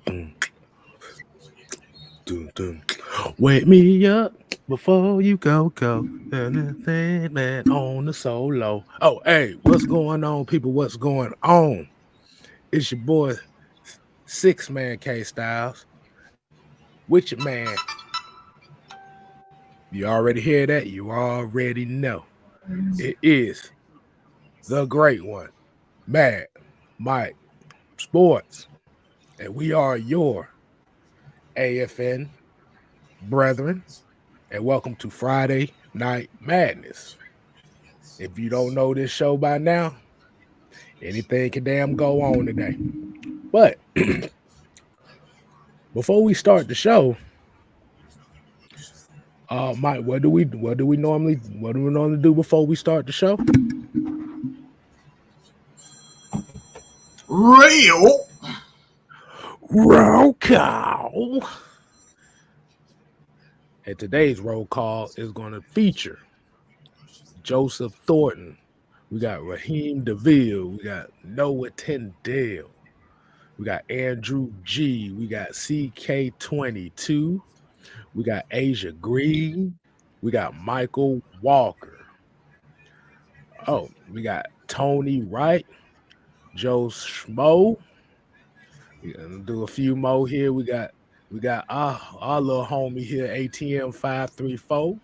Dun, dun. Wake me up before you go. Anything man on the solo. Oh, hey, what's going on, people? What's going on? It's your boy, Six Man KStylzz, with your man. You already hear that? You already know. It is the great one, Mad Mike Sports. And we are your AFN brethren. And welcome to Friday Night Madness. If you don't know this show by now, anything can damn go on today. But before we start the show, Mike, what do we normally do before we start the show? Real Roll call. And today's roll call is going to feature Joseph Thornton. We got Raheem DeVille. We got Noah Tyndale. We got Andrew G. We got CK22. We got Asia Green. We got Michael Walker. Oh, we got Tony Wright. Joe Schmo. We're gonna do a few more here. We got our little homie here, ATM 534.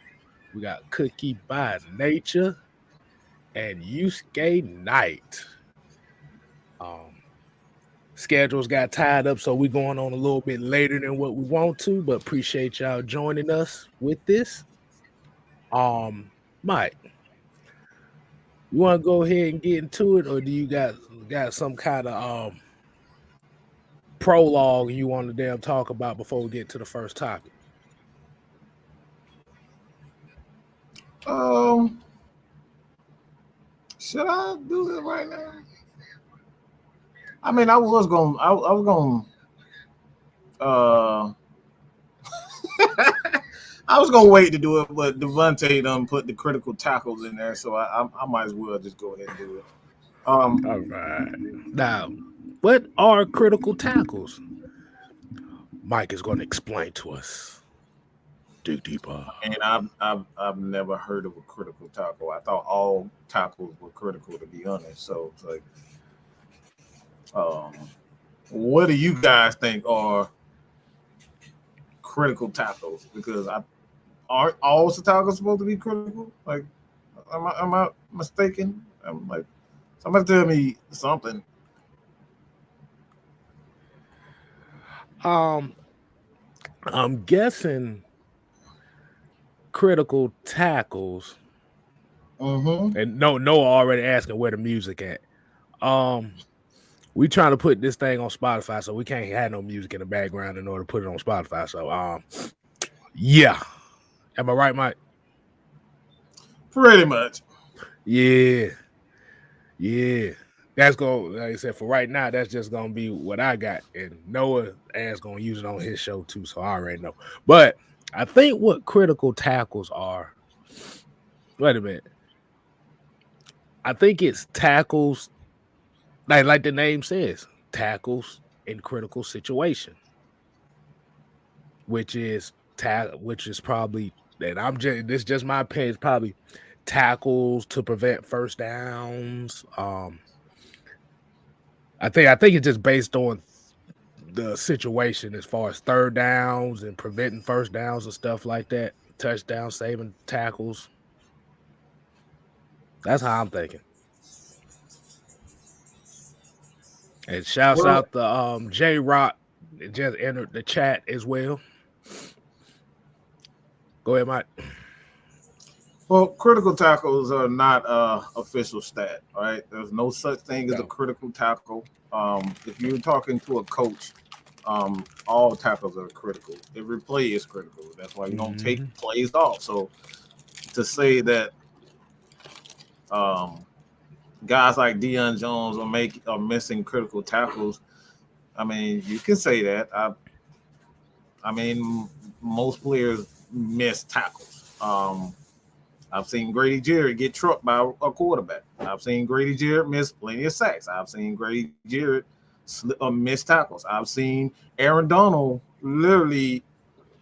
We got Cookie by Nature and Yusuke Knight. Schedules got tied up, so we're going on a little bit later than what we want to, but appreciate y'all joining us with this. Mike, you want to go ahead and get into it, or do you got some kind of prologue you want to damn talk about before we get to the first topic? Should I do this right now? I mean, I was going. I was gonna wait to do it, but Devontae put the critical tackles in there, so I might as well just go ahead and do it. All right. Now, what are critical tackles? Mike is going to explain to us. Dig deeper. And I've never heard of a critical tackle. I thought all tackles were critical, to be honest. So it's like, what do you guys think are critical tackles? Because aren't all the tackles supposed to be critical? Like, am I mistaken? I'm like, somebody tell me something. I'm guessing critical tackles. And Noah already asking where the music at. We trying to put this thing on Spotify, so we can't have no music in the background in order to put it on Spotify. So yeah. Am I right, Mike? Pretty much. Yeah. That's going, like I said, for right now, that's just gonna be what I got. And Noah is gonna use it on his show too, so I already know. But I think what critical tackles are. Wait a minute. I think it's tackles, like the name says, tackles in critical situation, which is probably, and this is just my opinion, it's probably tackles to prevent first downs. I think it's just based on the situation as far as third downs and preventing first downs and stuff like that. Touchdown saving tackles. That's how I'm thinking. And shouts out to J Rock. It just entered the chat as well. Go ahead, Mike. Well, critical tackles are not official stat, right? There's no such thing as a critical tackle. If you're talking to a coach, all tackles are critical. Every play is critical. That's why you don't take plays off. So to say that guys like Deion Jones are missing critical tackles, I mean, you can say that. I mean, most players miss tackles. I've seen Grady Jarrett get trucked by a quarterback. I've seen Grady Jarrett miss plenty of sacks. I've seen Grady Jarrett missed tackles. I've seen Aaron Donald literally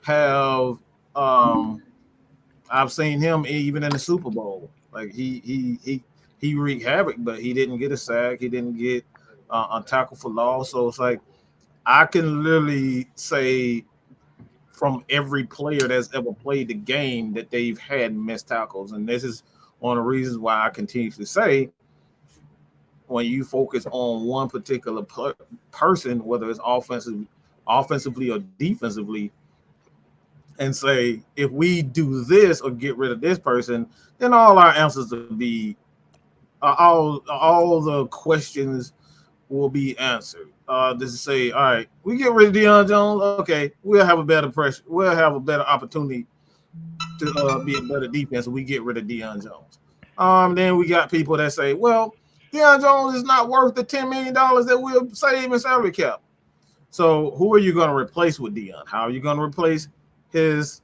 have. I've seen him even in the Super Bowl. Like he wreaked havoc, but he didn't get a sack. He didn't get a tackle for loss. So it's like I can literally say from every player that's ever played the game that they've had missed tackles, and this is one of the reasons why I continue to say when you focus on one particular person, whether it's offensively or defensively, and say if we do this or get rid of this person, then all our answers will be all the questions will be answered. This is say, all right, we get rid of Deion Jones, okay, we'll have a better pressure, we'll have a better opportunity to be a better defense if we get rid of Deion Jones. Then we got people that say, well, Deion Jones is not worth the $10 million that we'll save in salary cap. So who are you going to replace with Deion? How are you going to replace his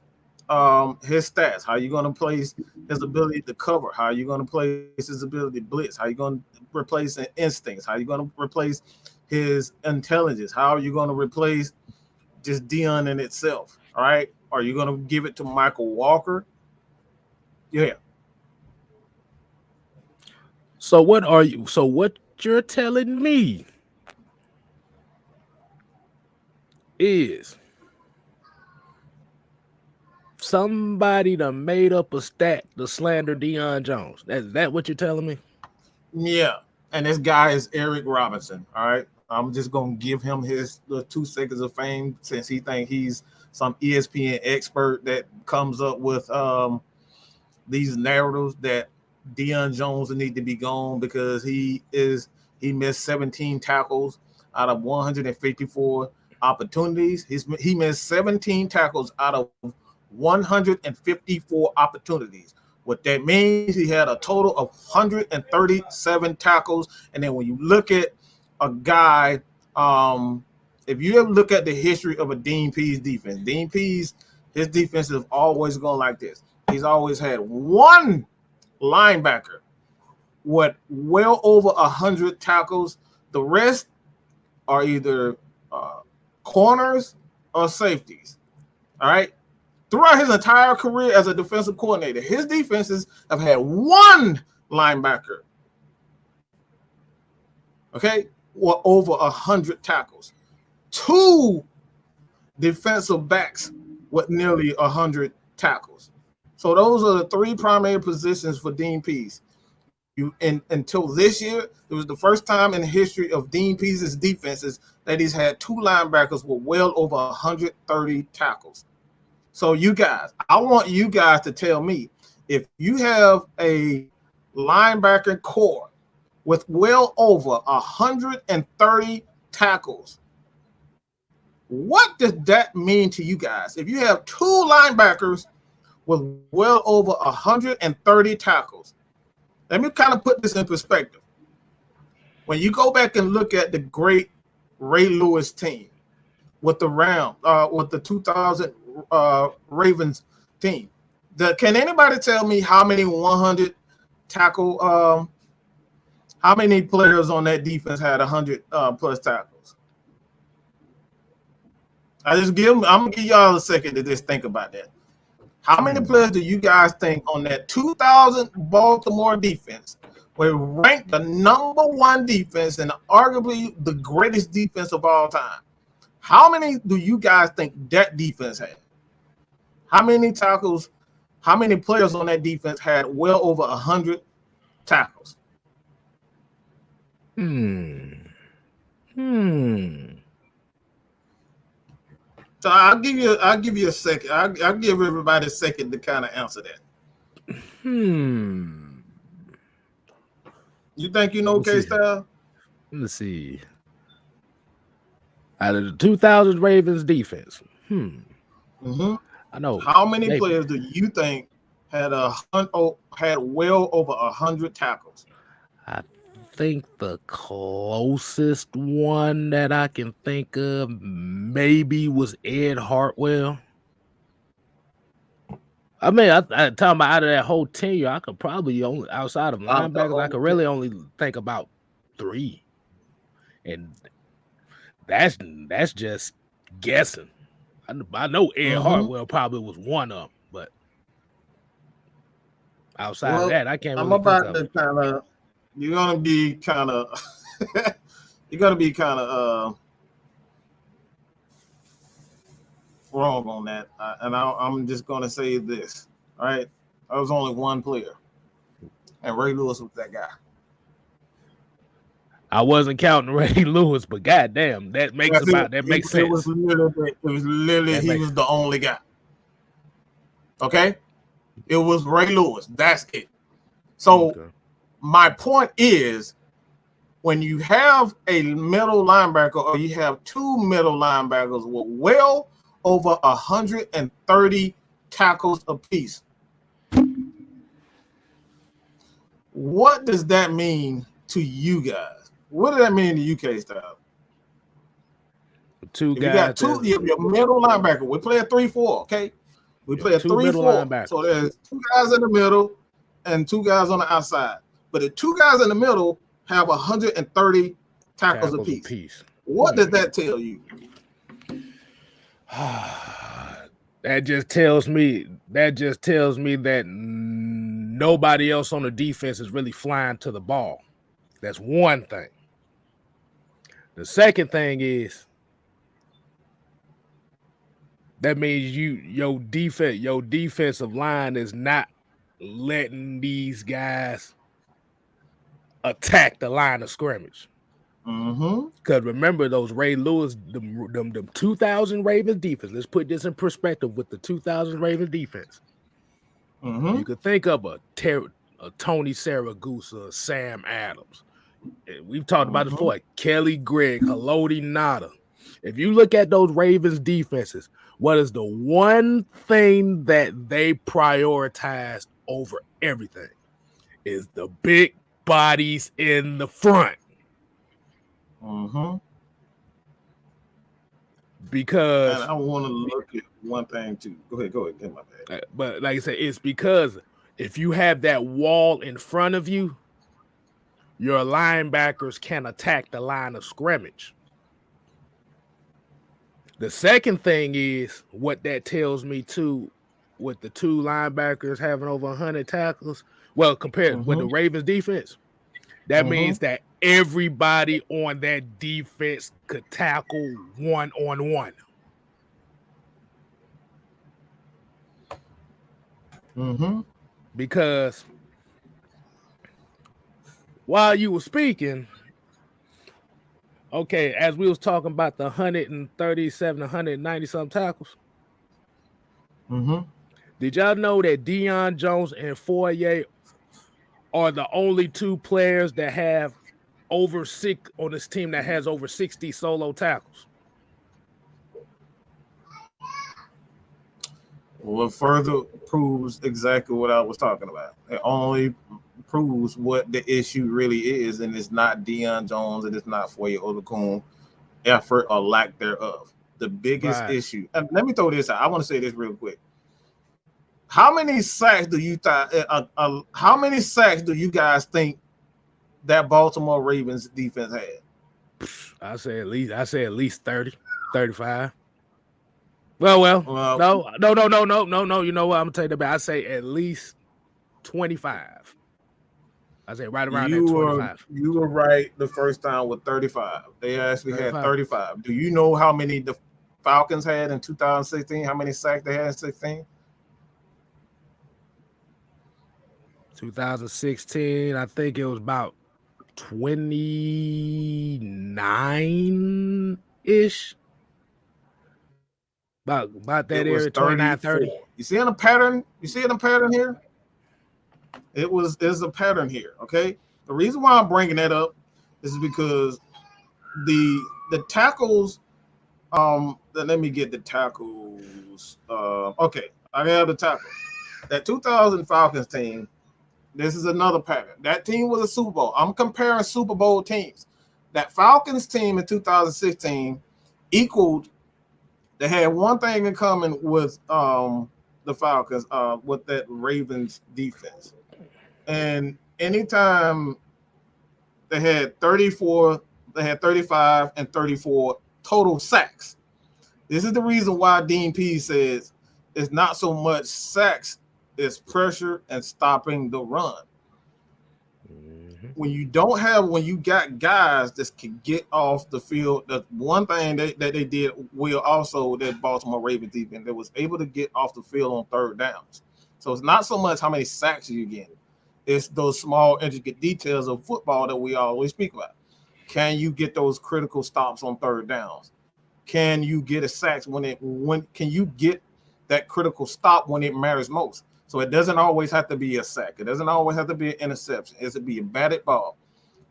stats? How are you going to replace his ability to cover? How are you going to replace his ability to blitz? How are you going to replace his instincts? How are you going to replace his intelligence? How are you going to replace just Deion in itself? All right. Are you going to give it to Michael Walker? Yeah. So what you're telling me is somebody done made up a stat to slander Deion Jones. Is that what you're telling me? Yeah. And this guy is Eric Robinson. All right. I'm just going to give him his 2 seconds of fame since he thinks he's some ESPN expert that comes up with these narratives that Deion Jones need to be gone because he missed 17 tackles out of 154 opportunities. He missed 17 tackles out of 154 opportunities. What that means, he had a total of 137 tackles. And then when you look at a guy, if you ever look at the history of a Dean Pease defense, his defense has always gone like this. He's always had one linebacker with well over 100 tackles. The rest are either corners or safeties. All right. Throughout his entire career as a defensive coordinator, his defenses have had one linebacker. Okay, or over 100 tackles. 2 defensive backs with nearly 100 tackles. So those are the 3 primary positions for Dean Pease. Until this year, it was the first time in the history of Dean Pease's defenses that he's had 2 linebackers with well over 130 tackles. So you guys, I want you guys to tell me if you have a linebacker core with well over 130 tackles, what does that mean to you guys? If you have 2 linebackers with well over 130 tackles, let me kind of put this in perspective. When you go back and look at the great Ray Lewis team with the 2000 Ravens team, can anybody tell me how many 100 tackle? How many players on that defense had 100 plus tackles? I'm gonna give y'all a second to just think about that. How many players do you guys think on that 2000 Baltimore defense, were ranked the number 1 defense and arguably the greatest defense of all time? How many do you guys think that defense had? How many tackles? How many players on that defense had well over 100 tackles? So I'll give you a second. I'll give everybody a second to kind of answer that. You think you know KStylzz? Let's see. Out of the 2000 Ravens defense, I know. How many players do you think had well over 100 tackles? I think the closest one that I can think of maybe was Ed Hartwell. I mean, I talking about out of that whole tenure, I could probably only outside of linebackers, I could really only think about 3, and That's just guessing. I know Ed Hartwell probably was one of them, but outside of that, I can't I'm really think about of to kind of. You're gonna be kind of. You're gonna be kind of wrong on that, and I'm just gonna say this. All right, I was only one player, and Ray Lewis was that guy. I wasn't counting Ray Lewis, but goddamn, that makes That's it. that makes It sense. was literally he was the only guy. Okay, it was Ray Lewis. That's it. So my point is, when you have a middle linebacker or you have two middle linebackers with well over 130 tackles apiece, what does that mean to you guys? What does that mean to you, KStylzz? Two if guys. You got two, your middle linebacker. We play a 3-4, okay? We play a 3-4. So there's two guys in the middle and two guys on the outside. But the two guys in the middle have 130 tackles apiece. What does that tell you? That just tells me that nobody else on the defense is really flying to the ball. That's one thing. The second thing is that means your defensive line is not letting these guys attack the line of scrimmage. Because remember those Ray Lewis, them 2000 Ravens defense. Let's put this in perspective with the 2000 Ravens defense. You could think of a Tony Saragusa, Sam Adams. We've talked about it before. Kelly Gregg, Haloti Ngata. If you look at those Ravens defenses, what is the one thing that they prioritized over everything? Is the big bodies in the front. Because and I want to look at one thing too. Go ahead. Get my bad. But like I said, it's because if you have that wall in front of you, your linebackers can attack the line of scrimmage. The second thing is what that tells me too, with the two linebackers having over 100 tackles. Well, compared with the Ravens defense, that means that everybody on that defense could tackle one-on-one. Because while you were speaking, okay, as we was talking about the 137, 190 some tackles, did y'all know that Deion Jones and Fourier are the only two players that have over six on this team that has over 60 solo tackles? Well, it further proves exactly what I was talking about. It only proves what the issue really is, and it's not Deion Jones and it's not Foye Oluokun effort or lack thereof. The biggest issue, and let me throw this out. I want to say this real quick. How many sacks do you how many sacks do you guys think that Baltimore Ravens defense had? I say at least 30, 35. Well, no. You know what? I'm gonna tell you the best. I say at least 25. I say right around that 25. You were right the first time with 35. They actually 35. Had 35. Do you know how many the Falcons had in 2016? How many sacks they had in 16? 2016, I think it was about 29-ish. About that area, 29, 30. You see in a pattern? You see in a pattern here? There's a pattern here, okay? The reason why I'm bringing that up is because the tackles, let me get the tackles. Okay, I have the tackles. That 2000 Falcons team, this is another pattern. That team was a Super Bowl. I'm comparing Super Bowl teams. That Falcons team in 2016 equaled. They had one thing in common with the Falcons, with that Ravens defense. And anytime they had 34, they had 35 and 34 total sacks. This is the reason why Dean P says it's not so much sacks, it's pressure and stopping the run. When you got guys that can get off the field, the one thing that they did well also that Baltimore Ravens defense, they was able to get off the field on third downs. So it's not so much how many sacks you're getting, it's those small intricate details of football that we always speak about. Can you get those critical stops on third downs? Can you get a sack when can you get that critical stop when it matters most? So it doesn't always have to be a sack. It doesn't always have to be an interception. It has to be a batted ball.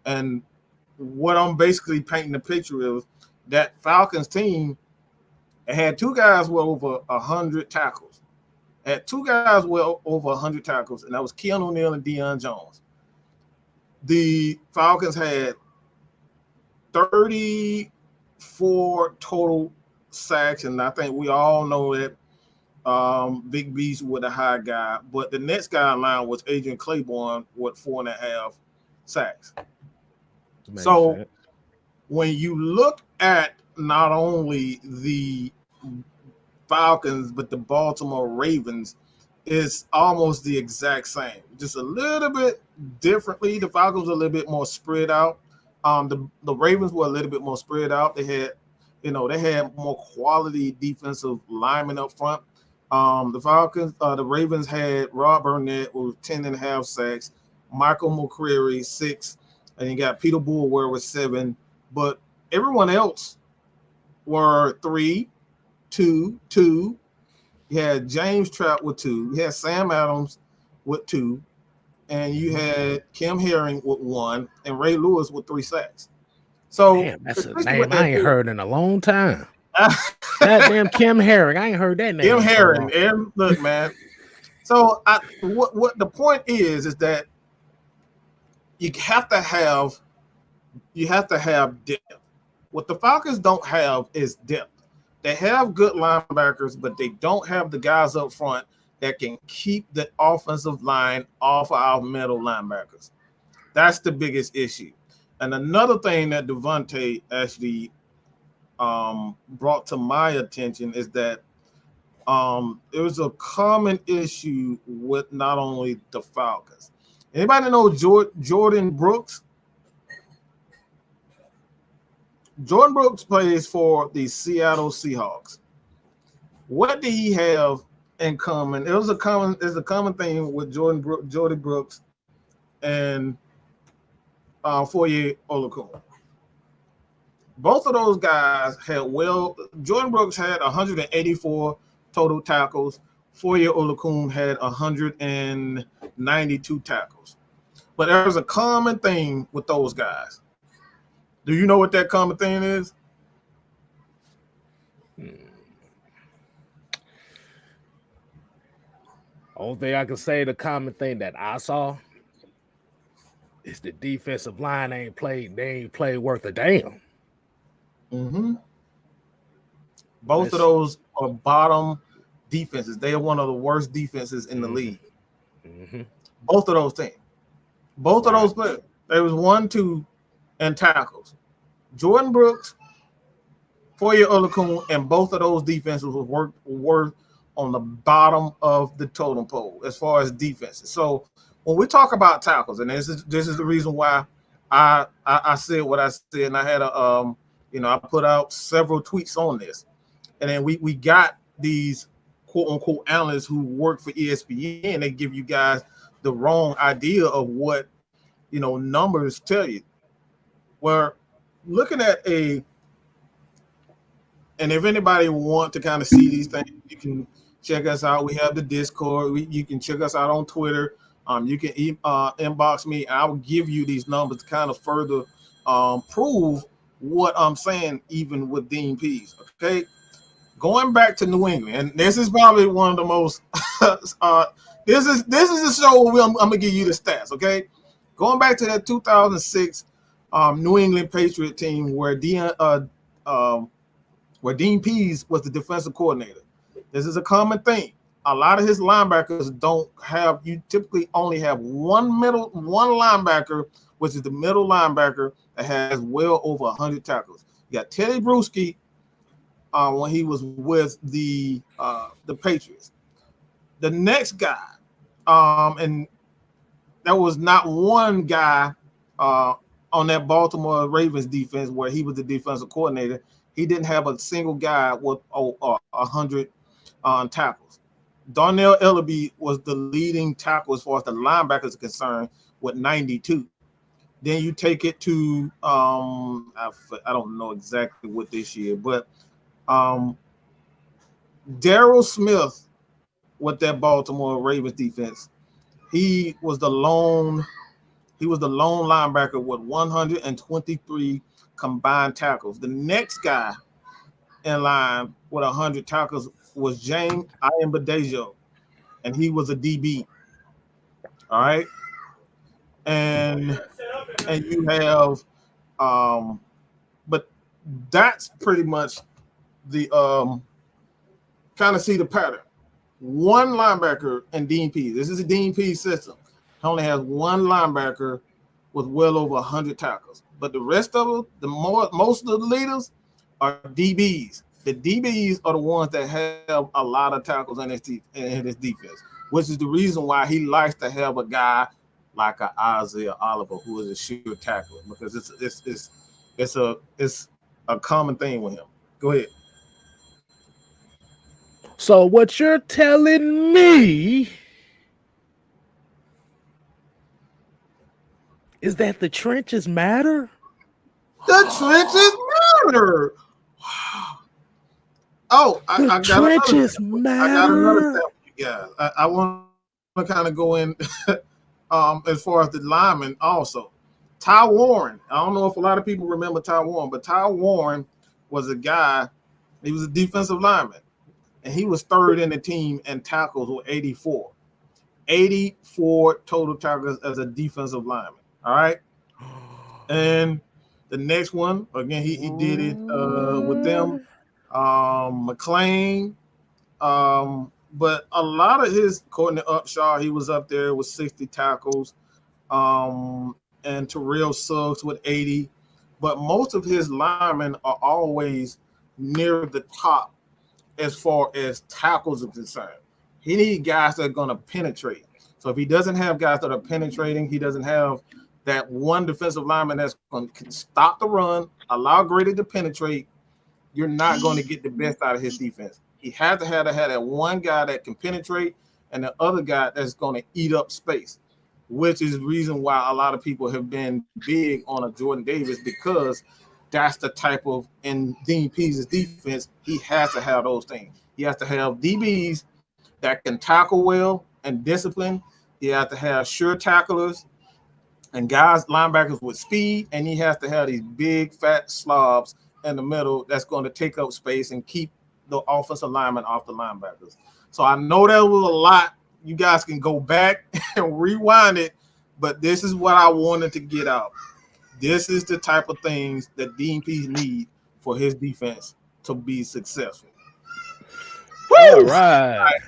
And what I'm basically painting the picture is that Falcons team had two guys with over 100 tackles. Had two guys with over 100 tackles, and that was Keanu Neal and Deion Jones. The Falcons had 34 total sacks, and I think we all know that Big B's with a high guy, but the next guy in line was Adrian Claiborne with 4.5 sacks. So sense. When you look at not only the Falcons but the Baltimore Ravens, it's almost the exact same, just a little bit differently. The Falcons were a little bit more spread out. The Ravens were a little bit more spread out. They had more quality defensive linemen up front. The Ravens had Rob Burnett with 10.5 sacks, Michael McCreary 6, and you got Peter Boulware with 7. But everyone else were 3, 2, 2. You had James Trapp with 2. You had Sam Adams with 2, and you had Kim Herring with 1, and Ray Lewis with 3 sacks. So damn, that's a name I ain't heard in a long time. Goddamn Kim Herring, I ain't heard that name. Kim Herring, and look, man. So what the point is that you have to have depth. What the Falcons don't have is depth. They have good linebackers, but they don't have the guys up front that can keep the offensive line off of our middle linebackers. That's the biggest issue. And another thing that Devontae actually brought to my attention is that it was a common issue with not only the Falcons. Anybody know Jordan Brooks? Jordan Brooks plays for the Seattle Seahawks. What did he have in common? There's a common thing with Jordan Brooks and Foye Oluokun. Both of those guys had Jordan Brooks had 184 total tackles. Foye Oluokun had 192 tackles. But there's a common thing with those guys. Do you know what that common thing is? Only thing I can say, the common thing that I saw is the defensive line ain't played worth a damn. Mm-hmm. Both of those are bottom defenses. They are one of the worst defenses in the league. Mm-hmm. Both of those things. Both of those players. There was 1, 2, and tackles. Jordan Brooks, Foye Oluokun, and both of those defenses were on the bottom of the totem pole as far as defenses. So when we talk about tackles, and this is the reason why I said what I said, and I had I put out several tweets on this, and then we got these quote unquote analysts who work for ESPN. They give you guys the wrong idea of what numbers tell you. We're looking at and if anybody want to kind of see these things, you can check us out. We have the Discord. You can check us out on Twitter. You can inbox me, and I will give you these numbers to kind of further prove what I'm saying, even with Dean Pease. Okay, going back to New England, and this is probably one of the most. This is the show where I'm gonna give you the stats. Okay, going back to that 2006 New England Patriot team where Dean Pease was the defensive coordinator. This is a common thing. A lot of his linebackers you typically only have one linebacker, which is the middle linebacker that has well over 100 tackles. You got Teddy Bruschi when he was with the Patriots. The next guy, and there was not one guy on that Baltimore Ravens defense where he was the defensive coordinator. He didn't have a single guy with 100 tackles. Darnell Ellaby was the leading tackle as far as the linebackers are concerned with 92. Then you take it to I don't know exactly what this year, but Darryl Smith with that Baltimore Ravens defense, he was the lone linebacker with 123 combined tackles. The next guy in line with 100 tackles was James Iambadejo, and he was a DB. All right, and you have, but that's pretty much the kind of see the pattern. One linebacker in DP. This is a DP system. Only has one linebacker with well over 100 tackles. But the rest of them, most of the leaders are DBs. The DBs are the ones that have a lot of tackles in his defense, which is the reason why he likes to have a guy like a Isaiah Oliver, who is a sure tackler, because it's a common thing with him. Go ahead. So what you're telling me is that the trenches matter? The trenches matter. Oh, I got trenches matter. I got another step. Yeah, I want to kind of go in as far as the linemen also. Ty Warren. I don't know if a lot of people remember Ty Warren, but Ty Warren was a guy. He was a defensive lineman, and he was third in the team in tackles with 84. 84 total tackles as a defensive lineman. All right. And the next one, again, he did it with them. McLean. But a lot of his, according to Upshaw, he was up there with 60 tackles. And Terrell Suggs with 80. But most of his linemen are always near the top as far as tackles are concerned. He needs guys that are going to penetrate. So if he doesn't have guys that are penetrating, he doesn't have that one defensive lineman that's going to stop the run, allow Grady to penetrate, you're not going to get the best out of his defense. He has to have that one guy that can penetrate and the other guy that's going to eat up space, which is the reason why a lot of people have been big on a Jordan Davis, because that's the type of, in Dean Pease's defense, he has to have those things. He has to have DBs that can tackle well and discipline. He has to have sure tacklers and guys, linebackers with speed, and he has to have these big fat slobs in the middle that's going to take up space and keep the offensive lineman off the linebackers. So I know that was a lot. You guys can go back and rewind it, but this is what I wanted to get out. This is the type of things that Dean Pease need for his defense to be successful. All right.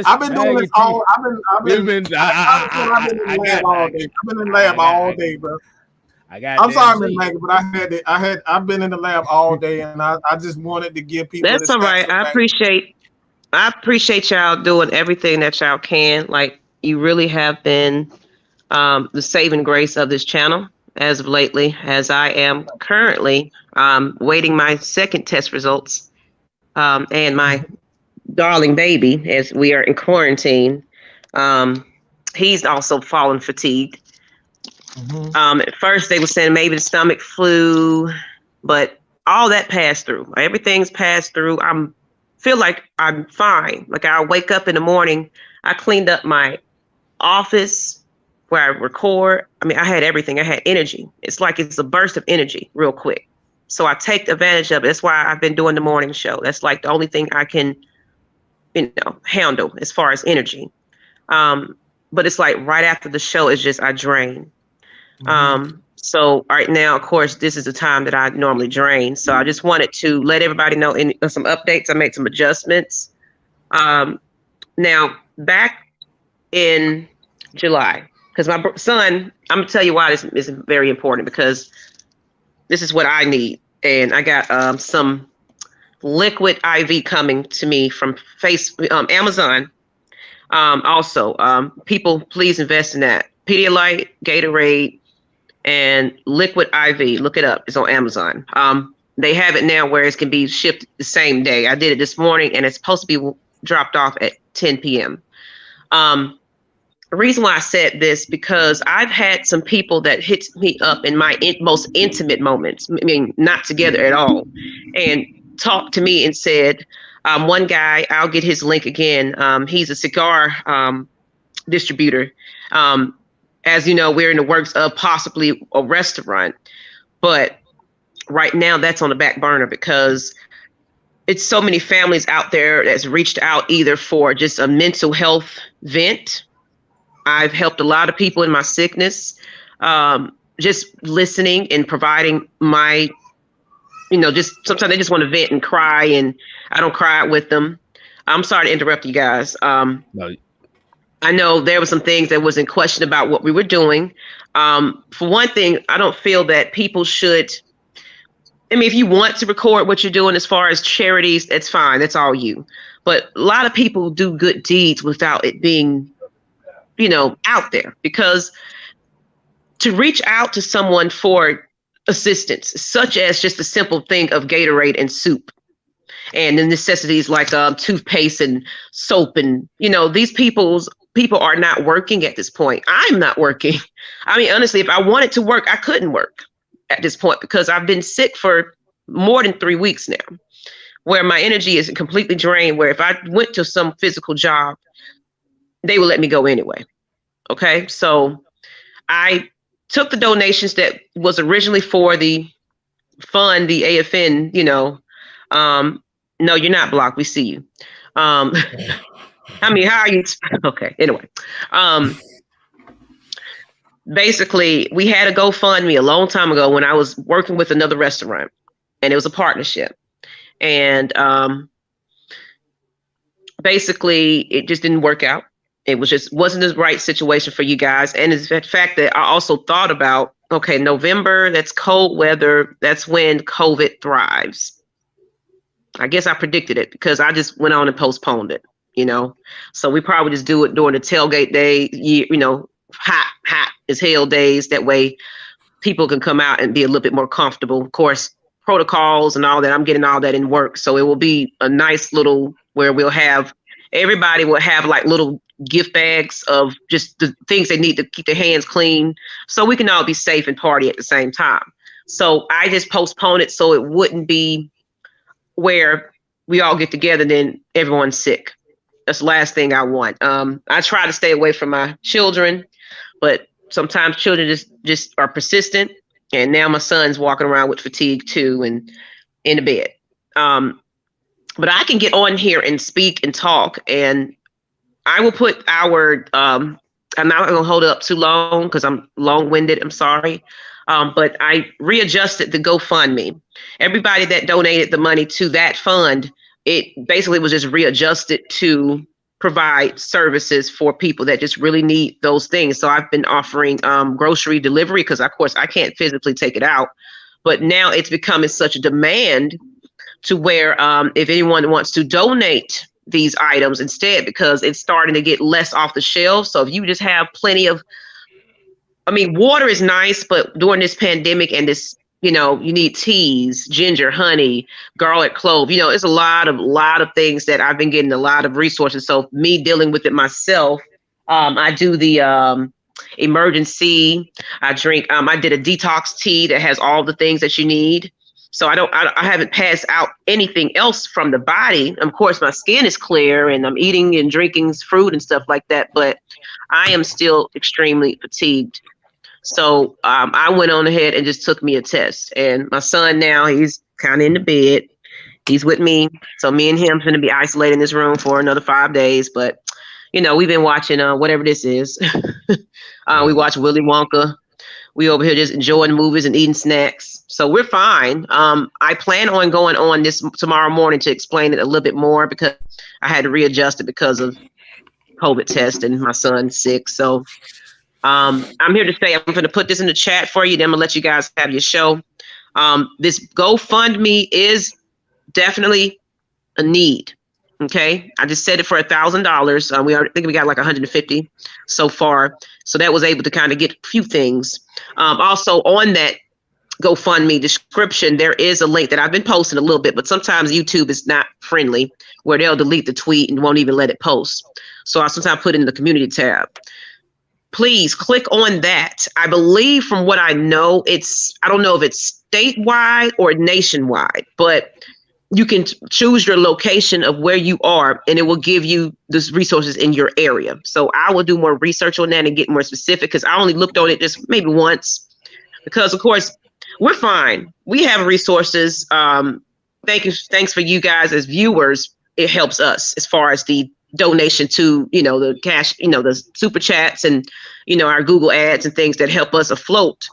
I've been doing this all. I've been in the lab all day. I've been in the lab all day, bro. I'm sorry, Miss Maggie, but I've been in the lab all day, and I just wanted to give people. That's all right. I appreciate y'all doing everything that y'all can. Like, you really have been the saving grace of this channel as of lately, as I am currently waiting my second test results, and my darling baby, as we are in quarantine, he's also fallen fatigued. At first they were saying maybe the stomach flu, but all that passed through. Everything's passed through. Feel like I'm fine. Like, I wake up in the morning, I cleaned up my office where I record. I mean, I had everything. I had energy. It's like it's a burst of energy real quick. So I take advantage of it. That's why I've been doing the morning show. That's like the only thing I can, handle as far as energy. But it's like right after the show, it's just, I drain. So right now, of course, this is the time that I normally drain. So I just wanted to let everybody know in some updates. I made some adjustments. Now, back in July, because my son, I'm gonna tell you why this is very important, because this is what I need. And I got some liquid IV coming to me from Amazon. Also, people, please invest in that. Pedialyte, Gatorade, and liquid IV. Look it up. It's on Amazon. They have it now where it can be shipped the same day. I did it this morning, and it's supposed to be dropped off at 10 p.m. The reason why I said this, because I've had some people that hit me up in my most intimate moments, I mean, not together at all, and talked to me and said, one guy, I'll get his link again. He's a cigar distributor. As you know, we're in the works of possibly a restaurant, but right now that's on the back burner because it's so many families out there that's reached out either for just a mental health vent. I've helped a lot of people in my sickness, just listening and providing my, just sometimes they just want to vent and cry, and I don't cry with them. I'm sorry to interrupt you guys. No. I know there were some things that was in question about what we were doing. For one thing, I don't feel that people should, if you want to record what you're doing as far as charities, it's fine. That's all you. But a lot of people do good deeds without it being, out there, because to reach out to someone for assistance, such as just the simple thing of Gatorade and soup and the necessities like toothpaste and soap, and these people are not working at this point. I'm not working. I mean, honestly, if I wanted to work, I couldn't work at this point because I've been sick for more than 3 weeks now, where my energy is completely drained, where if I went to some physical job, they would let me go anyway. Okay. So I took the donations that was originally for the fund, the AFN, no, you're not blocked. We see you. How are you? Okay. Anyway, basically we had a GoFundMe a long time ago when I was working with another restaurant, and it was a partnership. And basically it just didn't work out. It wasn't the right situation for you guys. And it's the fact that I also thought about, okay, November, that's cold weather. That's when COVID thrives. I guess I predicted it because I just went on and postponed it, So we probably just do it during the tailgate day, hot as hell days. That way people can come out and be a little bit more comfortable. Of course, protocols and all that, I'm getting all that in work. So it will be a nice little where everybody will have like little gift bags of just the things they need to keep their hands clean so we can all be safe and party at the same time. So I just postponed it so it wouldn't be where we all get together and then everyone's sick. That's the last thing I want. I try to stay away from my children, but sometimes children just are persistent. And now my son's walking around with fatigue too and in the bed. But I can get on here and speak and talk, and I will put I'm not going to hold it up too long because I'm long-winded. I'm sorry. But I readjusted the GoFundMe. Everybody that donated the money to that fund, it basically was just readjusted to provide services for people that just really need those things. So I've been offering grocery delivery because, of course, I can't physically take it out. But now it's becoming such a demand to where if anyone wants to donate these items instead, because it's starting to get less off the shelf. So if you just have plenty of, water is nice, but during this pandemic and this, you need teas, ginger, honey, garlic, clove, it's a lot of things that I've been getting a lot of resources. So me dealing with it myself, I do the emergency. I drink, I did a detox tea that has all the things that you need. So I haven't passed out anything else from the body. Of course, my skin is clear and I'm eating and drinking fruit and stuff like that, but I am still extremely fatigued. So I went on ahead and just took me a test. And my son now, he's kind of in the bed. He's with me. So me and him are going to be isolated in this room for another 5 days. But, we've been watching whatever this is. We watch Willy Wonka. We over here just enjoying movies and eating snacks. So we're fine. I plan on going on this tomorrow morning to explain it a little bit more because I had to readjust it because of COVID test and my son's sick. So I'm here to say I'm going to put this in the chat for you. Then I'm going to let you guys have your show. This GoFundMe is definitely a need. Okay, I just said it for $1,000. We already think we got like 150 so far, so that was able to kind of get a few things. Also on that GoFundMe description, there is a link that I've been posting a little bit, but sometimes YouTube is not friendly, where they'll delete the tweet and won't even let it post. So I sometimes put it in the community tab. Please click on that. I believe from what I know, I don't know if it's statewide or nationwide, but you can choose your location of where you are, and it will give you the resources in your area. So I will do more research on that and get more specific, because I only looked on it just maybe once, because of course we're fine. We have resources. Thanks for you guys as viewers. It helps us as far as the donation to, the cash, the super chats and, our Google ads and things that help us afloat.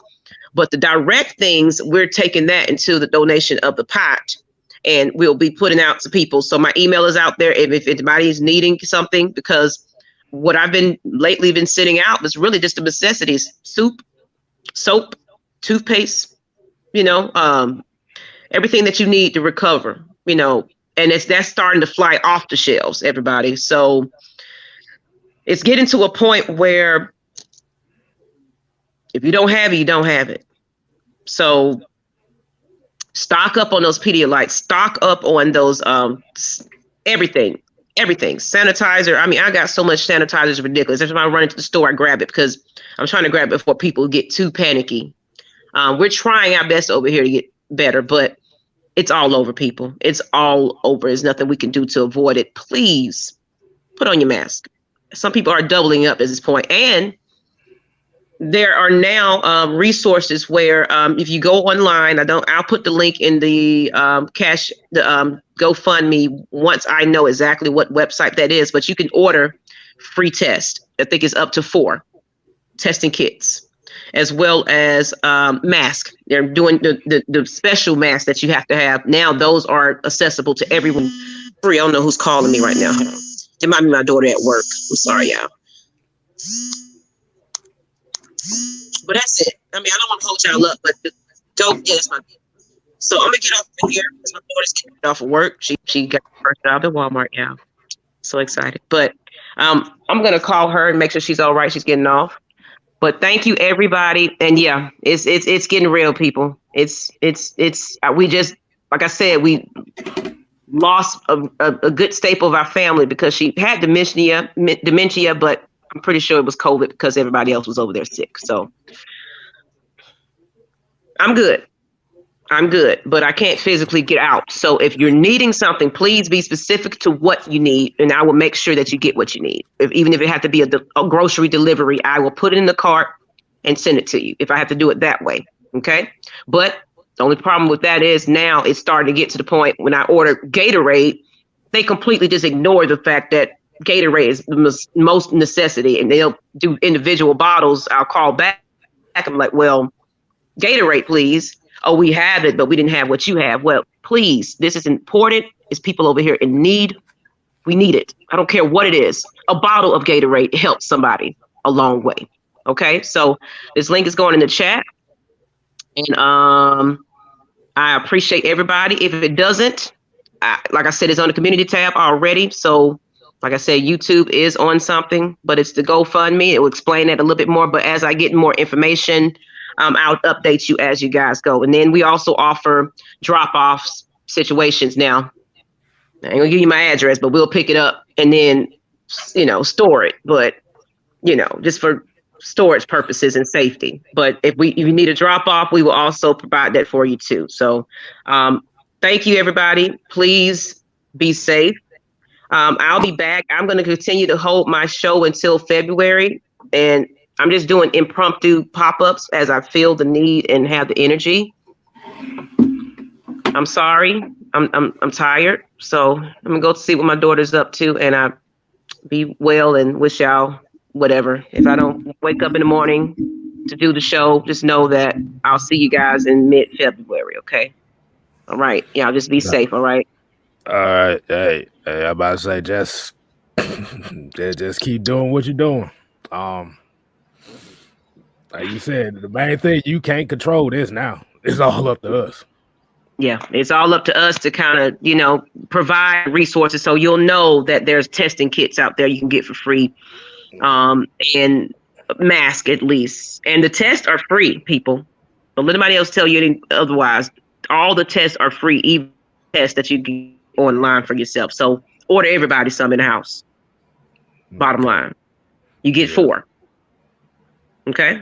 But the direct things, we're taking that into the donation of the pot, and we'll be putting out to people. So my email is out there if anybody's needing something, because what I've been sending out is really just the necessities: soup, soap, toothpaste, everything that you need to recover, and that's starting to fly off the shelves, everybody. So it's getting to a point where if you don't have it, you don't have it. So stock up on those Pedialyte, stock up on those, everything, sanitizer. I mean, I got so much sanitizer, it's ridiculous. Every time I run into the store, I grab it, because I'm trying to grab it before people get too panicky. We're trying our best over here to get better, but it's all over, people. It's all over. There's nothing we can do to avoid it. Please put on your mask. Some people are doubling up at this point. And there are now resources where if you go online, I'll put the link in the GoFundMe once I know exactly what website that is, but you can order free tests. I think it's up to 4 testing kits, as well as masks. They're doing the special masks that you have to have. Now those are accessible to everyone free. I don't know who's calling me right now. It might be my daughter at work. I'm sorry, y'all. But that's it. I mean, I don't want to hold y'all up, but that's my. So I'm gonna get off of here because my daughter's getting off of work. She got her first job at Walmart. Yeah, so excited. But I'm gonna call her and make sure she's all right. She's getting off. But thank you, everybody. And yeah, it's getting real, people. We just, like I said, we lost a good staple of our family because she had dementia, but I'm pretty sure it was COVID because everybody else was over there sick. So I'm good, but I can't physically get out. So if you're needing something, please be specific to what you need, and I will make sure that you get what you need. Even if it had to be a grocery delivery, I will put it in the cart and send it to you if I have to do it that way. Okay. But the only problem with that is now it's starting to get to the point when I order Gatorade, they completely just ignore the fact that Gatorade is the most necessity, and they'll do individual bottles. I'll call back. I'm like, well, Gatorade, please. Oh, we have it, but we didn't have what you have. Well, please, this is important. It's people over here in need. We need it. I don't care what it is. A bottle of Gatorade helps somebody a long way. Okay, so this link is going in the chat. And I appreciate everybody. If it doesn't, like I said, it's on the community tab already. So like I said, YouTube is on something, but it's the GoFundMe. It will explain that a little bit more. But as I get more information, I'll update you as you guys go. And then we also offer drop-off situations now. I ain't gonna give you my address, but we'll pick it up and then, store it. But, just for storage purposes and safety. But if you need a drop-off, we will also provide that for you too. So thank you, everybody. Please be safe. I'll be back. I'm going to continue to hold my show until February, and I'm just doing impromptu pop-ups as I feel the need and have the energy. I'm sorry. I'm tired. So I'm gonna go see what my daughter's up to, and I be well and wish y'all whatever. If I don't wake up in the morning to do the show, just know that I'll see you guys in mid-February. Okay. All right. Y'all just be safe. All right. All right. Hey, I'm about to say just keep doing what you're doing. Like you said, the main thing, you can't control this now. It's all up to us. Yeah, it's all up to us to kind of, provide resources so you'll know that there's testing kits out there you can get for free, and mask at least. And the tests are free, people. Don't let anybody else tell you otherwise. All the tests are free, even tests that you get online for yourself. So order everybody some in the house. Bottom line, you get 4. Okay.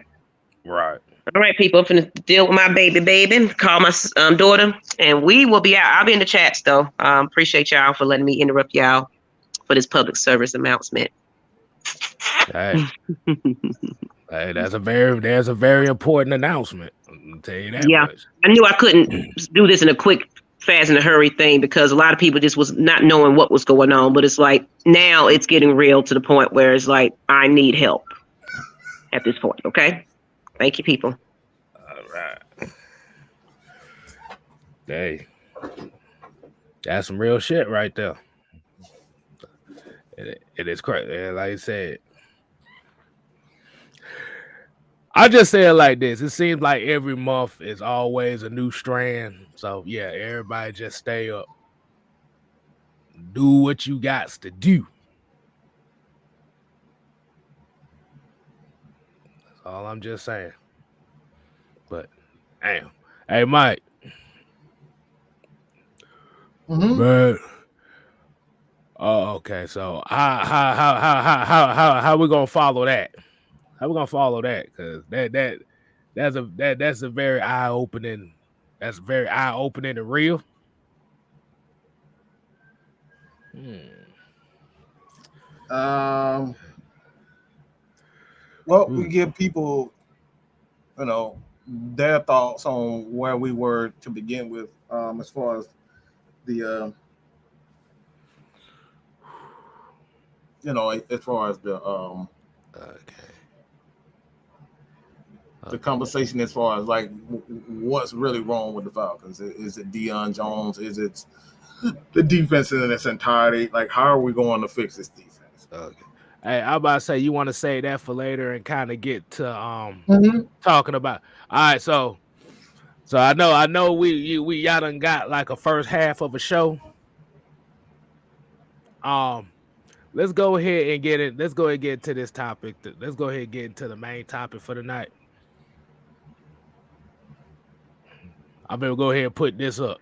Right. All right, people. I'm finna deal with my baby. Call my daughter, and we will be out. I'll be in the chats though. Appreciate y'all for letting me interrupt y'all for this public service announcement. Hey, hey, there's a very important announcement. I'll tell you that much. I knew I couldn't do this in a quick, fast, and a hurry thing because a lot of people just was not knowing what was going on. But it's like now it's getting real to the point where it's like I need help at this point. Okay. Thank you, people. All right. Hey, that's some real shit right there. It is crazy. Like I said, I just say it like this. It seems like every month is always a new strand. So, yeah, everybody just stay up. Do what you got to do. All I'm just saying. But damn. Hey, Mike. But okay. So how we gonna follow that? How we gonna follow that? Because that's a very eye-opening. That's very eye-opening and real. Well, we give people, their thoughts on where we were to begin with, as far as the, as far as the, the conversation as far as like what's really wrong with the Falcons. Is it Deion Jones? Is it the defense in its entirety? Like, how are we going to fix this defense? Okay. Hey, I'm about to say you want to say that for later and kind of get to talking about. All right, so I know we y'all done got like a first half of a show. Let's go ahead and get it. Let's go ahead and get into this topic. Let's go ahead and get into the main topic for the night. I'm gonna go ahead and put this up.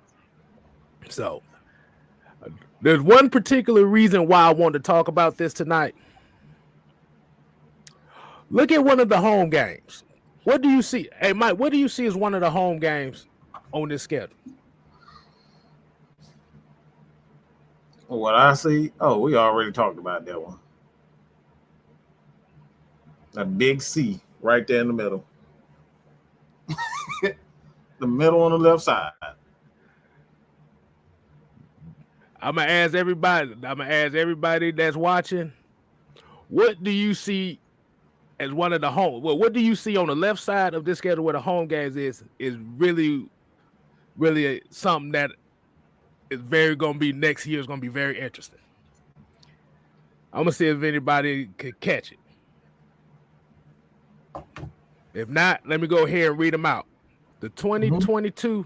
So there's one particular reason why I want to talk about this tonight. Look at one of the home games. What do you see? Hey, Mike, what do you see as one of the home games on this schedule? What I see? Oh, we already talked about that one. A big C right there in the middle. The middle on the left side. I'm gonna ask everybody that's watching, what do you see as one of the home? Well, what do you see on the left side of this schedule where the home games is really, really something that is very gonna be next year is gonna be very interesting. I'm gonna see if anybody could catch it. If not, let me go ahead and read them out. The 2022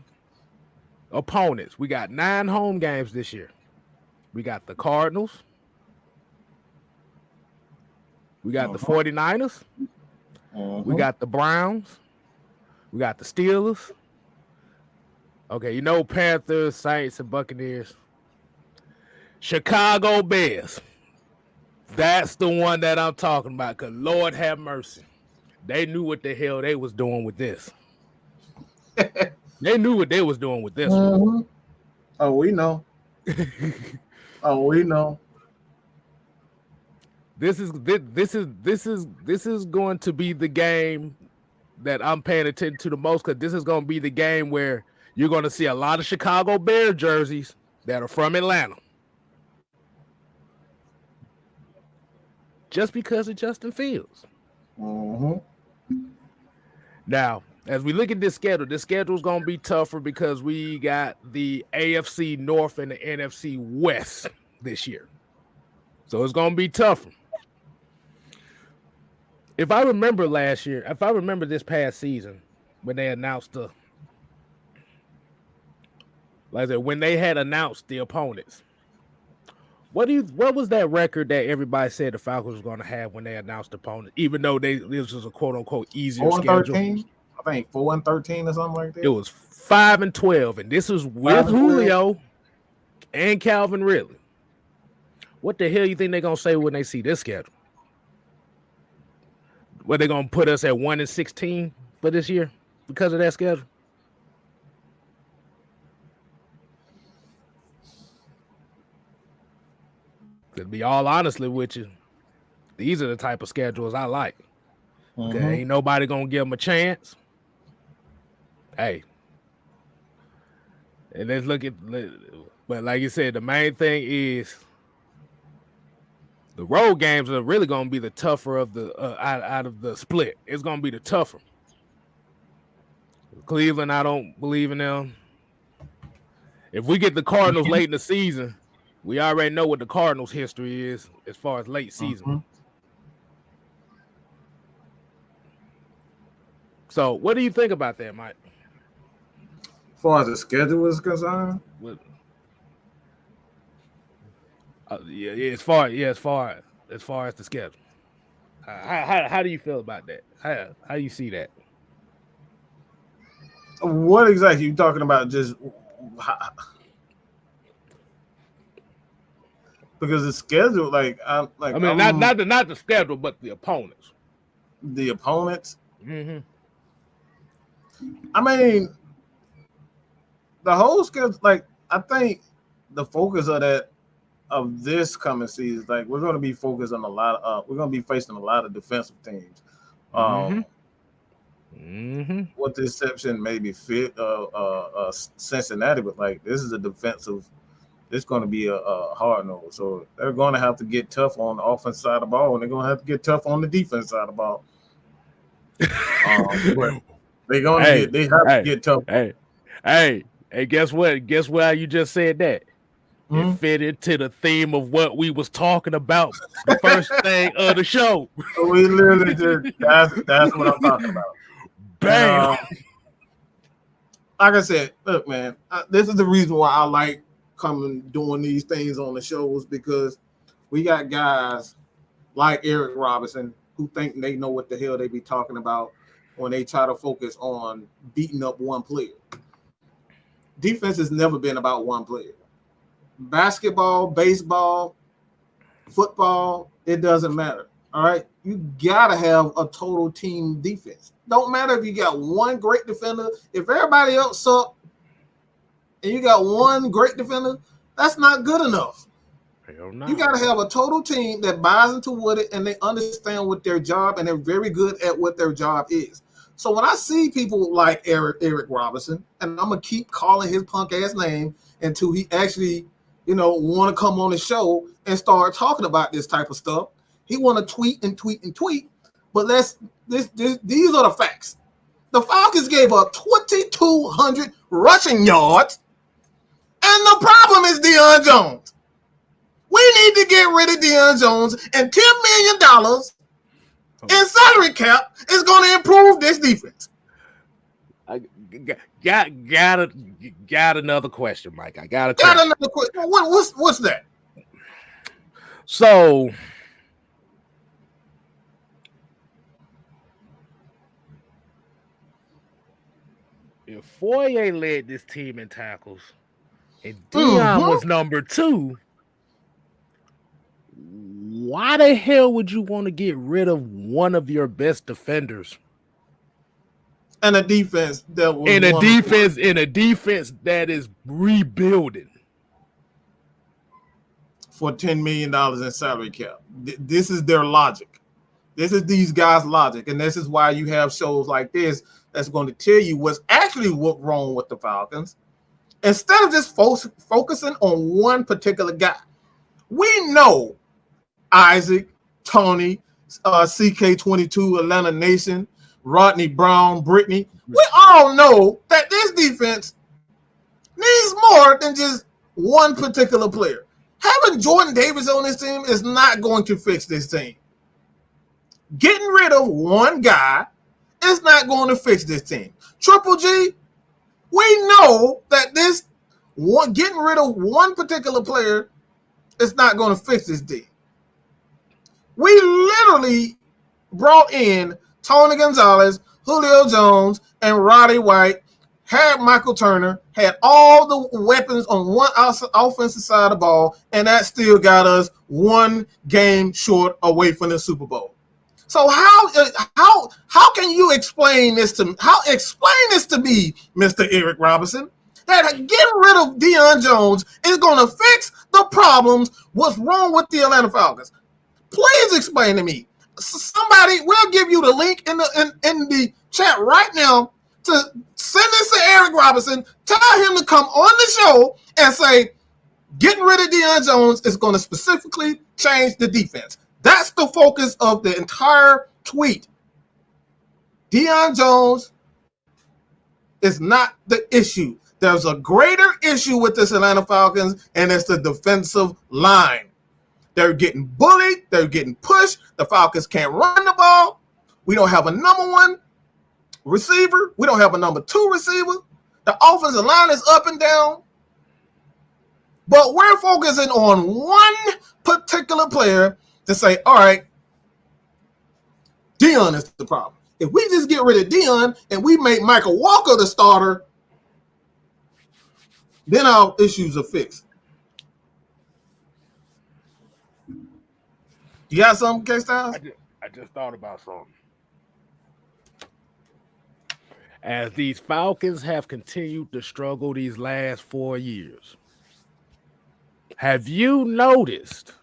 opponents. We got 9 home games this year. We got the Cardinals. We got the 49ers. We got the Browns. We got the Steelers. Okay, Panthers, Saints, and Buccaneers. Chicago Bears. That's the one that I'm talking about, because Lord have mercy. They knew what the hell they was doing with this. They knew what they was doing with this one. Oh, we know. We know. This is going to be the game that I'm paying attention to the most, because this is going to be the game where you're going to see a lot of Chicago Bears jerseys that are from Atlanta. Just because of Justin Fields. Now, as we look at this schedule is going to be tougher because we got the AFC North and the NFC West this year. So it's going to be tougher. If I remember this past season, when they announced Like I said, when they had announced the opponents, what was that record that everybody said the Falcons was going to have when they announced the opponent? Even though this was a quote unquote easier schedule. 4-13? I think 4-13 or something like that. It was 5-12, and this was with Julio and Calvin Ridley. What the hell you think they're gonna say when they see this schedule? What, they gonna put us at 1-16 for this year because of that schedule? To be all honestly with you, these are the type of schedules I like. Okay, ain't nobody gonna give them a chance. Hey, and let's look at. But like you said, the main thing is the road games are really gonna be the tougher of the out of the split. It's gonna be the tougher. Cleveland, I don't believe in them. If we get the Cardinals late in the season, we already know what the Cardinals' history is as far as late season. So, what do you think about that, Mike? As far as the schedule is concerned, as far as the schedule, how do you feel about that? How do you see that? What exactly you talking about? Just because the schedule, I mean, not the schedule, but the opponents. The opponents. Mm-hmm. I mean, the whole schedule. I think the focus of this coming season, we're going to be focused on we're going to be facing a lot of defensive teams. With the exception maybe Cincinnati, but this is a defensive. It's going to be a hard nose, so they're going to have to get tough on the offense side of the ball, and they're going to have to get tough on the defense side of the ball. But they're going to to get tough. Hey, guess what? Guess why you just said that? It fit into the theme of what we was talking about the first thing of the show. So we literally that's what I'm talking about. Bam. Like I said, look, man, this is the reason why I like doing these things on the shows, because we got guys like Eric Robinson who think they know what the hell they be talking about when they try to focus on beating up one player. Defense has never been about one player. Basketball, baseball, football, it doesn't matter. All right, you gotta have a total team defense. Don't matter if you got one great defender. If everybody else suck and you got one great defender, that's not good enough. Hell no. You gotta have a total team that buys into what it and they understand what their job, and they're very good at what their job is. So when I see people like Eric Robinson, and I'm gonna keep calling his punk ass name until he actually, want to come on the show and start talking about this type of stuff. He want to tweet and tweet and tweet, but these are the facts. The Falcons gave up 2,200 rushing yards, and the problem is Deion Jones. We need to get rid of Deion Jones, and $10 million in salary cap is going to improve this defense. I got another question, Mike. I got a question. Got another question. What's that? So, if Foyer led this team in tackles and Deion was number 2, why the hell would you want to get rid of one of your best defenders? And a defense that was in a defense that is rebuilding for $10 million in salary cap. This is their logic. This is these guys' logic, and this is why you have shows like this that's going to tell you what's actually wrong with the Falcons. Instead of just focusing on one particular guy, we know Isaac, Tony, CK22, Atlanta Nation, Rodney Brown, Brittany. We all know that this defense needs more than just one particular player. Having Jordan Davis on this team is not going to fix this team. Getting rid of one guy is not going to fix this team. Triple G, we know that this getting rid of one particular player is not going to fix this deal. We literally brought in Tony Gonzalez, Julio Jones, and Roddy White, had Michael Turner, had all the weapons on one offensive side of the ball, and that still got us one game short away from the Super Bowl. So how can you explain this to me? Explain this to me, Mr. Eric Robinson, that getting rid of Deion Jones is going to fix the problems? What's wrong with the Atlanta Falcons? Please explain to me. Somebody, we'll give you the link in the chat right now to send this to Eric Robinson. Tell him to come on the show and say getting rid of Deion Jones is going to specifically change the defense. That's the focus of the entire tweet. Deion Jones is not the issue. There's a greater issue with this Atlanta Falcons, and it's the defensive line. They're getting bullied. They're getting pushed. The Falcons can't run the ball. We don't have a number one receiver. We don't have a number two receiver. The offensive line is up and down. But we're focusing on one particular player to say, all right, Deion is the problem. If we just get rid of Deion and we make Michael Walker the starter, then our issues are fixed. You got something, KStylzz? I just thought about something. As these Falcons have continued to struggle these last 4 years, have you noticed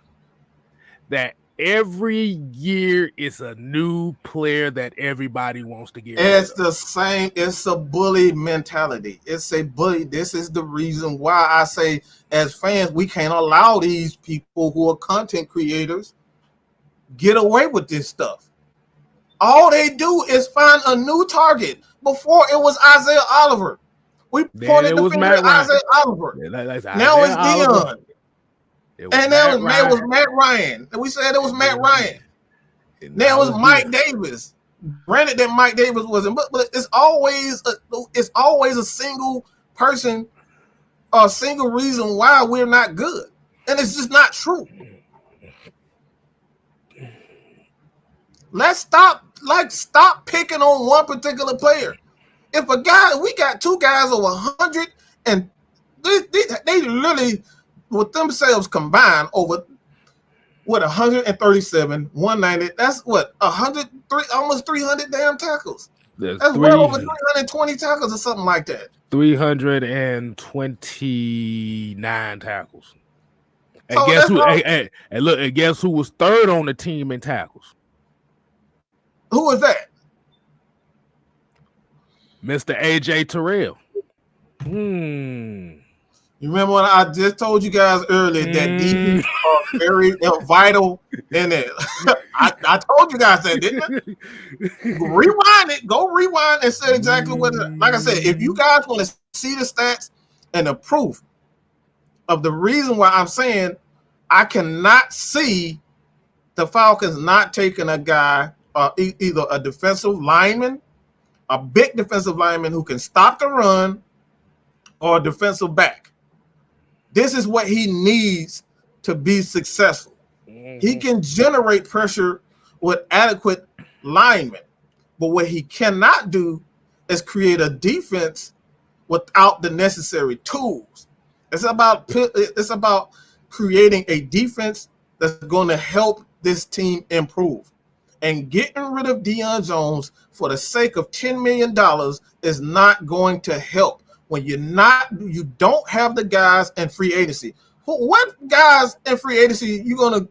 that every year it's a new player that everybody wants to get rid of? It's the same. It's a bully mentality. It's a bully. This is the reason why I say, as fans, we can't allow these people who are content creators get away with this stuff. All they do is find a new target. Before it was Isaiah Oliver. We pointed the finger at Isaiah Oliver. Now it's Deion. And now it was Matt Ryan. And we said it was Matt Ryan. Now it was Mike Davis. Granted that Mike Davis wasn't, but it's always a single person or a single reason why we're not good. And it's just not true. Let's stop picking on one particular player. If a guy, we got two guys over 100, and they literally with themselves combined over what 137, 190. That's what 103, almost 300 damn tackles. That's well over 320 tackles or something like that. 329 tackles. And so guess who? And look, and guess who was third on the team in tackles? Who was that? Mr. AJ Terrell. You remember when I just told you guys earlier that defense are very vital in it? I told you guys that, didn't I? Rewind it. Go rewind and say exactly what. Like I said, if you guys want to see the stats and the proof of the reason why I'm saying I cannot see the Falcons not taking a guy, either a defensive lineman, a big defensive lineman who can stop the run, or a defensive back. This is what he needs to be successful. He can generate pressure with adequate linemen, but what he cannot do is create a defense without the necessary tools. It's about creating a defense that's going to help this team improve. And getting rid of Deion Jones for the sake of $10 million is not going to help when you don't have the guys in free agency. What guys in free agency you going to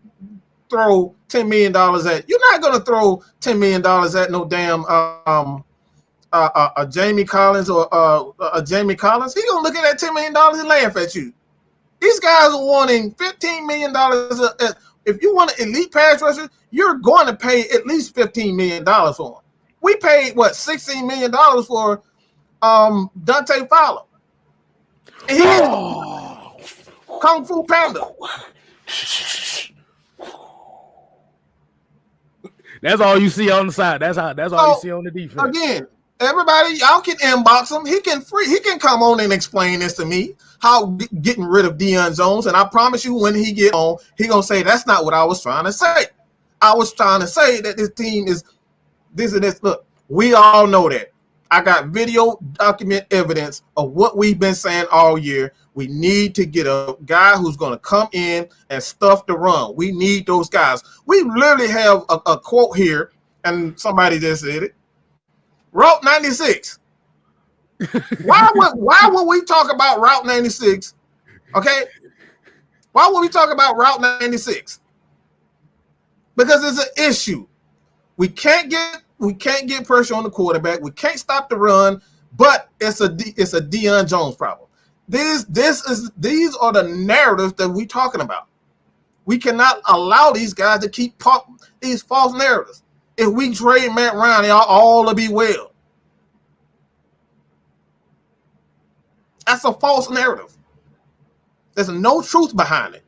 throw $10 million at? You're not going to throw $10 million at no damn Jamie Collins or a Jamie Collins. He's going to look at that $10 million and laugh at you. These guys are wanting $15 million. If you want an elite pass rusher, you're going to pay at least $15 million for him. We paid, what, $16 million for Dante Fowler. And he's Kung Fu Panda. That's all you see on the side. That's all you see on the defense. Again, Everybody, y'all can inbox him. He can come on and explain this to me. How getting rid of Deion Jones, and I promise you, when he get on, he gonna say that's not what I was trying to say. I was trying to say that this team is this and this. Look, we all know that. I got video document evidence of what we've been saying all year. We need to get a guy who's going to come in and stuff the run. We need those guys. We literally have a quote here, and somebody just said it. Route 96. Why would we talk about Route 96? Okay, why would we talk about Route 96? Because it's an issue. We can't get pressure on the quarterback. We can't stop the run, but it's a Deion Jones problem. These are the narratives that we're talking about. We cannot allow these guys to keep popping these false narratives. If we trade Matt Ryan, y'all all will be well. That's a false narrative. There's no truth behind it.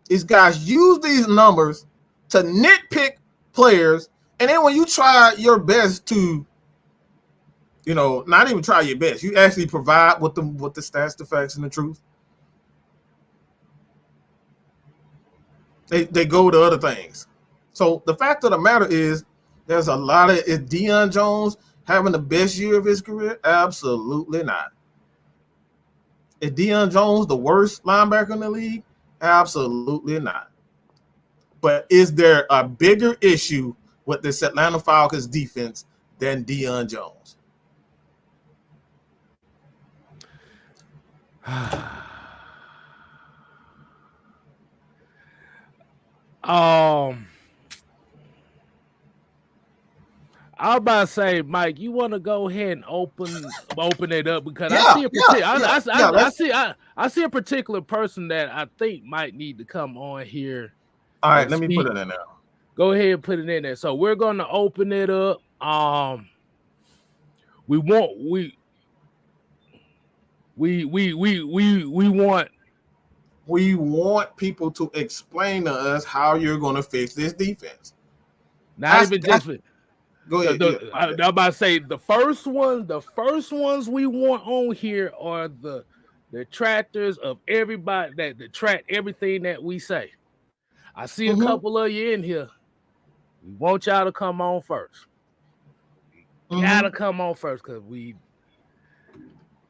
These guys use these numbers to nitpick players, and then when you try your best to, not even try your best, you actually provide with the stats, the facts, and the truth. They go to other things. So the fact of the matter is, there's a lot of is Deion Jones having the best year of his career? Absolutely not. Is Deion Jones the worst linebacker in the league? Absolutely not. But is there a bigger issue with this Atlanta Falcons defense than Deion Jones? I was about to say, Mike, you want to go ahead and open it up because I see a particular person that I think might need to come on here. All right, let me put it in there. Go ahead and put it in there. So we're going to open it up. We want people to explain to us how you're going to fix this defense. Go ahead. I'm about to say the first ones we want on here are the detractors of everybody that detract everything that we say. I see a couple of you in here. We want y'all to come on first. Gotta come on first because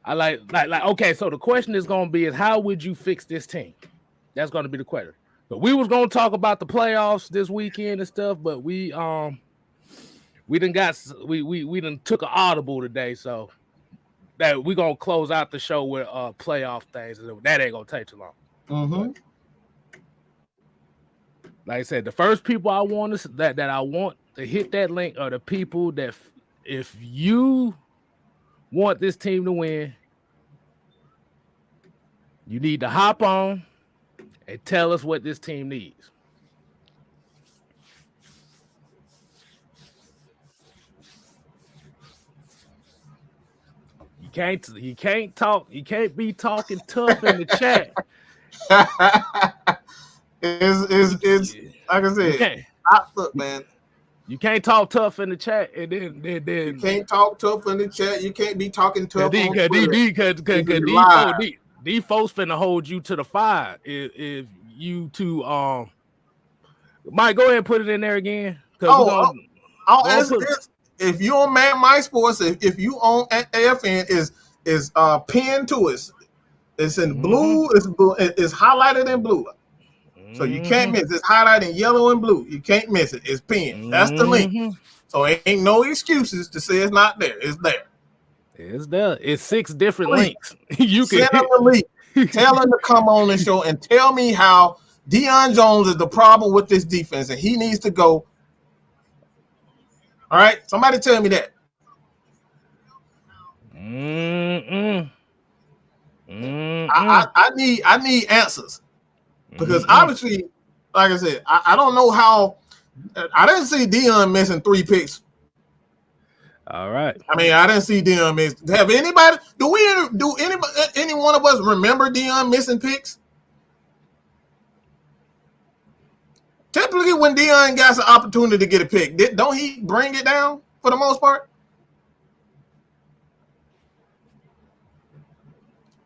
I like okay. So the question is going to be is how would you fix this team? That's going to be the question. But we was going to talk about the playoffs this weekend and stuff, but we done took an audible today, so that we gonna close out the show with playoff things. That ain't gonna take too long. Like I said, the first people I want that I want to hit that link are the people that if you want this team to win, you need to hop on and tell us what this team needs. You can't talk. You can't be talking tough in the chat. It's like I said. Look, man. You can't talk tough in the chat, and then you can't talk tough in the chat. You can't be talking tough. These folks finna hold you to the fire. If you two Mike, go ahead and put it in there again. If you on Man My Sports, if you on AFN, is pinned to us. It's in blue. It's highlighted in blue. So you can't miss. It's highlighted in yellow and blue. You can't miss it. It's pinned. That's the link. So ain't no excuses to say it's not there. It's there. It's there. It's 6 different links. You can send them the link. Tell them to come on the show and tell me how Deion Jones is the problem with this defense and he needs to go. All right, somebody tell me that. I need answers because obviously, like I said, I don't know how. I didn't see Deion missing 3 picks. All right. I mean, I didn't see Deion miss. Have anybody? Do any one of us remember Deion missing picks? Typically, when Deion gets an opportunity to get a pick, don't he bring it down for the most part?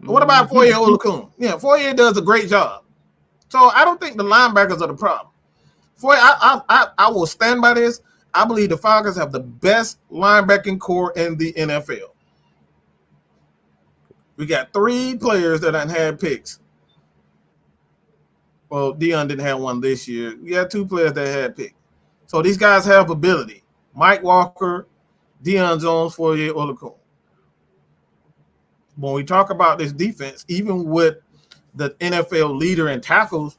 What about Foye Oluokun? Yeah, Foye does a great job. So I don't think the linebackers are the problem. Foye, I will stand by this. I believe the Falcons have the best linebacking core in the NFL. We got 3 players that done had picks. Well, Deion didn't have one this year. We got 2 players that had picks. So these guys have ability. Mike Walker, Deion Jones, Foye Oluokun. When we talk about this defense, even with the NFL leader in tackles,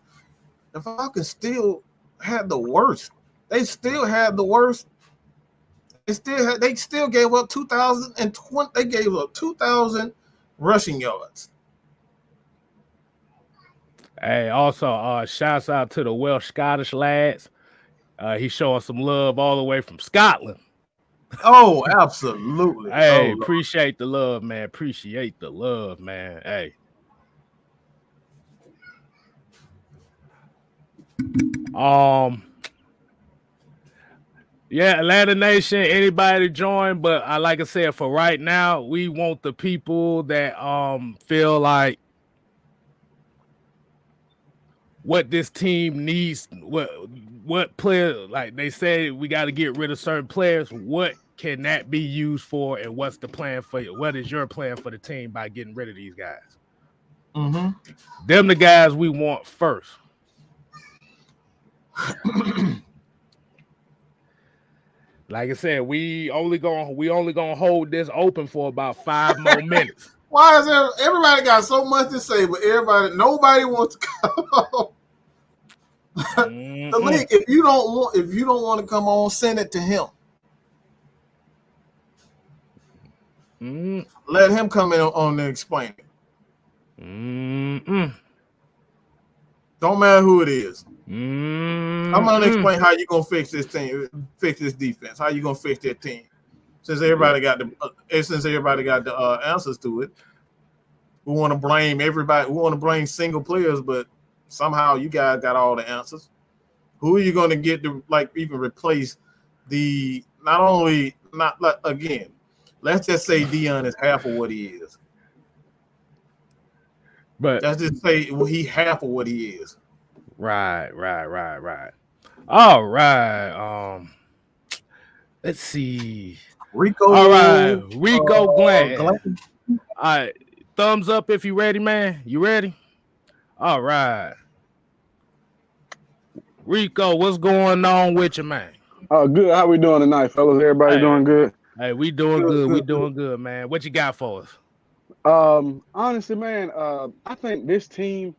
the Falcons still had the worst. They still had the worst. They still gave up 2,020. They gave up 2,000 rushing yards. Hey, also, shouts out to the Welsh Scottish lads. He's showing some love all the way from Scotland. Oh, absolutely. Hey, appreciate the love, man. Appreciate the love, man. Hey. Yeah, Atlanta Nation, anybody to join, but like I said, for right now, we want the people that feel like what this team needs, what player, like they say we got to get rid of certain players. What can that be used for, and what's the plan for you? What is your plan for the team by getting rid of these guys? Mm-hmm. Them the guys we want first. Like I said, we only gonna hold this open for about 5 more minutes. Why is there? Everybody got so much to say, but nobody wants to come. The league, if you don't want to come on, send it to him. Let him come in on and explain it. Don't matter who it is. I'm gonna explain how you gonna fix this thing, fix this defense. How you gonna fix that team? Since everybody got the answers to it, we want to blame everybody. We want to blame single players, but somehow you guys got all the answers. Who are you going to get to even replace the? Again. Let's just say Deion is half of what he is. But let's just say he half of what he is. Right. All right. Let's see. Rico. All right. Rico Glenn. All right. Thumbs up if you ready, man. You ready? All right. Rico, what's going on with you, man? Oh, good. How we doing tonight, fellas? Everybody doing good? Hey, we doing good. We doing good, man. What you got for us? Honestly, man, I think this team,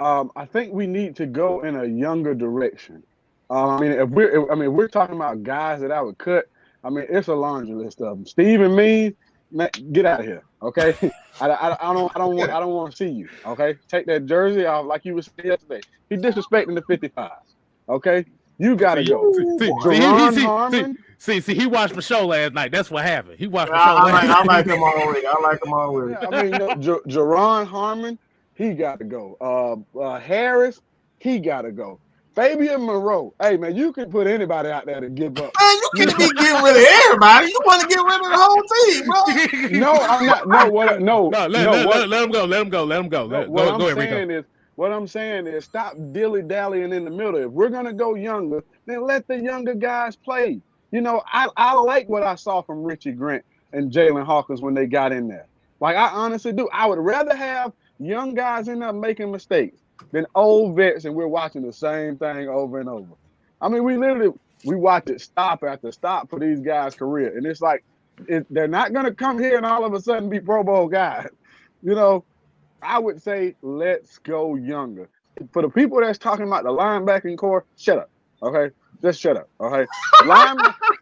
I think we need to go in a younger direction. If we're talking about guys that I would cut, it's a laundry list of them. Steve and me, man, get out of here, okay? I don't want to see you, okay? Take that jersey off like you were saying yesterday. He disrespecting the 55s, okay? You gotta go. See, he watched my show last night. That's what happened. He watched my show last night. I like him already. Yeah, Jerron Harmon, he got to go. Harris, he got to go. Fabian Moreau, hey man, you can put anybody out there to give up. Man, you can't be getting rid of everybody. You want to get rid of the whole team, bro? No, I'm not. Let him go. What I'm saying is stop dilly-dallying in the middle. If we're going to go younger, then let the younger guys play. You know, I like what I saw from Richie Grant and Jalen Hawkins when they got in there. Like, I honestly do. I would rather have young guys in there making mistakes than old vets and we're watching the same thing over and over. We watch it stop after stop for these guys' career. And it's like, they're not going to come here and all of a sudden be Pro Bowl guys. You know, I would say let's go younger. For the people that's talking about the linebacking core, shut up, okay? Just shut up, okay?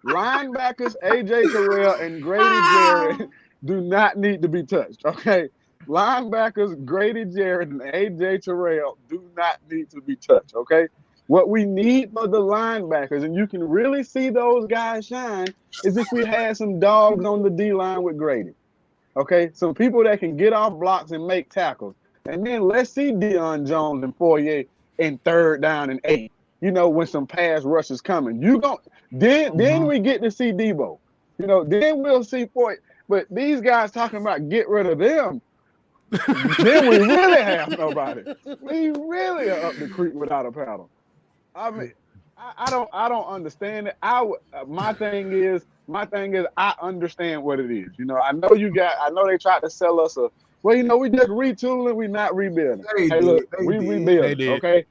Linebackers, A.J. Terrell and Grady Jarrett do not need to be touched, okay? Linebackers, Grady Jarrett and A.J. Terrell do not need to be touched, okay? What we need for the linebackers, and you can really see those guys shine, is if we had some dogs on the D-line with Grady. Okay, some people that can get off blocks and make tackles. And then let's see Deion Jones and Foye in 3rd down and 8. You know, when some pass rush is coming. Then we get to see Debo. You know, then we'll see Foye. But these guys talking about get rid of them. then we really have nobody. We really are up the creek without a paddle. I mean, I don't understand it. My thing is I understand what it is. You know, I know they tried to sell us we just retooling, we not rebuilding. Hey, look, we rebuilding, okay?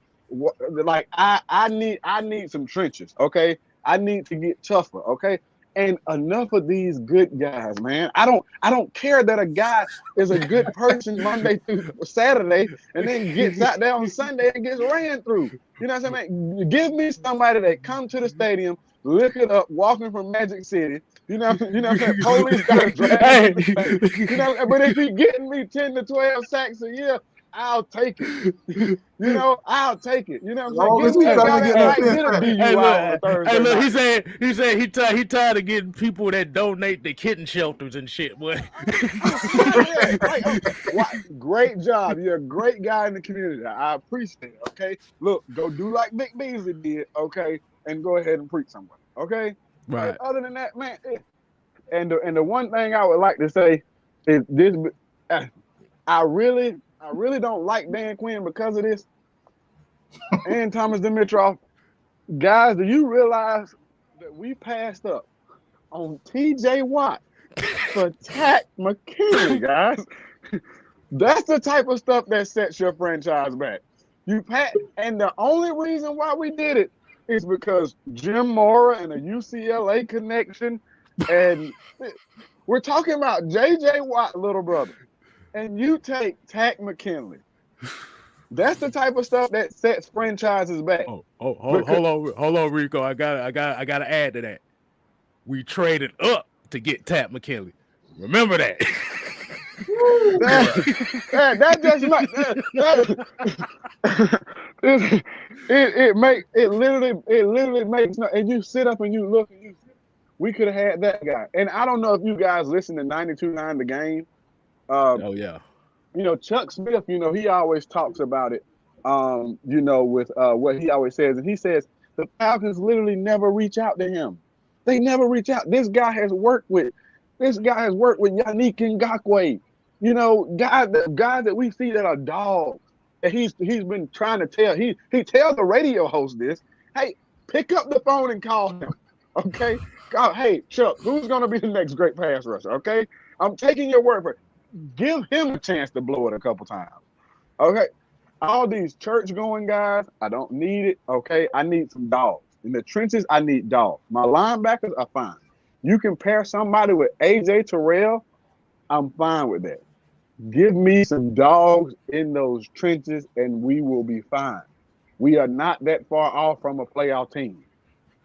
Like I need some trenches, okay? I need to get tougher, okay? And enough of these good guys, man. I don't care that a guy is a good person Monday through Saturday and then gets out there on Sunday and gets ran through. You know what I'm saying? Give me somebody that come to the stadium, lick it up, walking from Magic City. You know what I'm saying? Police got to drag him. You know, but if he getting me 10 to 12 sacks a year, I'll take it. I'll take it. You know what I'm saying? Give me a guy that might get a DUI on a Thursday look, night. he said he tired of getting people that donate to kitten shelters and shit, boy. Great job. You're a great guy in the community. I appreciate it. Okay. Look, go do like Vic Beasley did, okay, and go ahead and preach somebody. Okay. Right. And other than that, man, and the one thing I would like to say is this: I really don't like Dan Quinn because of this. And Thomas Dimitroff. Guys, do you realize that we passed up on TJ Watt for Takk McKinley, guys? That's the type of stuff that sets your franchise back. And the only reason why we did it is because Jim Mora and a UCLA connection. And we're talking about JJ Watt, little brother. And you take Takk McKinley. That's the type of stuff that sets franchises back. Hold on, Rico. I gotta add to that. We traded up to get Takk McKinley. Remember that. That just like it literally makes no. And you sit up and you look and we could have had that guy. And I don't know if you guys listen to 92.9 The Game. Oh yeah. You know, Chuck Smith, he always talks about it, with what he always says. And he says the Falcons literally never reach out to him. They never reach out. This guy has worked with Yannick Ngakoue. Guys that we see that are dogs. And he's been trying to tell. He tells the radio host this. Hey, pick up the phone and call him. Okay? Hey, Chuck, who's going to be the next great pass rusher? Okay? I'm taking your word for it. Give him a chance to blow it a couple times. Okay. All these church-going guys, I don't need it. Okay. I need some dogs. In the trenches, I need dogs. My linebackers are fine. You can pair somebody with AJ Terrell, I'm fine with that. Give me some dogs in those trenches and we will be fine. We are not that far off from a playoff team.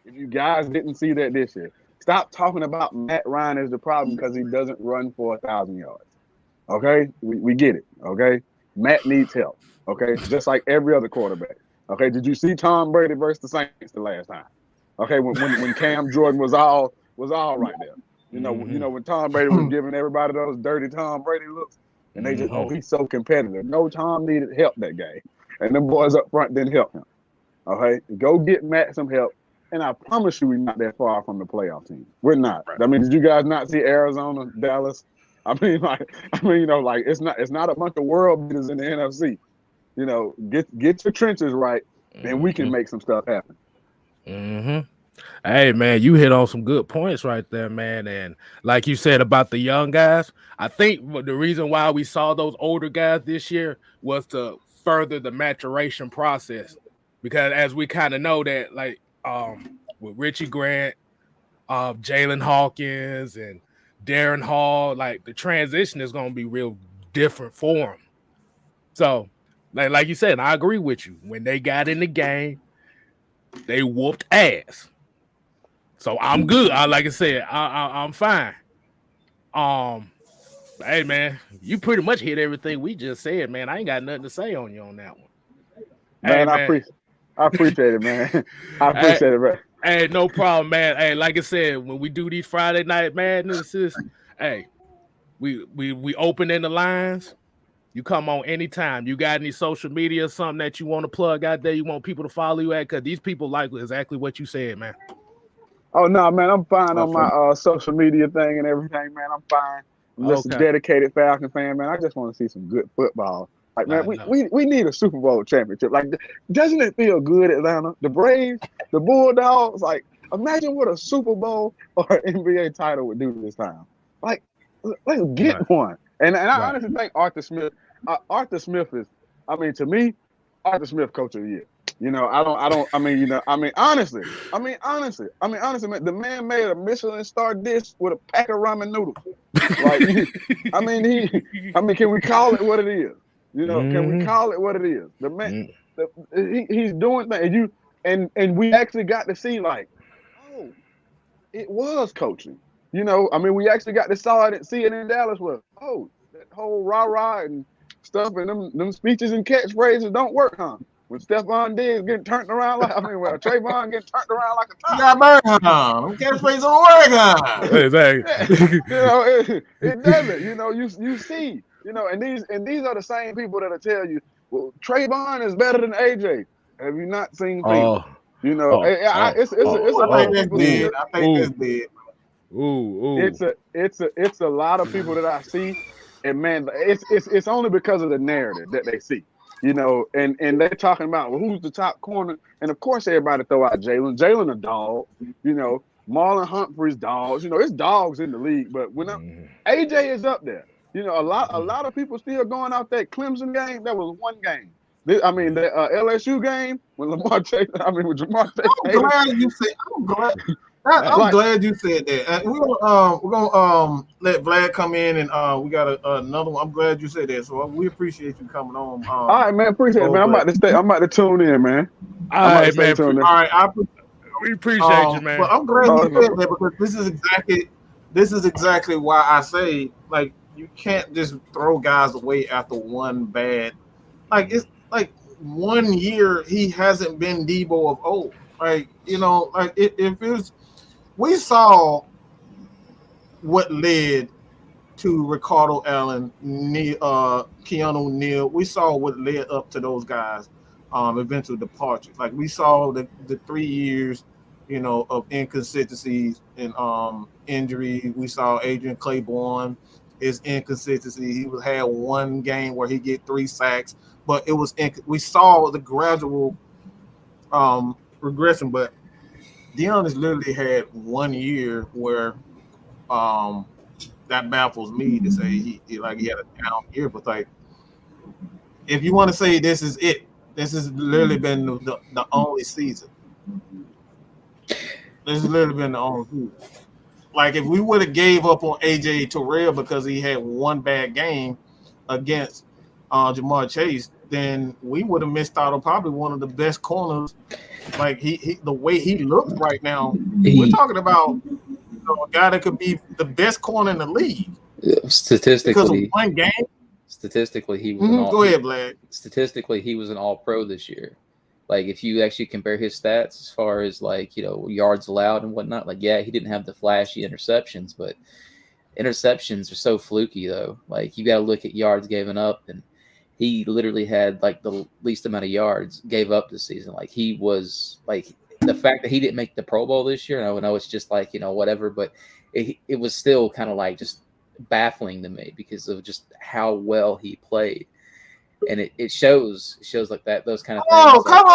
If you guys didn't see that this year, stop talking about Matt Ryan as the problem because he doesn't run for 1,000 yards. Okay, we get it. Okay, Matt needs help. Okay, just like every other quarterback. Okay, did you see Tom Brady versus the Saints the last time? Okay, when Cam Jordan was all right there. When Tom Brady was giving everybody those dirty Tom Brady looks, and they just he's so competitive. No, Tom needed help that game, and them boys up front didn't help him. Okay, go get Matt some help, and I promise you, we're not that far from the playoff team. We're not. Right. I mean, did you guys not see Arizona, Dallas? It's not a bunch of world beaters in the NFC. Get your trenches right, and we can make some stuff happen. Mm-hmm. Hey man, you hit on some good points right there, man. And like you said about the young guys, I think the reason why we saw those older guys this year was to further the maturation process. Because as we kind of know that, like with Richie Grant, Jalen Hawkins, and Darren Hall, like the transition is going to be real different for them. So, like you said, I agree with you. When they got in the game, they whooped ass. So I'm good. Like I said, I'm fine. Hey man, you pretty much hit everything we just said, man. I ain't got nothing to say on you on that one. Man, hey, I appreciate it, man. I appreciate it, man. Hey, no problem, man. Hey, like I said, when we do these Friday Night Madnesses, hey, we open in the lines. You come on anytime. You got any social media, something that you want to plug out there, you want people to follow you at? Because these people like exactly what you said, man. Oh, no, man, I'm fine on my social media thing and everything, man. I'm fine. Listen, dedicated Falcon fan, man. I just want to see some good football. Like, man, we need a Super Bowl championship. Like, doesn't it feel good, Atlanta? The Braves, the Bulldogs. Like, imagine what a Super Bowl or an NBA title would do this time. Like, let's get one. And I honestly think Arthur Smith. Arthur Smith is, I mean, to me, Arthur Smith Coach of the Year. You know, honestly, man, the man made a Michelin star dish with a pack of ramen noodles. Like, can we call it what it is? You know, can we call it what it is? The man, he's doing things, and we actually got to see, like, oh, it was coaching. You know, I mean, we actually got to see it in Dallas. Well, oh, that whole rah-rah and stuff and them speeches and catchphrases don't work, huh? When Stephon Diggs getting turned around Trayvon getting turned around like a top. Yeah, man, them catchphrases don't work, huh? Exactly. You know, it doesn't. You know, you see, you know, and these are the same people that'll tell you, well, Trayvon is better than AJ. Have you not seen things? You know, it's I think that's dead. Ooh. It's a lot of people that I see, and man, it's only because of the narrative that they see. You know, and they're talking about, well, who's the top corner? And of course, everybody throw out Jalen. Jalen a dog. You know, Marlon Humphrey's dogs. You know, it's dogs in the league. But when AJ is up there, you know, a lot of people still going out that Clemson game. That was one game. The LSU game with Jamar Chase. I'm glad you said that. We're gonna let Vlad come in, and we got another one. I'm glad you said that. So we appreciate you coming on. All right, man. Appreciate it, man. I'm about to tune in, man. All right, man. All right, we appreciate you, man. But I'm glad you said that, because this is exactly why I say, like, you can't just throw guys away after one bad. Like, it's like 1 year he hasn't been Debo of old. Like, you know, like if it's. We saw what led to Ricardo Allen, Keanu Neal. We saw what led up to those guys' eventual departure. Like, we saw the 3 years, you know, of inconsistencies and injury. We saw Adrian Claiborne, his inconsistency. He had one game where he get 3 sacks, but it was we saw the gradual regression, but Deion has literally had 1 year where that baffles me to say he had a down year. But, like, if you want to say this is it, this has literally been the only season. This has literally been the only season. Like, if we would have gave up on AJ Terrell because he had one bad game against Jamar Chase, then we would have missed out on probably one of the best corners. Like, he the way he looks right now, we're talking about, you know, a guy that could be the best corner in the league. Statistically, because of one game. Statistically, he was go ahead, Vlad. Statistically, he was an All-Pro this year. Like, if you actually compare his stats as far as, like, you know, yards allowed and whatnot, like, yeah, he didn't have the flashy interceptions, but interceptions are so fluky, though. Like, you got to look at yards given up, and he literally had, like, the least amount of yards gave up this season. Like, he was, like, the fact that he didn't make the Pro Bowl this year, I know it's just, like, you know, whatever, but it was still kind of, like, just baffling to me because of just how well he played. And it shows like that, those kind of things. Oh, come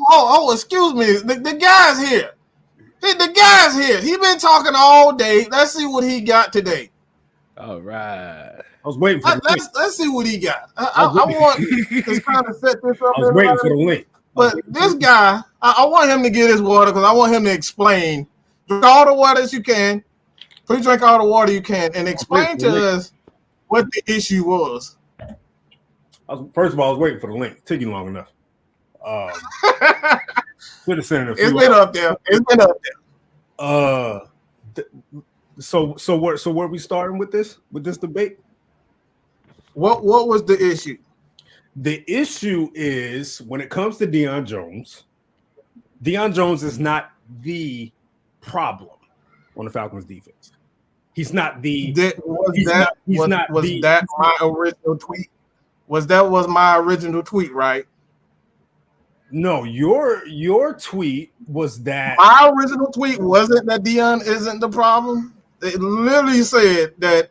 on. Excuse me. The guy's here. The guy's here. He been talking all day. Let's see what he got today. All right. I was waiting for let's see what he got. I want to kind of set this up. I was waiting for the link. But this guy, I want him to get his water because I want him to explain. Drink all the water that you can. Please drink all the water you can and explain to us what the issue was. First of all, I was waiting for the link. It took you long enough. Should have sent it. It's been up there. So where are we starting with this debate? What was the issue? The issue is when it comes to Deion Jones is not the problem on the Falcons defense. He's not the. Was that my original tweet? Was my original tweet, right? No, your tweet was that. My original tweet wasn't that Deion isn't the problem. It literally said that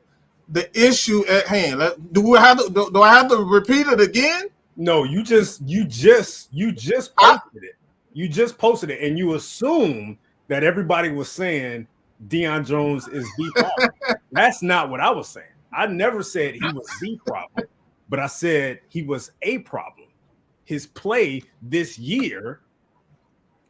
the issue at hand. Do I have to repeat it again? No, you just posted it. You just posted it, and you assume that everybody was saying Deion Jones is the problem. That's not what I was saying. I never said he was the problem, but I said he was a problem. His play this year,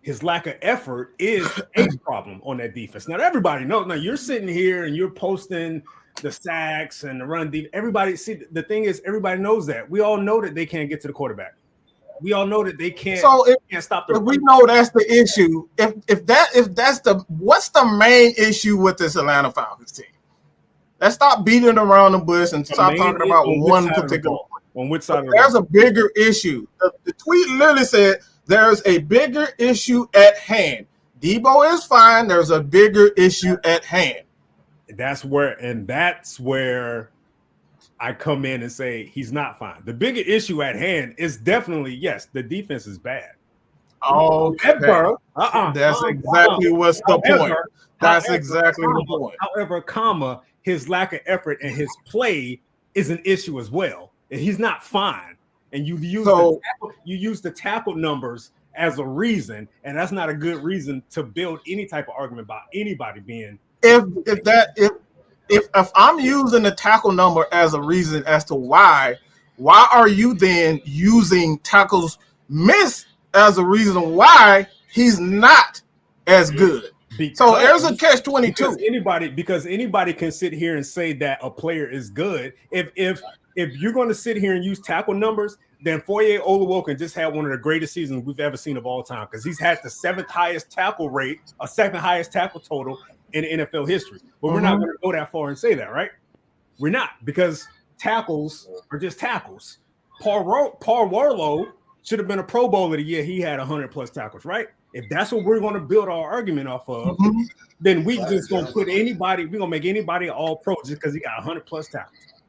his lack of effort is a problem on that defense. Now, everybody knows. Now, you're sitting here and you're posting the sacks and the run defense. Everybody, see, the thing is, everybody knows that. We all know that they can't get to the quarterback. We all know that they can't. So can't stop the. If we know that's the issue, what's the main issue with this Atlanta Falcons team? Let's stop beating around the bush and stop talking about one particular. On which side? There's a bigger issue. The tweet literally said there's a bigger issue at hand. Debo is fine. There's a bigger issue at hand. That's where I come in and say he's not fine. The bigger issue at hand is definitely, yes, the defense is bad. Okay. That's exactly what's the point. That's exactly the point. However, his lack of effort and his play is an issue as well. And he's not fine. And you use the tackle numbers as a reason, and that's not a good reason to build any type of argument about anybody being. If I'm using the tackle number as a reason as to why are you then using tackles missed as a reason why he's not as good? So there's a catch-22. Because anybody can sit here and say that a player is good. If you're going to sit here and use tackle numbers, then Foye Oluokun just had one of the greatest seasons we've ever seen of all time, because he's had the 7th highest tackle rate, a 2nd highest tackle total in NFL history. But we're not going to go that far and say that, right? We're not, because tackles are just tackles. Paul Warlow should have been a Pro Bowler the year he had 100+ tackles, right? If that's what we're going to build our argument off of, then we just going to put anybody, we're going to make anybody all pro just because he got 100+ tackles,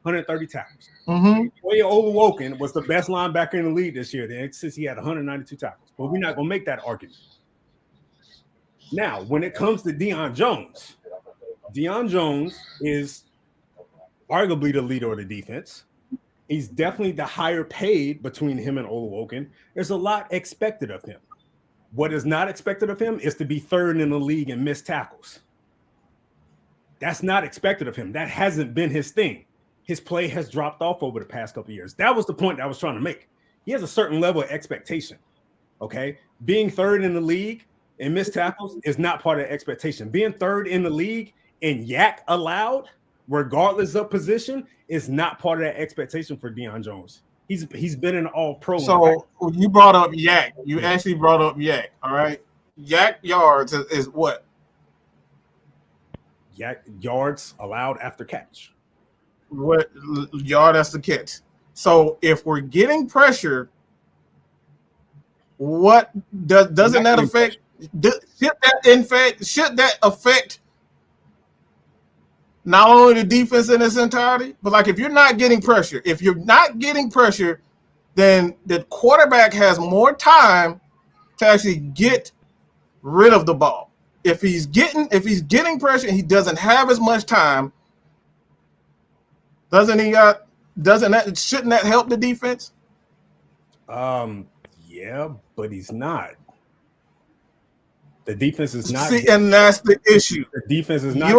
130 tackles. Foye Oluokun was the best linebacker in the league this year, then, since he had 192 tackles. But we're not going to make that argument. Now, when it comes to Deion Jones is arguably the leader of the defense. He's definitely the higher paid between him and Oluokun. There's a lot expected of him. What is not expected of him is to be 3rd in the league and miss tackles. That's not expected of him. That hasn't been his thing. His play has dropped off over the past couple of years. That was the point that I was trying to make. He has a certain level of expectation, okay? Being 3rd in the league and miss tackles is not part of the expectation. Being 3rd in the league and yak allowed, regardless of position, is not part of that expectation for Deion Jones. He's been an all-pro. So you brought up yak. You actually brought up yak, all right? Yak yards is what? Yak yards allowed after catch. What yard after catch? So if we're getting pressure, what doesn't that affect? Should that affect not only the defense in its entirety, but like if you're not getting pressure, then the quarterback has more time to actually get rid of the ball. If he's getting pressure and he doesn't have as much time, shouldn't that help the defense? Yeah, but he's not. The defense is not. See, and that's the issue. The defense is not.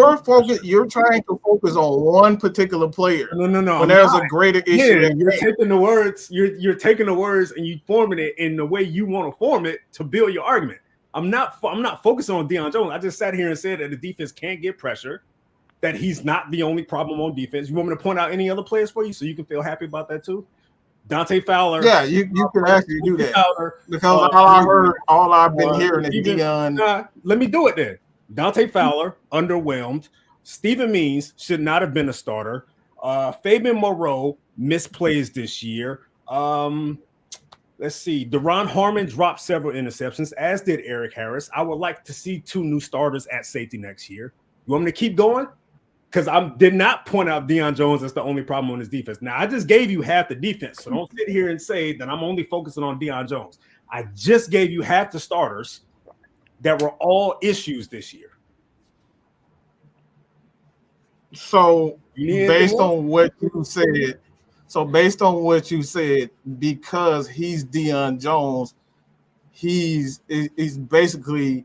You're trying to focus on one particular player. No. When there's a greater issue. Yeah, you're taking the words. You're taking the words and you forming it in the way you want to form it to build your argument. I'm not focusing on Deion Jones. I just sat here and said that the defense can't get pressure. That he's not the only problem on defense. You want me to point out any other players for you so you can feel happy about that too? Dante Fowler. Yeah, you can actually do that. Because all I've been hearing is Deion. Let me do it then. Dante Fowler, underwhelmed. Steven Means should not have been a starter. Fabian Moreau misplays this year. Let's see. Deron Harmon dropped several interceptions, as did Eric Harris. I would like to see 2 new starters at safety next year. You want me to keep going? Because I did not point out Deion Jones as the only problem on his defense. Now, I just gave you half the defense, so don't sit here and say that I'm only focusing on Deion Jones. I just gave you half the starters that were all issues this year. So You need based anything else? on what you said, because he's Deion Jones, he's basically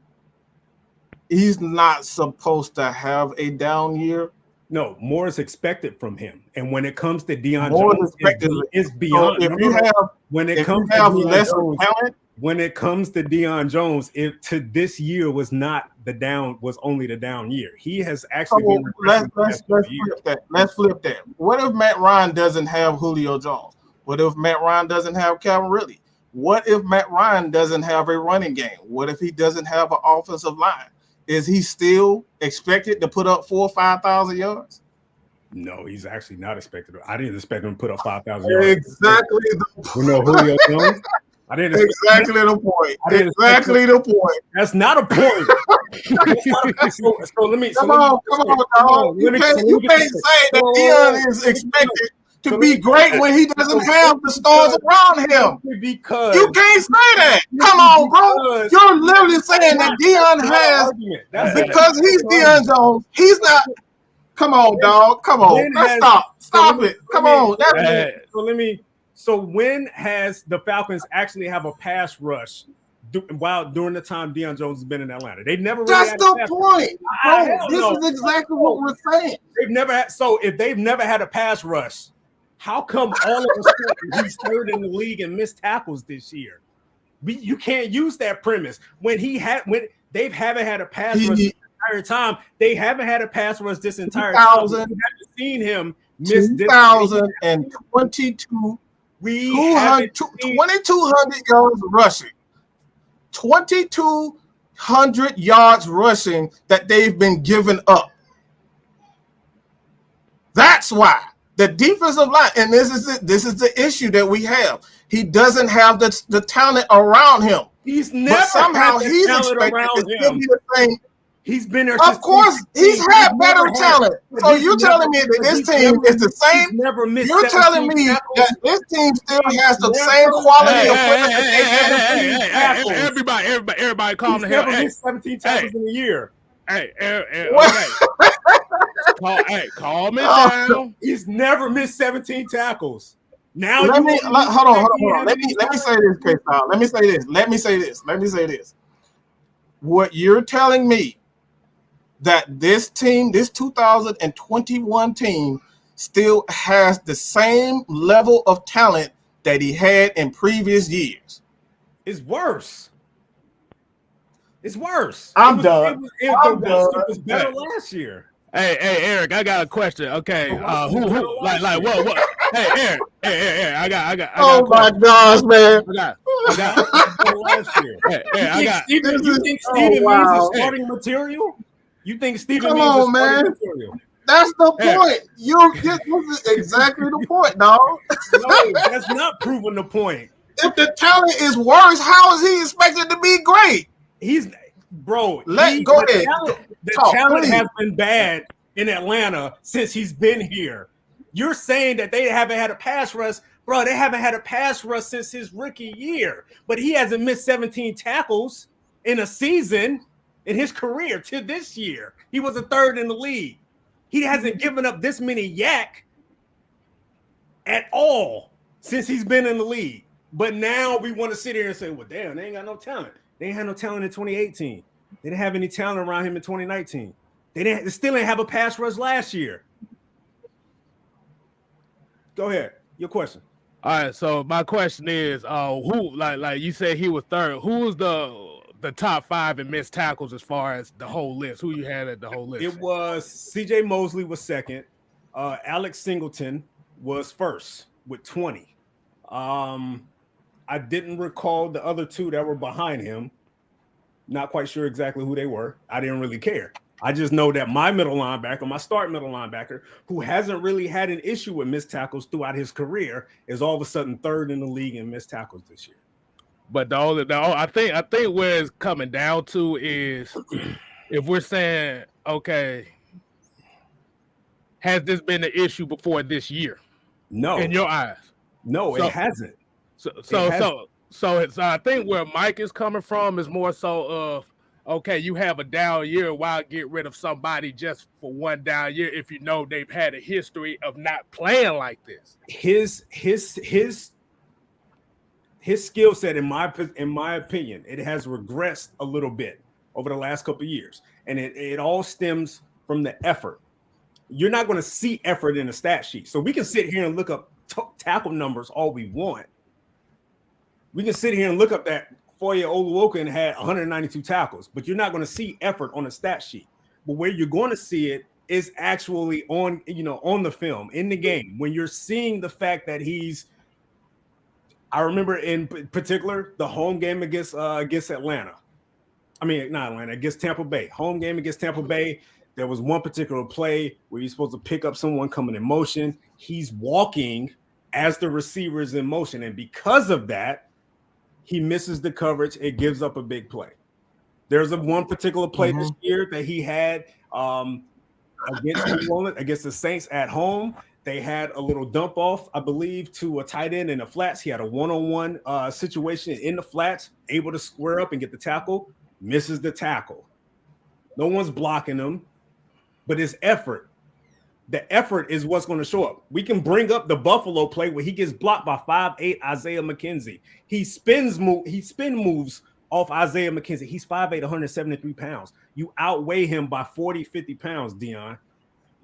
he's not supposed to have a down year. No, more is expected from him. And when it comes to Deion More Jones, expected. it's So beyond. if you have when it if comes you to have Deion lesser Jones, talent, when it comes to Deion Jones, it to this year was not the down, was only the down year. He has actually so been let's regressing the last couple of years. flip that. Let's flip that. What if Matt Ryan doesn't have Julio Jones? What if Matt Ryan doesn't have Calvin Ridley? What if Matt Ryan doesn't have a running game? What if he doesn't have an offensive line? Is he still expected to put up 4,000 or 5,000 yards? No, he's actually not expected. I didn't expect him to put up 5,000 yards. Exactly the You know Julio Jones? I didn't expect exactly the point. I didn't expect Exactly the point. That's not a point. So let me. Come on, dog. You can't say that Deion is expected to be great when he doesn't have the stars around him. Because You can't say that. Come on, bro. You're literally saying that Deion has because he's Deion Jones. He's not. Come on, dog. Come on. Let's stop. Stop it. Come on. So when has the Falcons actually have a pass rush during the time Deion Jones has been in Atlanta? They've never really That's had the a pass point, rush. bro. This is exactly what we're saying. They've never had. So if they've never had a pass rush, how come all of a sudden he's third in the league in missed tackles this year? You can't use that premise when they haven't had a pass rush this entire time. They haven't had a pass rush this entire time. We haven't seen him miss 2022. 2,200 yards rushing. 2,200 yards rushing that they've been giving up. That's why the defensive line, and this is the issue that we have. He doesn't have the talent around him. He's never but somehow had he's talent expected around to still him. be the same. He's been there. Of course, he's had better talent. So you're telling me that this team is the same? You're telling me that this team still has the same quality of players? Everybody, calm the hell. Hey, 17 tackles in a year. Hey, calm it down. He's never missed 17 tackles. Now hold on. Let me say this, KStylzz. Let me say this. What you're telling me that this team, this 2021 team, still has the same level of talent that he had in previous years. It's worse. I'm done. It was better last year. Hey, Eric, I got a question. Okay, who like what? Hey, Eric, I got. Oh my gosh, man! I got last year. You think Steven Means is starting material? You think Steven Means is starting material? That's the point. This is exactly the point, dog. No, that's not proving the point. If the talent is worse, how is he expected to be great? The talent has been bad in Atlanta since he's been here. You're saying that they haven't had a pass rush. Bro, they haven't had a pass rush since his rookie year. But he hasn't missed 17 tackles in a season in his career to this year. He was a third in the league. He hasn't given up this many yak at all since he's been in the league. But now we want to sit here and say, well, damn, they ain't got no talent. They ain't had no talent in 2018. They didn't have any talent around him in 2019. They still didn't have a pass rush last year. Go ahead. Your question. All right. So my question is, who like you said he was third. Who was the top 5 in missed tackles as far as the whole list? Who you had at the whole list? It was C.J. Mosley was second. Alex Singleton was first with 20. I didn't recall the other two that were behind him. Not quite sure exactly who they were. I didn't really care. I just know that my start middle linebacker, who hasn't really had an issue with missed tackles throughout his career, is all of a sudden third in the league in missed tackles this year. But I think where it's coming down to is if we're saying, okay, has this been an issue before this year? No. In your eyes? No, it hasn't. So I think where Mike is coming from is more so of okay, you have a down year, why get rid of somebody just for one down year if you know they've had a history of not playing like this? His skill set, in my opinion, it has regressed a little bit over the last couple of years, and it all stems from the effort. You're not going to see effort in a stat sheet, so we can sit here and look up tackle numbers all we want. We can sit here and look up that Foye Oluokun had 192 tackles, but you're not going to see effort on a stat sheet. But where you're going to see it is actually on the film, in the game, when you're seeing the fact that he's. I remember in particular the home game against Atlanta. I mean, not Atlanta, against Tampa Bay. Home game against Tampa Bay. There was one particular play where you're supposed to pick up someone coming in motion. He's walking as the receiver is in motion, and because of that, he misses the coverage. It gives up a big play. There's one particular play this year that he had against the Saints at home. They had a little dump off, I believe, to a tight end in the flats. He had a one-on-one situation in the flats, able to square up and get the tackle, misses the tackle. No one's blocking him, but his effort. The effort is what's going to show up. We can bring up the Buffalo play where he gets blocked by 5'8" Isaiah McKenzie. He spin moves off Isaiah McKenzie. He's 5'8", 173 pounds. You outweigh him by 40, 50 pounds, Deion.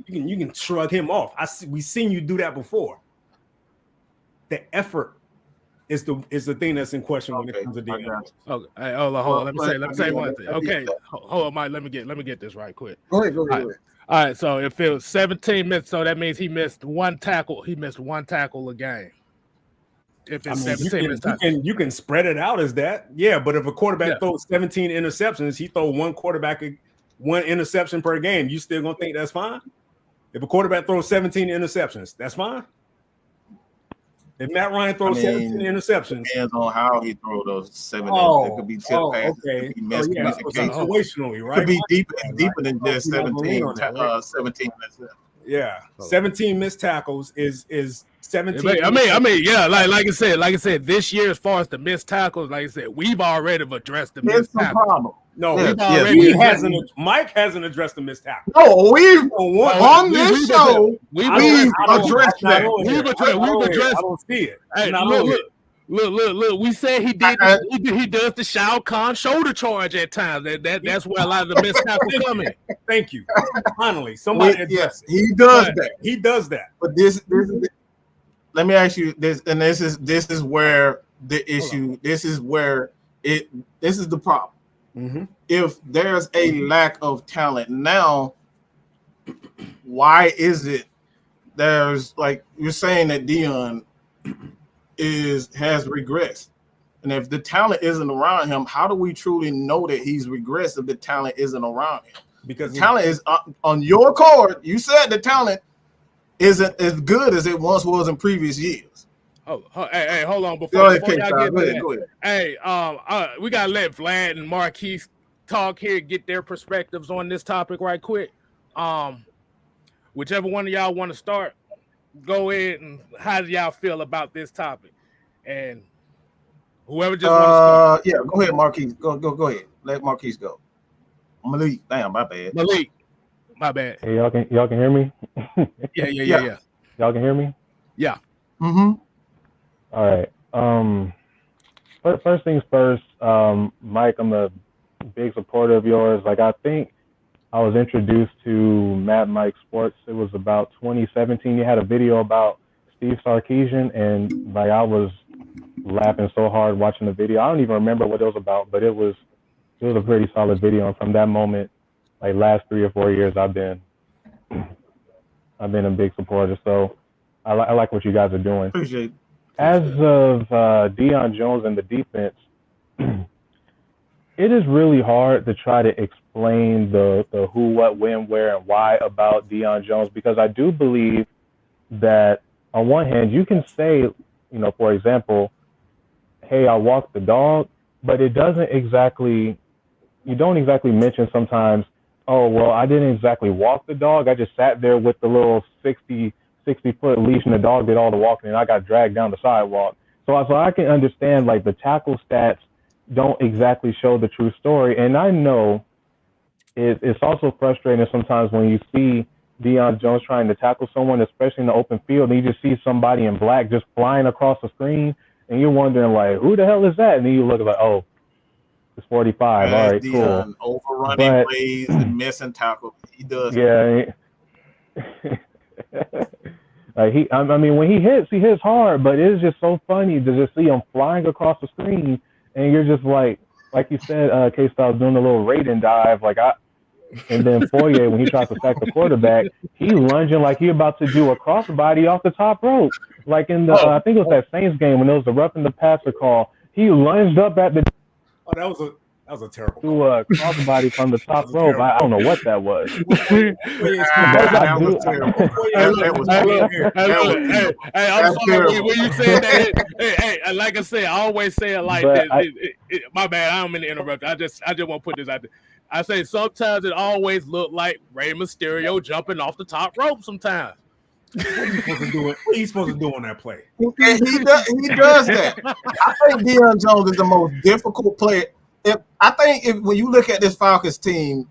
You can shrug him off. We've seen you do that before. The effort is the thing that's in question when it comes to Deion. Okay, hey, hold on. Let me say one thing. Okay, hold on, Mike. Let me get this right quick. Go ahead. All right, so if it was 17 minutes, so that means he missed one tackle. He missed one tackle a game. If it's 17 minutes, you can spread it out as that. Yeah, but if a quarterback throws 17 interceptions, he throw one interception per game. You still gonna think that's fine? If a quarterback throws 17 interceptions, that's fine. If Matt Ryan throws 17 interceptions, depends on how he throws those 17. It could be tip passes. Okay. It could be Situationally, right? It could be deeper than just 17 interceptions. Yeah, 17 missed tackles is 17. I mean, yeah, like I said, this year as far as the missed tackles, like I said, we've already addressed the missed tackles. Problem. No, Mike hasn't addressed the missed tackle. No, on this show we've addressed that. We've addressed. I don't see it. Hey, look. We said he did. He does the Shao Kahn shoulder charge at times. That's where a lot of the missed tackles come in. Thank you. Finally, somebody. Yes, he does that. He does that. But this let me ask you this, and this is where the issue. This is the problem. Mm-hmm. If there's a lack of talent now, why is it there's like you're saying that Deion has regressed? And if the talent isn't around him, how do we truly know that he's regressed if the talent isn't around him? Because talent is on your card. You said the talent isn't as good as it once was in previous years. Oh, hey, hold on. Go ahead. Hey, we gotta let Vlad and Marquise talk here, get their perspectives on this topic right quick. Whichever one of y'all want to start, go ahead. And how do y'all feel about this topic? And whoever just wants to start. Yeah, go ahead, Marquise. Go ahead. Let Marquise go. Malik, damn, my bad. Malik, my bad. Hey, y'all can hear me? Yeah. Y'all can hear me? Yeah. Mm-hmm. All right. First things first, Mike, I'm a big supporter of yours. Like, I think I was introduced to Mad Mike Sports. It was about 2017. You had a video about Steve Sarkisian, and like I was laughing so hard watching the video. I don't even remember what it was about, but it was a pretty solid video. And from that moment, like last 3 or 4 years, I've been a big supporter. So I like what you guys are doing. Appreciate it. As of Deion Jones and the defense, it is really hard to try to explain the who, what, when, where, and why about Deion Jones, because I do believe that on one hand, you can say, for example, hey, I walked the dog, but you don't exactly mention sometimes, oh, well, I didn't exactly walk the dog. I just sat there with the little 60-foot leash and the dog did all the walking and I got dragged down the sidewalk. So I can understand like the tackle stats don't exactly show the true story. And I know it's also frustrating sometimes when you see Deion Jones trying to tackle someone, especially in the open field, and you just see somebody in black just flying across the screen, and you're wondering, like, who the hell is that? And then you look like, oh, it's 45. All right, Deion, cool. overrunning plays and missing tackles. He does. Yeah. I mean, when he hits hard, but it's just so funny to just see him flying across the screen, and you're just like you said, KStylzz doing a little raiding dive, and then Foye, when he tries to sack the quarterback, he lunging like he about to do a crossbody off the top rope, like in the I think it was that Saints game when it was the roughing the passer call. He lunged up at the. Oh, that was a terrible. Do a crossbody from the top rope. I don't know what that was. That was terrible. Hey, I'm sorry when you said that. Hey, like I said, I always say it like this. My bad. I don't mean to interrupt. I just want to put this out there. I say sometimes it always look like Rey Mysterio jumping off the top rope. Sometimes. What are you supposed to do? What are you supposed to do on that play? He does that. I think Deion Jones is the most difficult player. When you look at this Falcons team,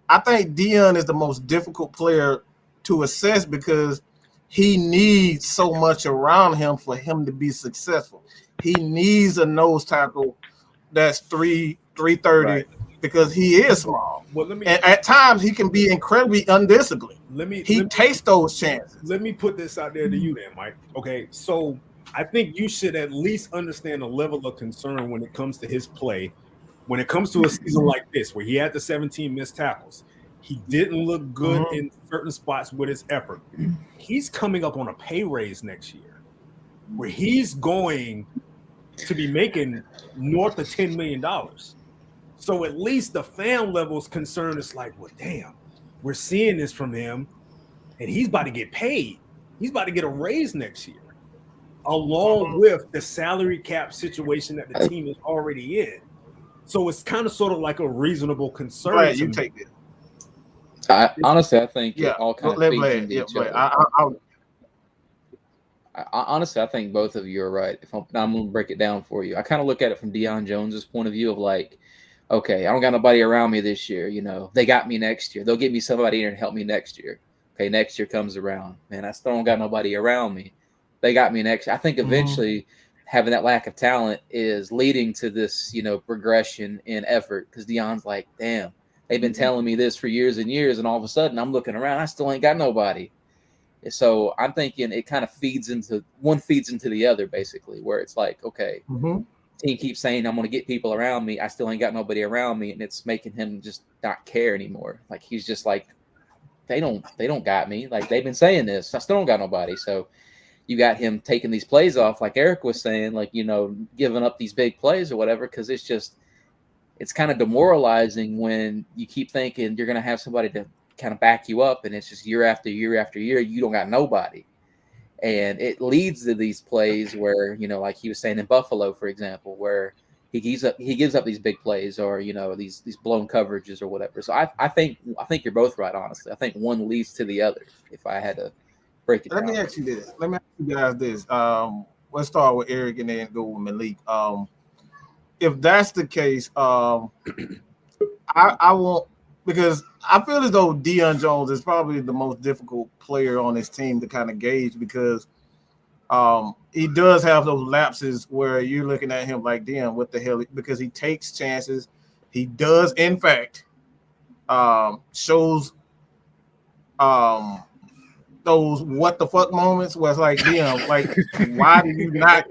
I think Deion is the most difficult player to assess because he needs so much around him for him to be successful. He needs a nose tackle that's 330 right. Because he is small. Well, and at times he can be incredibly undisciplined. He takes those chances. Let me put this out there to you then, Mike. Okay, so I think you should at least understand the level of concern when it comes to his play. When it comes to a season like this, where he had the 17 missed tackles, he didn't look good in certain spots with his effort. He's coming up on a pay raise next year, where he's going to be making north of $10 million. So at least the fan level's concern is like, well, damn, we're seeing this from him, and he's about to get paid. He's about to get a raise next year, along with the salary cap situation that the team is already in. So it's kind of sort of like a reasonable concern. Right, you take it. Honestly, I think it all kind of feeds into each other. Honestly, I think both of you are right. I'm going to break it down for you. I kind of look at it from Deion Jones's point of view of like, okay, I don't got nobody around me this year. You know, they got me next year. They'll get me somebody in and help me next year. Okay, next year comes around. Man, I still don't got nobody around me. They got me next year. I think eventually having that lack of talent is leading to this, progression in effort because Deion's like, damn, they've been telling me this for years and years, and all of a sudden I'm looking around, I still ain't got nobody. So I'm thinking it kind of feeds into the other, basically, where it's like, okay, team keeps saying I'm going to get people around me, I still ain't got nobody around me, and it's making him just not care anymore. Like he's just like, they don't got me. Like they've been saying this, I still don't got nobody. So you got him taking these plays off, like Eric was saying, like, giving up these big plays or whatever, because it's kind of demoralizing when you keep thinking you're going to have somebody to kind of back you up, and it's just year after year after year, you don't got nobody. And it leads to these plays where, like he was saying in Buffalo, for example, where he gives up these big plays or, these blown coverages or whatever. So I think you're both right, honestly. I think one leads to the other, if I had to break it down. Let me ask you this. Let me ask you guys this. Let's start with Eric and then go with Malik. If that's the case, I won't, because I feel as though Deion Jones is probably the most difficult player on his team to kind of gauge because he does have those lapses where you're looking at him like, damn, what the hell? Because he takes chances. He does, in fact, shows those what the fuck moments where it's like, damn, like, why did you not,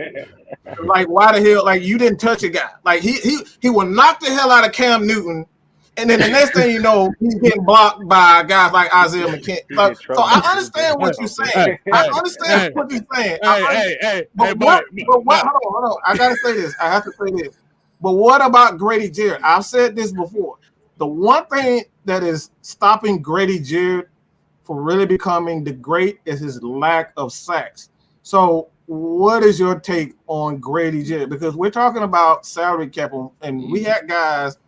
like, why the hell, like, you didn't touch a guy. Like, he will knock the hell out of Cam Newton, and then the next thing you know, he's getting blocked by guys like Isaiah McKinney. So I understand what you're saying. I understand what you're saying. Hold on. I gotta say this. I have to say this. But what about Grady Jarrett? I've said this before. The one thing that is stopping Grady Jarrett for really becoming the great is his lack of sacks. So what is your take on Grady Jarrett? Because we're talking about salary cap, and we had guys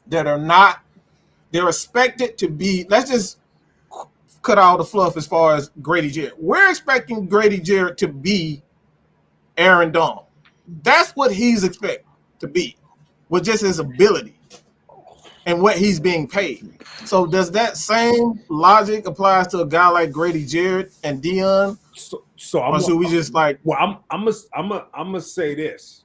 that are not, they're expected to be, let's just cut all the fluff as far as Grady Jarrett. We're expecting Grady Jarrett to be Aaron Donald. That's what he's expected to be. with just his ability and what he's being paid. So does that same logic applies to a guy like Grady Jarrett and Deion? So or should we just like? Well, I'm gonna say this,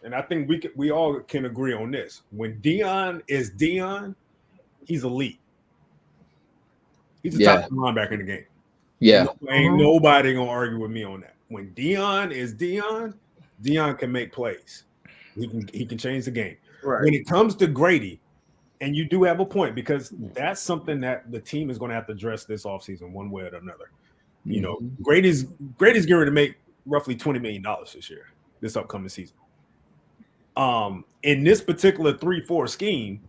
and I think we all can agree on this. When Deion is Deion, he's elite. He's the top linebacker in the game. Yeah, Ain't nobody gonna argue with me on that. When Deion is Deion, Deion can make plays. He can change the game. Right. When it comes to Grady, and you do have a point, because that's something that the team is going to have to address this offseason one way or another. You know, Grady's getting ready to make roughly $20 million this upcoming season. In this particular 3-4 scheme,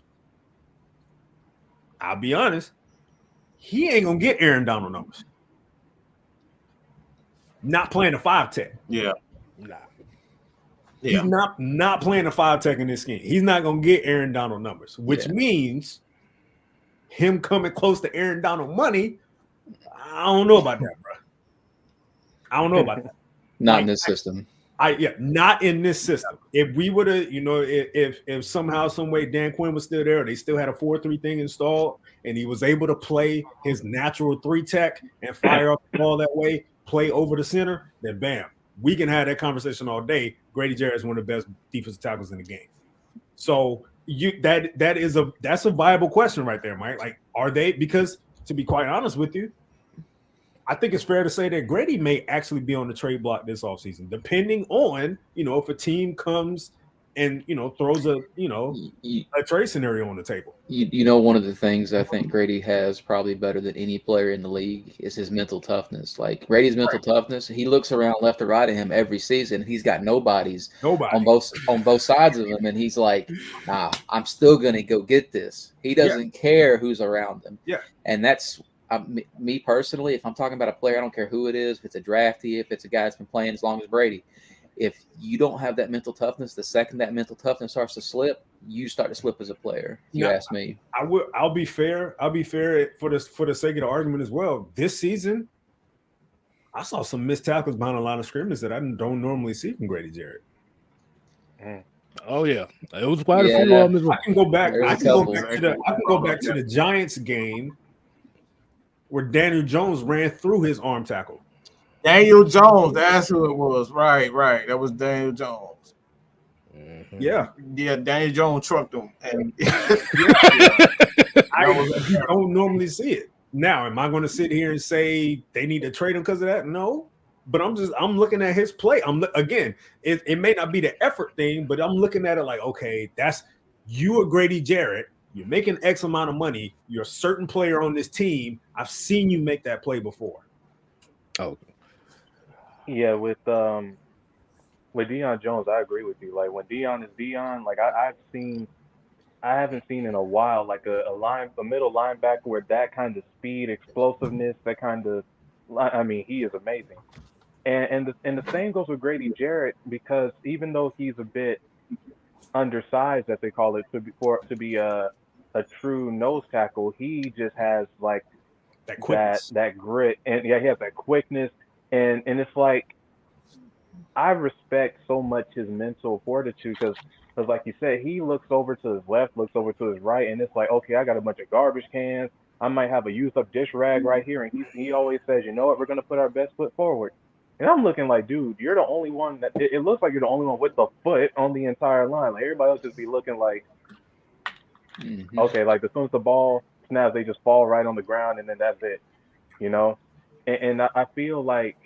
I'll be honest, he ain't gonna get Aaron Donald numbers. Not playing a 5-tech. Yeah. Nah. Yeah. He's not playing a 5-tech in this scheme. He's not gonna get Aaron Donald numbers, which means him coming close to Aaron Donald money. I don't know about that, bro. I don't know about that. Not in this system. Not in this system. If we would have, if somehow, some way Dan Quinn was still there, they still had a 4-3 thing installed, and he was able to play his natural 3-tech and fire up the ball that way, play over the center, then bam, we can have that conversation all day. Grady Jarrett is one of the best defensive tackles in the game. So that's a viable question right there, Mike. Like, are they? Because to be quite honest with you, I think it's fair to say that Grady may actually be on the trade block this offseason, depending on, if a team comes and, throws a trade scenario on the table. One of the things I think Grady has probably better than any player in the league is his mental toughness. Like, Grady's mental toughness, he looks around left or right of him every season. He's got nobody on both sides of him, and he's like, nah, I'm still going to go get this. He doesn't care who's around him. Yeah. And that's me personally, if I'm talking about a player, I don't care who it is, if it's a draftee, if it's a guy that's been playing as long as Brady. If you don't have that mental toughness, the second that mental toughness starts to slip, you start to slip as a player. If you ask me, I'll be fair. I'll be fair for the sake of the argument as well. This season, I saw some missed tackles behind a line of scrimmage that I don't normally see from Grady Jarrett. Oh yeah, it was quite a few of them. I can go back. I can go back to the Giants game where Daniel Jones ran through his arm tackle. Daniel Jones, that's who it was. Right. That was Daniel Jones. Mm-hmm. Yeah, Daniel Jones trucked him. And I don't normally see it. Now, am I going to sit here and say they need to trade him because of that? No, but I'm looking at his play. It may not be the effort thing, but I'm looking at it like, okay, that's you or Grady Jarrett. You're making X amount of money. You're a certain player on this team. I've seen you make that play before. Oh, yeah. With Deion Jones, I agree with you. Like, when Deion is Deion, like I haven't seen in a while like a middle linebacker with that kind of speed, explosiveness, that kind of. I mean, he is amazing. And the same goes with Grady Jarrett, because even though he's a bit undersized, as they call it, to be a true nose tackle, he just has like that grit, and he has that quickness, and it's like, I respect so much his mental fortitude, because like you said, he looks over to his left, looks over to his right, and it's like, okay, I got a bunch of garbage cans, I might have a used up dish rag right here, and he always says, you know what, we're gonna put our best foot forward. And I'm looking like, dude, you're the only one that it looks like you're the only one with the foot on the entire line. Like, everybody else just be looking like, okay, like as soon as the ball snaps, they just fall right on the ground, and then that's it, And I feel like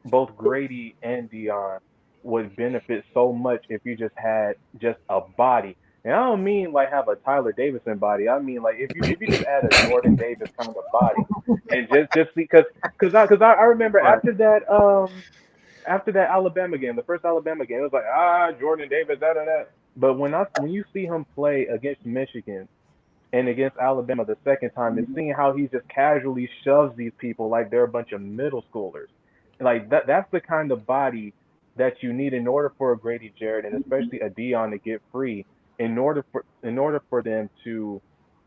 both Grady and Deion would benefit so much if you just had just a body. And I don't mean like have a Tyler Davidson body. I mean like if you just add a Jordan Davis kind of body, and just because I remember after that Alabama game, the first Alabama game, it was like Jordan Davis that. But when you see him play against Michigan and against Alabama the second time, and seeing how he just casually shoves these people like they're a bunch of middle schoolers, like that's the kind of body that you need in order for a Grady Jarrett and especially a Deion to get free. In order for them to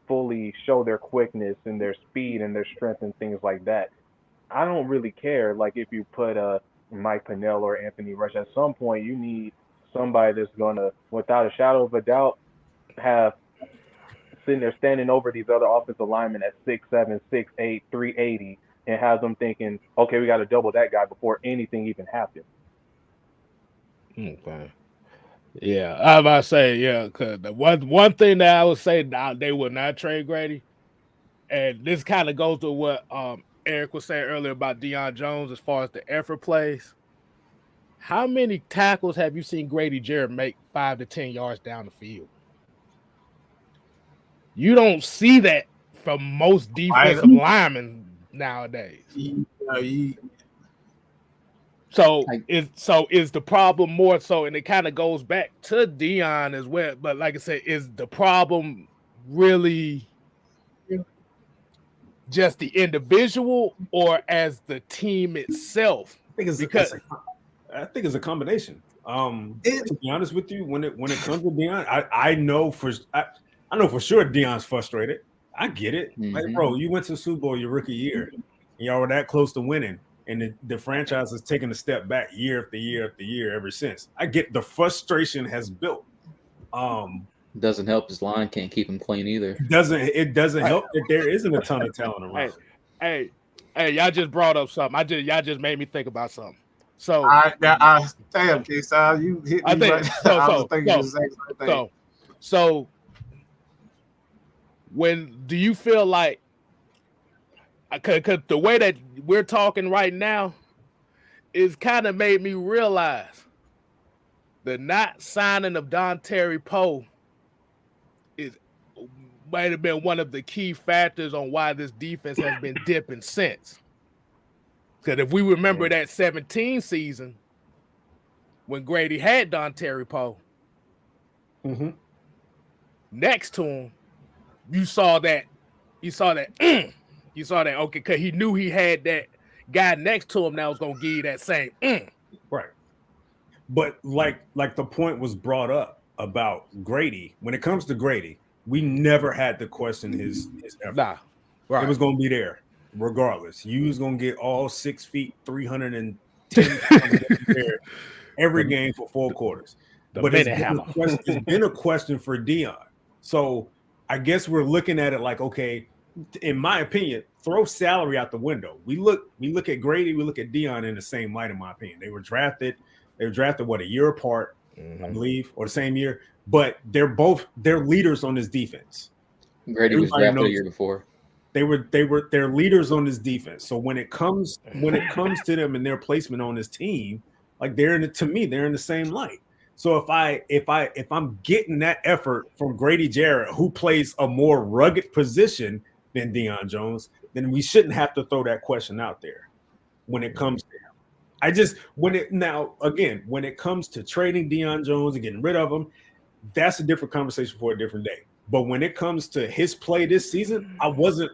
fully show their quickness and their speed and their strength and things like that, I don't really care. Like if you put Mike Pennell or Anthony Rush, at some point you need somebody that's gonna, without a shadow of a doubt, have sitting there standing over these other offensive linemen at 6'7", 6'8", 380, and have them thinking, okay, we got to double that guy before anything even happens. Okay. Yeah, I was about to say, yeah, because the one thing that I would say, now they will not trade Grady, and this kind of goes to what Eric was saying earlier about Deion Jones as far as the effort plays. How many tackles have you seen Grady Jarrett make 5 to 10 yards down the field? You don't see that from most defensive linemen nowadays. So is the problem more so, and it kind of goes back to Deion as well. But like I said, is the problem really just the individual or as the team itself? I think it's a combination. To be honest with you, when it comes to Deion, I know for sure Deion's frustrated. I get it. Like, bro, you went to the Super Bowl your rookie year, and y'all were that close to winning, and the franchise has taken a step back year after year after year ever since. I get the frustration has built. Doesn't help his line can't keep him clean either. It doesn't help that there isn't a ton of talent around. Hey, y'all just brought up something. Y'all just made me think about something. So damn, KStylzz, you hit me. I was thinking the same thing. So when do you feel like, because the way that we're talking right now is kind of made me realize the not signing of Don Terry Poe might have been one of the key factors on why this defense has been dipping since. Because if we remember that 17 season when Grady had Don Terry Poe next to him, you saw that, okay, because he knew he had that guy next to him that was gonna give you that same right. But like the point was brought up about Grady. When it comes to Grady, we never had to question his effort. Nah, right. It was gonna be there regardless. You was gonna get all 6 feet, 310 pounds every game for 4 quarters. But it's been a question for Deion. So I guess we're looking at it like, okay, in my opinion, throw salary out the window. We look at Grady, we look at Deion in the same light, in my opinion. They were drafted what, a year apart, I believe, or the same year. But they're leaders on this defense. Grady was drafted a year before. They're leaders on this defense. So when it comes to them and their placement on this team, like they're in the same light. So if I'm getting that effort from Grady Jarrett, who plays a more rugged position than Deion Jones, then we shouldn't have to throw that question out there when it comes to him. When it comes to trading Deion Jones and getting rid of him, that's a different conversation for a different day. But when it comes to his play this season, I wasn't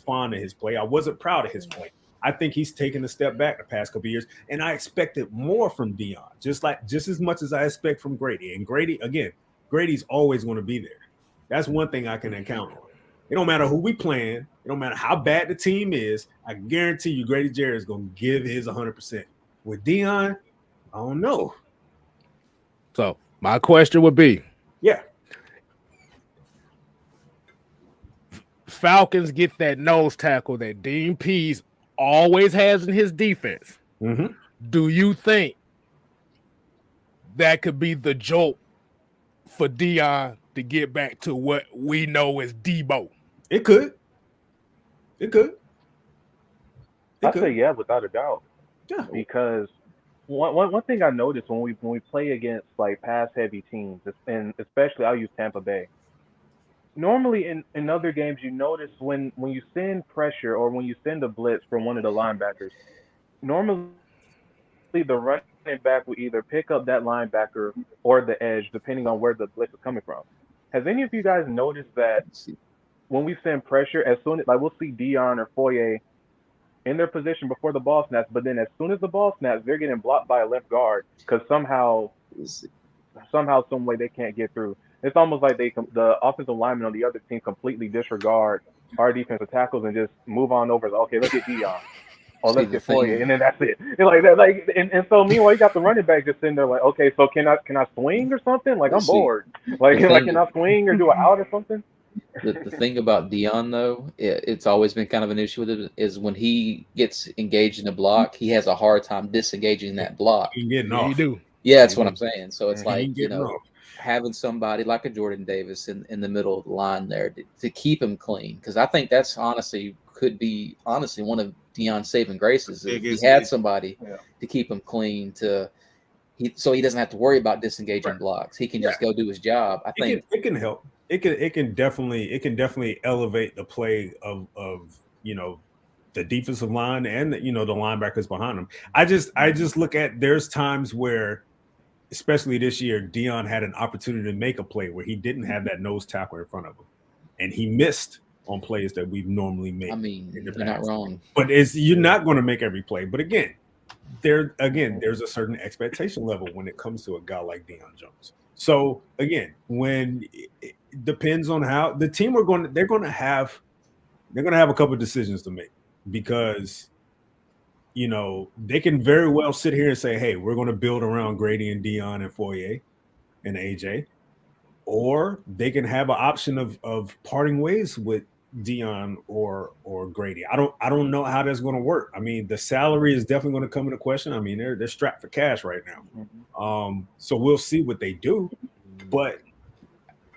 fond of his play. I wasn't proud of his play. I think he's taken a step back the past couple of years, and I expected more from Deion, just as much as I expect from Grady. And Grady's always going to be there. That's one thing I can count on. It don't matter who we playing. It don't matter how bad the team is. I guarantee you Grady Jarrett is going to give his 100%. With Deion, I don't know. So my question would be, Falcons get that nose tackle that Dean Pease always has in his defense. Do you think that could be the jolt for Deion to get back to what we know as Debo? It could. I'd say yeah, without a doubt. Yeah. Because one thing I noticed when we play against like pass heavy teams, and especially I'll use Tampa Bay. Normally in other games, you notice when you send pressure or when you send a blitz from one of the linebackers, normally the running back will either pick up that linebacker or the edge, depending on where the blitz is coming from. Has any of you guys noticed that when we send pressure, as soon as we'll see Deion or Foye in their position before the ball snaps, but then as soon as the ball snaps, they're getting blocked by a left guard because somehow, some way they can't get through. It's almost like the offensive linemen on the other team completely disregard our defensive tackles and just move on over. Okay, let's get Deion. oh, See, let's the get Foye, thing, and then that's it. And like that, like, and so meanwhile, you got the running back just sitting there like, okay, so can I swing or something? Like I'm see, bored. Like, the can thing, I swing or do an out or something? the thing about Deion though, it's always been kind of an issue with it is when he gets engaged in a block, he has a hard time disengaging that block. He getting Yeah, he off. do. Yeah, that's He what do. I'm saying. So it's He like, ain't getting off. having somebody like a Jordan Davis in the middle of the line there to keep him clean. Because I think that's could be one of Deion's saving graces if he had somebody to keep him clean so he doesn't have to worry about disengaging blocks. He can just go do his job. I think it can help. It can definitely elevate the play of the defensive line and the linebackers behind them. I just look at there's times where, especially this year, Deion had an opportunity to make a play where he didn't have that nose tackle in front of him, and he missed on plays that we've normally made. I mean, you're not wrong. But you're not going to make every play. But again, there's a certain expectation level when it comes to a guy like Deion Jones. So again, when it depends on how the team they're going to have a couple of decisions to make, because they can very well sit here and say, hey, we're going to build around Grady and Deion and Foye and AJ, or they can have an option of parting ways with Deion or Grady. I don't know how that's going to work. I mean, the salary is definitely going to come into question. I mean, they're strapped for cash right now. So we'll see what they do, but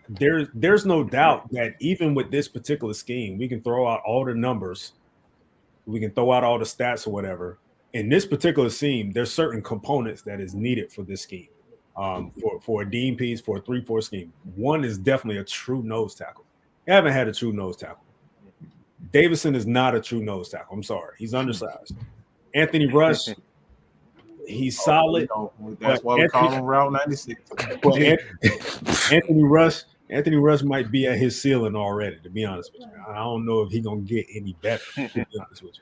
there's no doubt that even with this particular scheme, we can throw out all the numbers, we can throw out all the stats or whatever. In this particular scheme, there's certain components that is needed for this scheme. For a Dean piece, for a 3-4 scheme. One is definitely a true nose tackle. You haven't had a true nose tackle. Davison is not a true nose tackle. I'm sorry. He's undersized. Anthony Rush, he's solid. That's why we call him Route 96. Anthony Rush might be at his ceiling already, to be honest with you. I don't know if he's going to get any better, to be honest with you.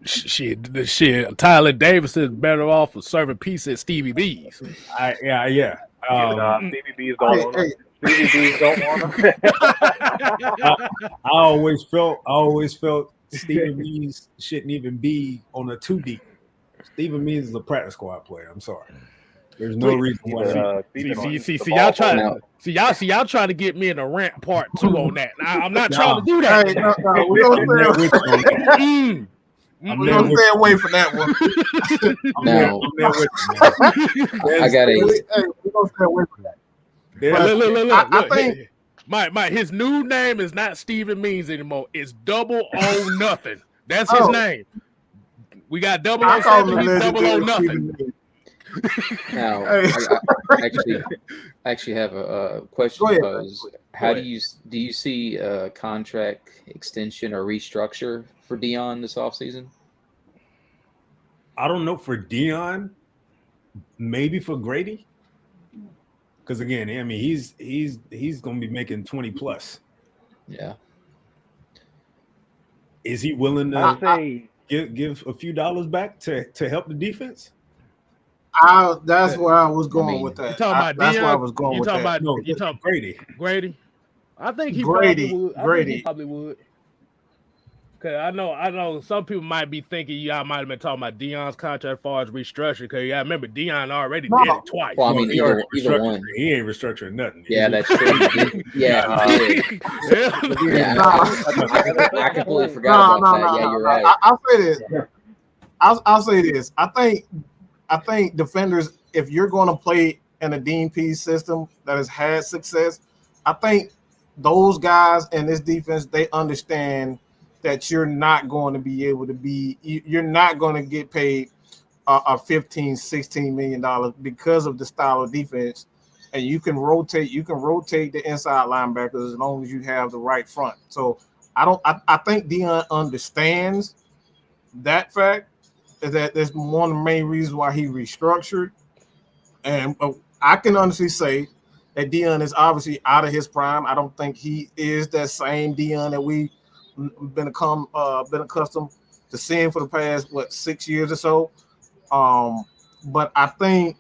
Shit. Tyler Davis is better off for serving pizza at Stevie B's. Yeah. Stevie B's don't want him. Stevie B's don't want him. I always felt Stevie B's shouldn't even be on a 2 deep. Stephen Means is a practice squad player. I'm sorry. There's no reason why. Y'all trying to get me in a rant part 2 on that. I'm not trying to do that. We're gonna stay away from that one. Now, I got we're gonna stay away from that. Look. I think Mike, his new name is not Stephen Means anymore. It's Double O Nothing. That's his name. We got 007, he's 00 nothing. Now, I actually have a question to pose. How do you see a contract extension or restructure for Deion this offseason? I don't know for Deion, maybe for Grady. Because again, I mean, he's going to be making 20 plus. Yeah. Is he willing to give a few dollars back to help the defense? That's where I was going with that. You talking about that's Deion? where I was going with that. You talking about Grady? I think he probably would. Cause I know some people might be thinking y'all might have been talking about Deion's contract as far as restructuring. Because I remember Deion already did it twice. Well, I mean, either one. He ain't restructuring nothing. Yeah, that's true. I completely forgot about that. Yeah, you're right. I'll say this. I think defenders, if you're going to play in a Dean Pease system that has had success, I think those guys in this defense, they understand that you're not going to be able to you're not going to get paid a $15-16 million because of the style of defense, and you can rotate the inside linebackers as long as you have the right front. So I think Deion understands that fact. That's one of the main reasons why he restructured, and I can honestly say that Deion is obviously out of his prime. I don't think he is that same Deion that we been accustomed to seeing for the past 6 years or so. But I think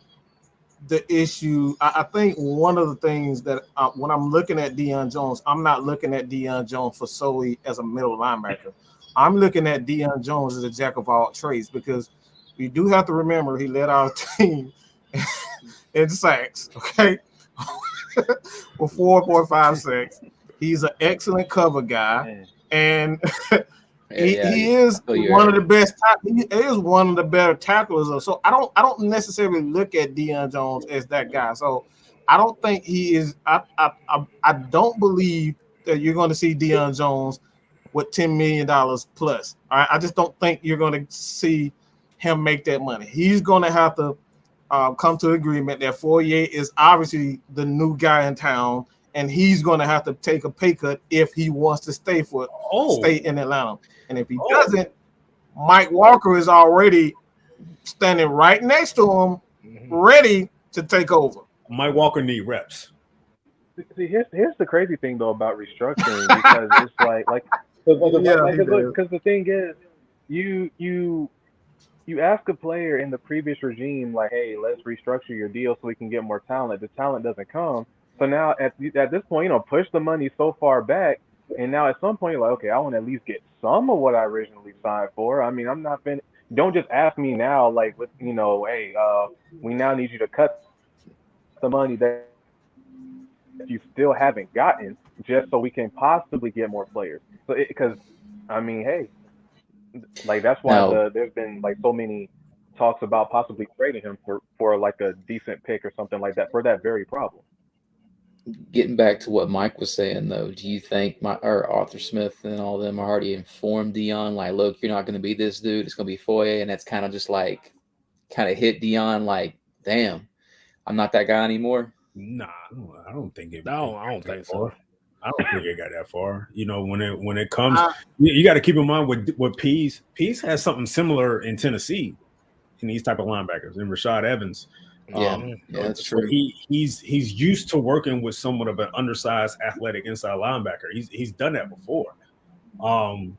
I think one of the things that when I'm looking at Deion Jones, I'm not looking at Deion Jones for solely as a middle linebacker. I'm looking at Deion Jones as a jack of all trades because we do have to remember he led our team in sacks, okay? For 4.5 sacks. He's an excellent cover guy, and he is one of the best. He is one of the better tacklers. So I don't necessarily look at Deion Jones as that guy. So I don't think he is. I don't believe that you're going to see Deion Jones with $10 million plus. All right? I just don't think you're going to see him make that money. He's going to have to come to agreement that Fourier is obviously the new guy in town, and he's going to have to take a pay cut if he wants to stay in Atlanta. And if he doesn't, Mike Walker is already standing right next to him, ready to take over. Mike Walker need reps. See, here's the crazy thing though about restructuring, because it's because the thing is, you ask a player in the previous regime, like, hey, let's restructure your deal so we can get more talent. The talent doesn't come. So now at this point, push the money so far back, and now at some point you're like, okay, I want to at least get some of what I originally signed for. I mean, I'm not finna. Don't just ask me now, like, hey, we now need you to cut the money that you still haven't gotten, just so we can possibly get more players. So because I mean, hey, like that's why there's been like so many talks about possibly trading him for like a decent pick or something like that for that very problem. Getting back to what Mike was saying, though, do you think Arthur Smith and all of them already informed Deion, like, look, you're not going to be this dude, it's going to be Foye, and that's kind of just like, hit Deion like, damn, I'm not that guy anymore? Nah, I don't think it. No, I don't think so. I don't think it got that far. When it comes, you got to keep in mind with Pease. Pease has something similar in Tennessee in these type of linebackers, and Rashad Evans. Yeah, that's true. He's used to working with somewhat of an undersized, athletic inside linebacker. He's done that before. And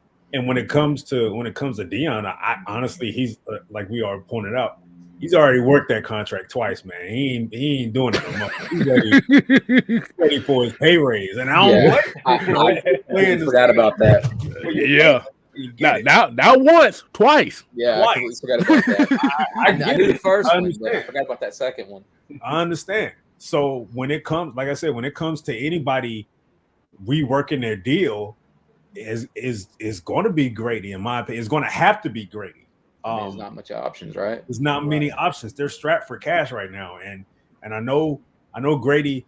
when it comes to Deion, I honestly, he's like we already pointed out, he's already worked that contract twice, man. He ain't doing it no more. He's ready for his pay raise, and I forgot about that. Yeah. Not once, twice. Yeah, I completely forgot about that. I knew the first one, but I forgot about that second one. I understand. So when it comes, like I said, when it comes to anybody reworking their deal, is going to be Grady, in my opinion. It's going to have to be Grady. There's not much options, right? There's not many options. They're strapped for cash right now, and I know Grady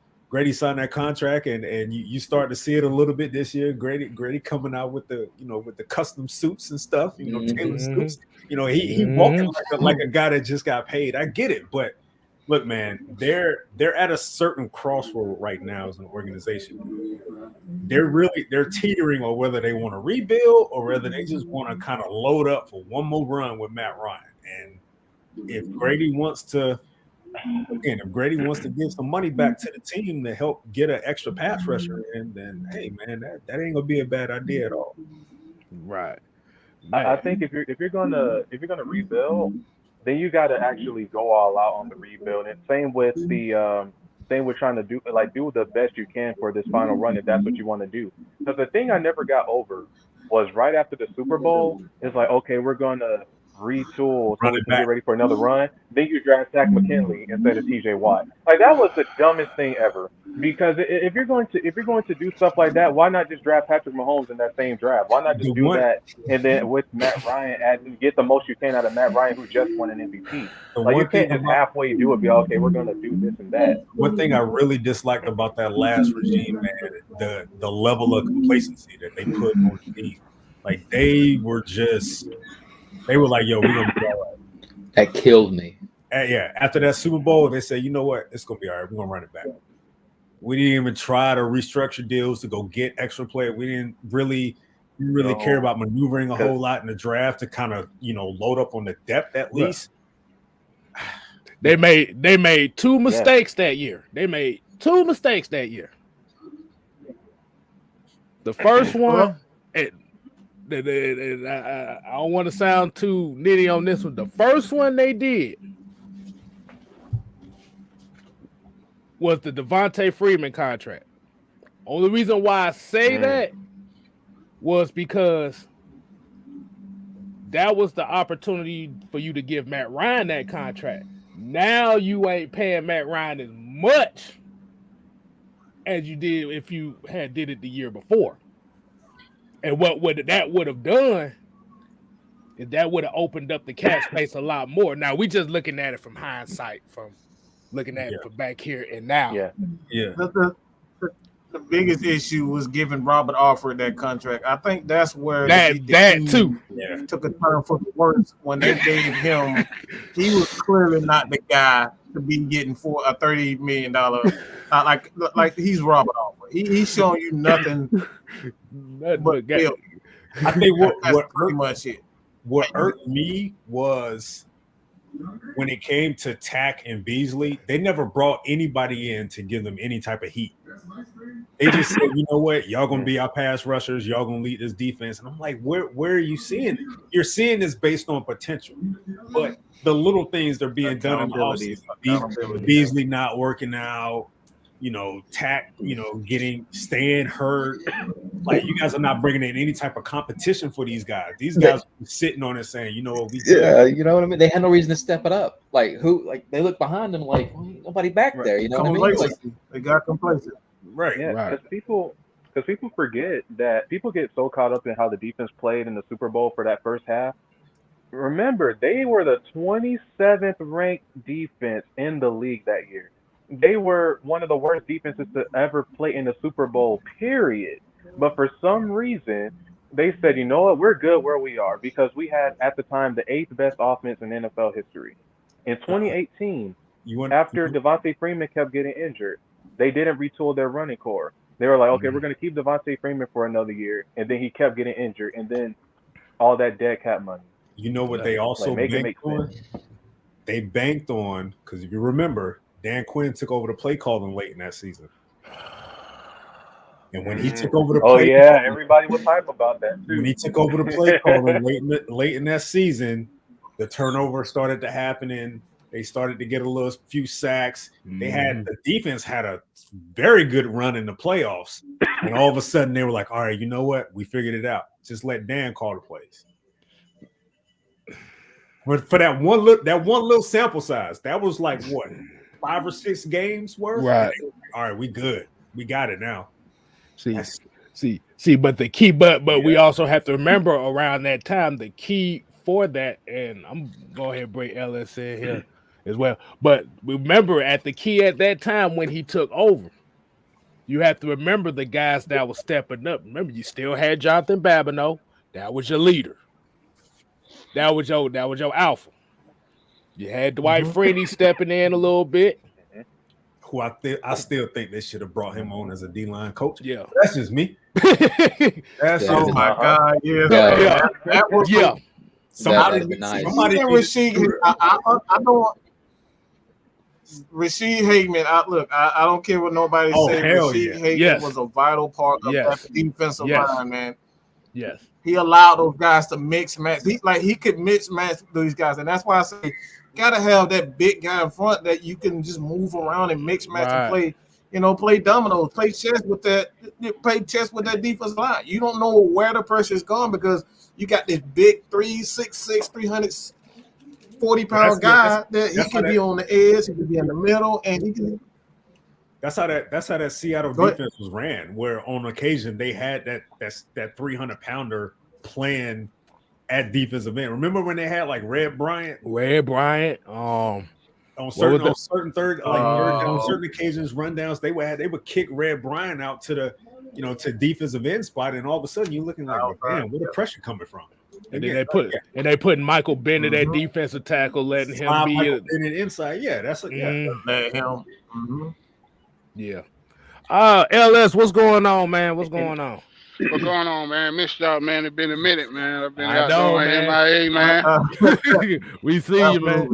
signed that contract, and you start to see it a little bit this year. Grady coming out with the with the custom suits and stuff, tailored suits. He walking like a guy that just got paid. I get it, but look, man, they're at a certain crossroad right now as an organization. They're teetering on whether they want to rebuild or whether they just want to kind of load up for one more run with Matt Ryan. And if Grady wants to give some money back to the team to help get an extra pass rusher, and then hey, man, that ain't gonna be a bad idea at all. Right. I think if you're gonna rebuild, then you got to actually go all out on the rebuild. And same with trying to do the best you can for this final run if that's what you want to do. Because the thing I never got over was right after the Super Bowl, it's like, okay, we're gonna retool so we can get ready for another run. Then you draft Zach McKinley instead of TJ Watt. Like that was the dumbest thing ever. Because if you're going to do stuff like that, why not just draft Patrick Mahomes in that same draft? Why not just do that and then with Matt Ryan get the most you can out of Matt Ryan, who just won an MVP? Like you can't just halfway do it. Be like, okay, we're gonna do this and that. One thing I really disliked about that last regime, man, the level of complacency that they put on the team. Like they were like, yo, we're gonna be all right. That killed me. And yeah, after that Super Bowl, they said, you know what, it's gonna be all right. We're gonna run it back. We didn't even try to restructure deals to go get extra players. We didn't really care about maneuvering a whole lot in the draft to kind of load up on the depth at least. They made two mistakes that year. The first one, I don't want to sound too nitty on this one. The first one they did was the Devontae Freeman contract. Only reason why I say that was because that was the opportunity for you to give Matt Ryan that contract. Now you ain't paying Matt Ryan as much as you did if you had did it the year before. And what that would have done is that would have opened up the cap space a lot more. Now we just looking at it from hindsight, from looking at it from back here and now. Yeah. The biggest issue was giving Robert Alford that contract. I think that's where that too took a turn for the worse when they gave him. He was clearly not the guy to be getting for a $30 million. Like he's Robert Alford. He's showing you nothing but failure. I think what pretty much it. What irked me was when it came to Tack and Beasley, they never brought anybody in to give them any type of heat. They just said, you know what, y'all gonna be our pass rushers, y'all gonna lead this defense. And I'm like, where are you seeing it? You're seeing this based on potential, but the little things that are being done in the offseason, Beasley not working out, you know, Tack, you know, staying hurt. Like, you guys are not bringing in any type of competition for these guys. These guys are sitting on it saying, you know what, you know what I mean? They had no reason to step it up. Like, they look behind them like, well, nobody back there. You know what I mean? Like, they got complacent. Right. Yeah, right. because people forget that people get so caught up in how the defense played in the Super Bowl for that first half. Remember, they were the 27th ranked defense in the league that year. They were one of the worst defenses to ever play in the Super Bowl, period. But for some reason, they said, you know what, we're good where we are because we had, at the time, the 8th best offense in NFL history. In 2018, after Devontae Freeman kept getting injured, they didn't retool their running core. They were like, okay, we're going to keep Devontae Freeman for another year. And then he kept getting injured. And then all that dead cap money. You know what they also banked on? They banked on, because if you remember, Dan Quinn took over the play calling late in that season. And when he took over the play calling, everybody was hype about that too. When he took over the play calling late in that season, the turnover started to happen and they started to get a few sacks. The defense had a very good run in the playoffs. And all of a sudden they were like, all right, you know what? We figured it out. Just let Dan call the plays. But for that one little sample size, that was like what, 5 or 6 games worth? Right. All right, we good. We got it now. See, but the key, but we also have to remember around that time, the key for that, and I'm going ahead and bring Ellis in here as well. But remember at that time when he took over, you have to remember the guys that was stepping up. Remember, you still had Jonathan Babineau. That was your leader. That was your alpha. You had Dwight Freeney stepping in a little bit. Who I still think they should have brought him on as a D-line coach. Yeah. That's just me. Oh my God. Yeah. That was somebody I don't Rashid Hageman. I don't care what nobody says. Rashid Hageman was a vital part of that defensive line, man. Yes. He allowed those guys to mix match. He could mix match these guys, and that's why I say gotta have that big guy in front that you can just move around and mix match and play dominoes, play chess with that defensive line. You don't know where the pressure is going because you got this big 366, 340-pound guy that he could be on the edge, he could be in the middle, and he can. That's how that Seattle defense was ran, where on occasion they had that 300-pounder playing at defensive end. Remember when they had like Red Bryant? On certain occasions, rundowns, they would kick Red Bryant out to the to defensive end spot, and all of a sudden you're looking like, damn, where the pressure coming from? And then they put Michael Bennett at defensive tackle, letting him be Bennett inside. Yeah, that's let him. Yeah. LS, what's going on, man? What's going on? What's going on, man? Missed y'all, man. It's been a minute, man. I've been out doing MIA, man. We see you, man.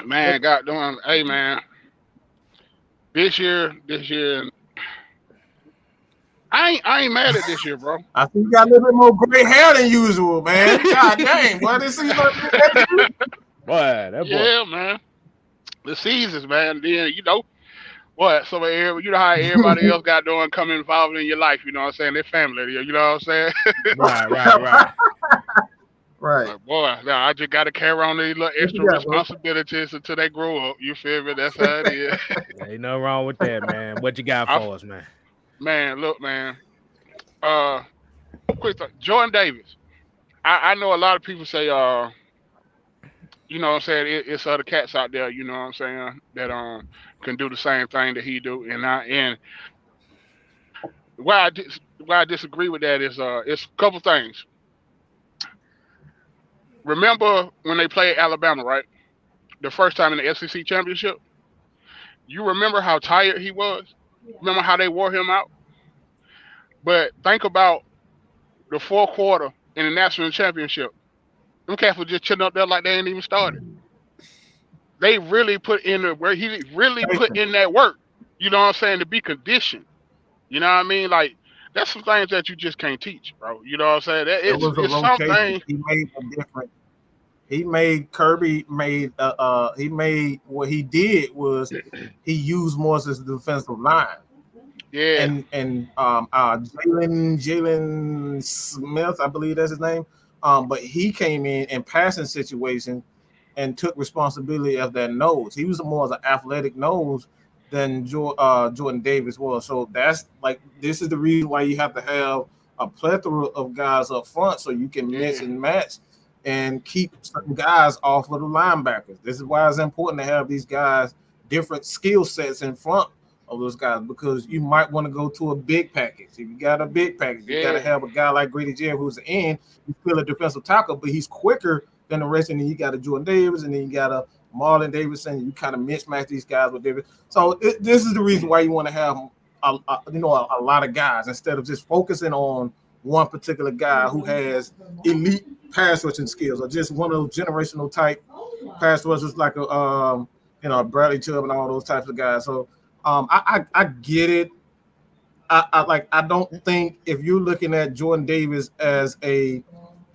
Man, got doing. Hey, man. This year, I ain't mad at this year, bro. I think you got a little bit more gray hair than usual, man. God dang, boy, this season. Yeah, man. The seasons, man. Then what? So you know how everybody else got doing coming involved in your life. You know what I'm saying? They're family. You know what I'm saying? Right. Right. Like, boy, now I just got to carry on these little extra responsibilities until they grow up. You feel me? That's how it is. Ain't nothing wrong with that, man. What you got for us, man? Man, look, man. Quick thought. Jordan Davis. I know a lot of people say, you know what I'm saying, it's other cats out there, you know what I'm saying, that can do the same thing that he do. And why I disagree with that is it's a couple things. Remember when they played Alabama, right? The first time in the SEC championship? You remember how tired he was? Remember how they wore him out? But think about the fourth quarter in the national championship. Them cats were just chilling up there like they ain't even started. They really put in the where he really put in that work. You know what I'm saying? To be conditioned. You know what I mean? Like that's some things that you just can't teach, bro. You know what I'm saying? It was a rotation. He made a different. He made Kirby he made what he did was he used more as a defensive line. Yeah. And Jalen Smith, I believe that's his name. But he came in passing situation and took responsibility of that nose. He was more as an athletic nose than Jordan Davis was. So that's like this is the reason why you have to have a plethora of guys up front so you can mix and match and keep certain guys off of the linebackers. This is why it's important to have these guys different skill sets in front of those guys because you might want to go to a big package. If you got a big package, you got to have a guy like Grady Jarrett who's an end. He's still a defensive tackle, but he's quicker than the rest. And then you got a Jordan Davis, and then you got a Marlon Davidson. You kind of mismatch these guys with Davis. So this is the reason why you want to have a lot of guys instead of just focusing on one particular guy who has elite pass rushing skills or just one of those generational type pass rushers like a Bradley Chubb and all those types of guys. So I get it. I don't think if you're looking at Jordan Davis as a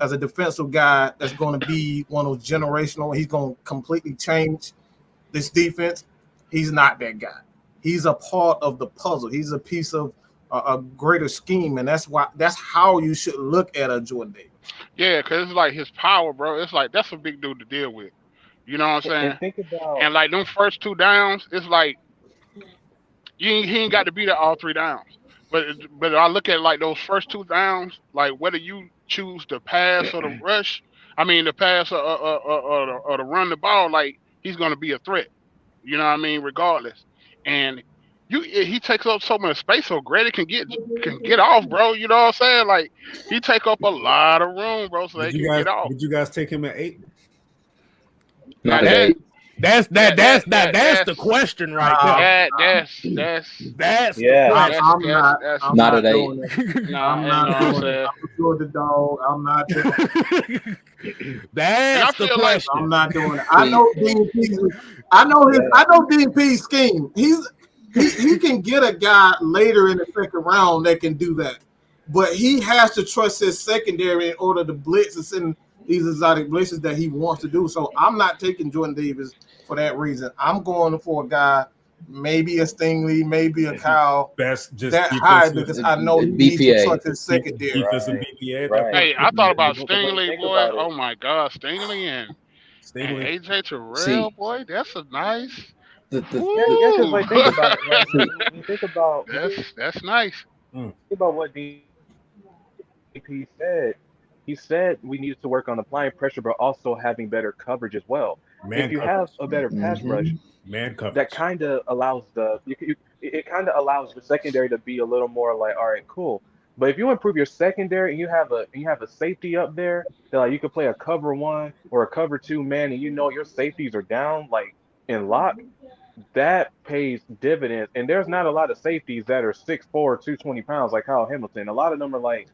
defensive guy that's going to be one of those generational, he's going to completely change this defense. He's not that guy. He's a part of the puzzle. He's a piece of a greater scheme, and that's how you should look at a Jordan Davis. Yeah, because it's like his power, bro. It's like that's a big dude to deal with. You know what I'm saying? And think about and like them first two downs, it's like he ain't got to be there all three downs. But I look at like those first two downs, like whether you choose to pass or to rush, I mean the pass or to run the ball, like he's gonna be a threat. You know what I mean? Regardless. And he takes up so much space so Grady can get off, bro. You know what I'm saying? Like he take up a lot of room, bro, so they can get off. Did you guys take him at 8? Not at 8. That's the question right there. That's yeah. I'm not at 8. I'm doing the dog. I'm not doing it. That's the question. I'm not doing it. I know Dean P. I know Dean P's scheme. He can get a guy later in the second round that can do that, but he has to trust his secondary in order to blitz and send these exotic blitzes that he wants to do. So I'm not taking Jordan Davis for that reason. I'm going for a guy, maybe a Stingley, maybe a Kyle, that high because I know he needs to trust his secondary. Right. Hey, I thought about Stingley, boy. Oh my God, Stingley and AJ Terrell, boy, that's a nice. Because like think about it. Right? When you think about that's nice. Think about what DP said. He said we needed to work on applying pressure, but also having better coverage as well. If you have a better pass rush, that kind of allows it kind of allows the secondary to be a little more like, all right, cool. But if you improve your secondary and you have a safety up there that like you could play a cover 1 or a cover 2 man, and you know your safeties are down like in lock, that pays dividends. And there's not a lot of safeties that are 6'4", 220 pounds like Kyle Hamilton. A lot of them are like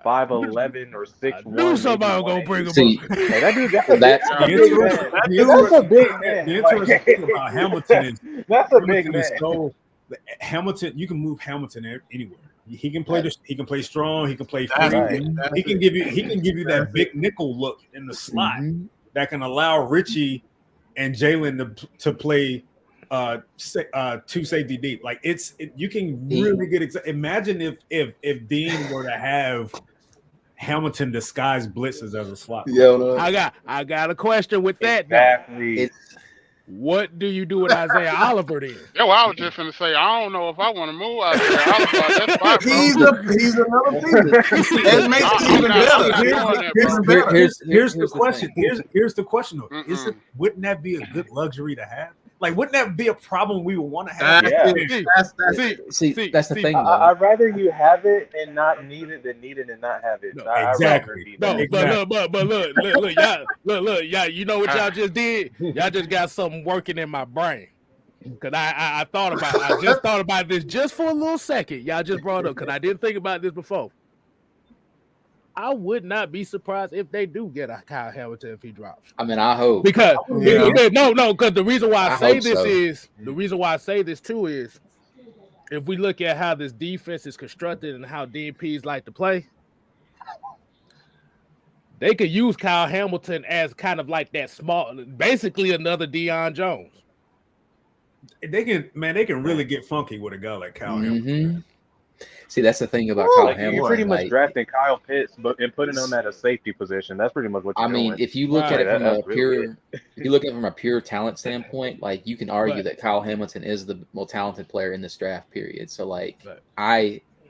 5'11" or 6'1". Knew somebody was gonna bring him up. Hey, that's a big man. The interesting thing about Hamilton is that's a big man. So Hamilton, you can move Hamilton anywhere. He can play he can play strong. He can play free. Right. He can give you that big nickel look in the slot that can allow Richie and Jalen to play 2 safety deep. Like you can really get imagine if Dean were to have Hamilton disguised blitzes as a slot. Yeah, I got a question with that. Exactly. What do you do with Isaiah Oliver then? Yeah, well, I was just gonna say I don't know if I want to move out there. That's fine, He's another thing. That makes it even better. Here's the question. Here's the question though. Wouldn't that be a good luxury to have? Like, wouldn't that be a problem we would want to have? That's the thing. I'd rather you have it and not need it than need it and not have it. No, exactly. But look, y'all. You know what y'all just did? Y'all just got something working in my brain. Cause I just thought about this just for a little second. Y'all just brought it up because I didn't think about this before. I would not be surprised if they do get a Kyle Hamilton if he drops. I mean, I hope because because the reason why I say this so. is the reason why I say this too is if we look at how this defense is constructed and how DPs like to play, they could use Kyle Hamilton as kind of like that small, basically another Deion Jones. They can really get funky with a guy like Kyle Hamilton. See, that's the thing about Kyle Hamilton. You're pretty much drafting Kyle Pitts, and putting him at a safety position. That's pretty much what you're doing. If you look at it from a pure talent standpoint, like you can argue that Kyle Hamilton is the most talented player in this draft period. So, like,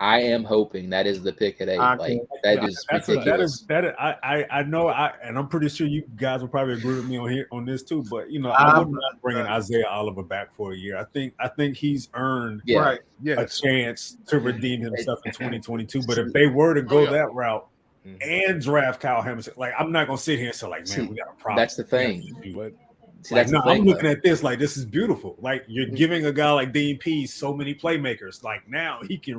I am hoping that is the pick at 8. Like that is ridiculous. I know, and I'm pretty sure you guys will probably agree with me on this too. But I would not bring Isaiah Oliver back for a year. I think he's earned a chance to redeem himself in 2022. But if they were to go that route and draft Kyle Hamilton, like I'm not gonna sit here and say like, man, we got a problem. That's the thing. I'm looking at this like this is beautiful. Like you're giving a guy like DP so many playmakers. Like now he can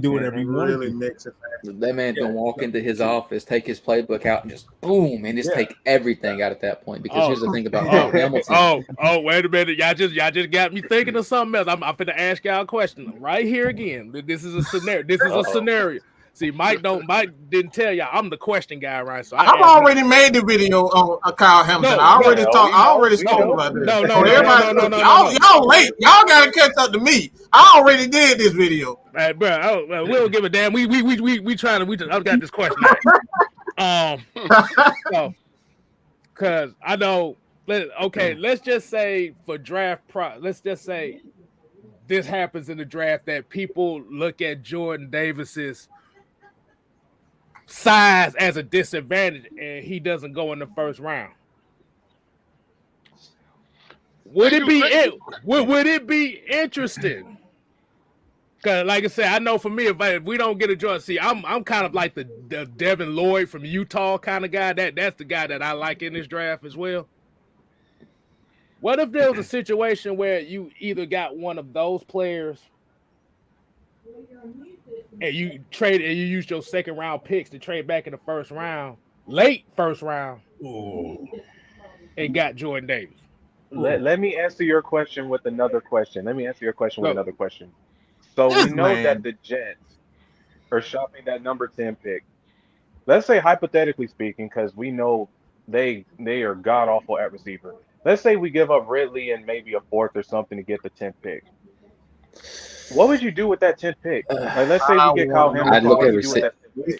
do whatever he wants. Really makes it. That man can walk into his office, take his playbook out, and just boom, and just take everything out at that point. Because here's the thing about Hamilton. Wait a minute, y'all just got me thinking of something else. I'm finna ask y'all a question right here again. This is a scenario. See, Mike didn't tell y'all I'm the question guy, right? So I've already made the video on Kyle Hamilton. I already spoke about this. No. Y'all late. Y'all gotta catch up to me. I already did this video. Bro, we don't give a damn. We trying to. I've got this question. Because I know. Let's just say for draft let's just say this happens in the draft that people look at Jordan Davis's size as a disadvantage and he doesn't go in the first round. Would it be interesting? Because like I said, I know for me, if we don't get a Jordan, see, I'm kind of like the Devin Lloyd from Utah kind of guy. That's the guy that I like in this draft as well. What if there was a situation where you either got one of those players and you used your second round picks to trade back in the first round, late first round, and got Jordan Davis? Let me answer your question with another question. So we know that the Jets are shopping that number 10 pick. Let's say hypothetically speaking, because we know they are god awful at receiver. Let's say we give up Ridley and maybe a 4th or something to get the 10th pick. What would you do with that 10th pick? Like, let's say we get Kyle Hamilton. I'd look at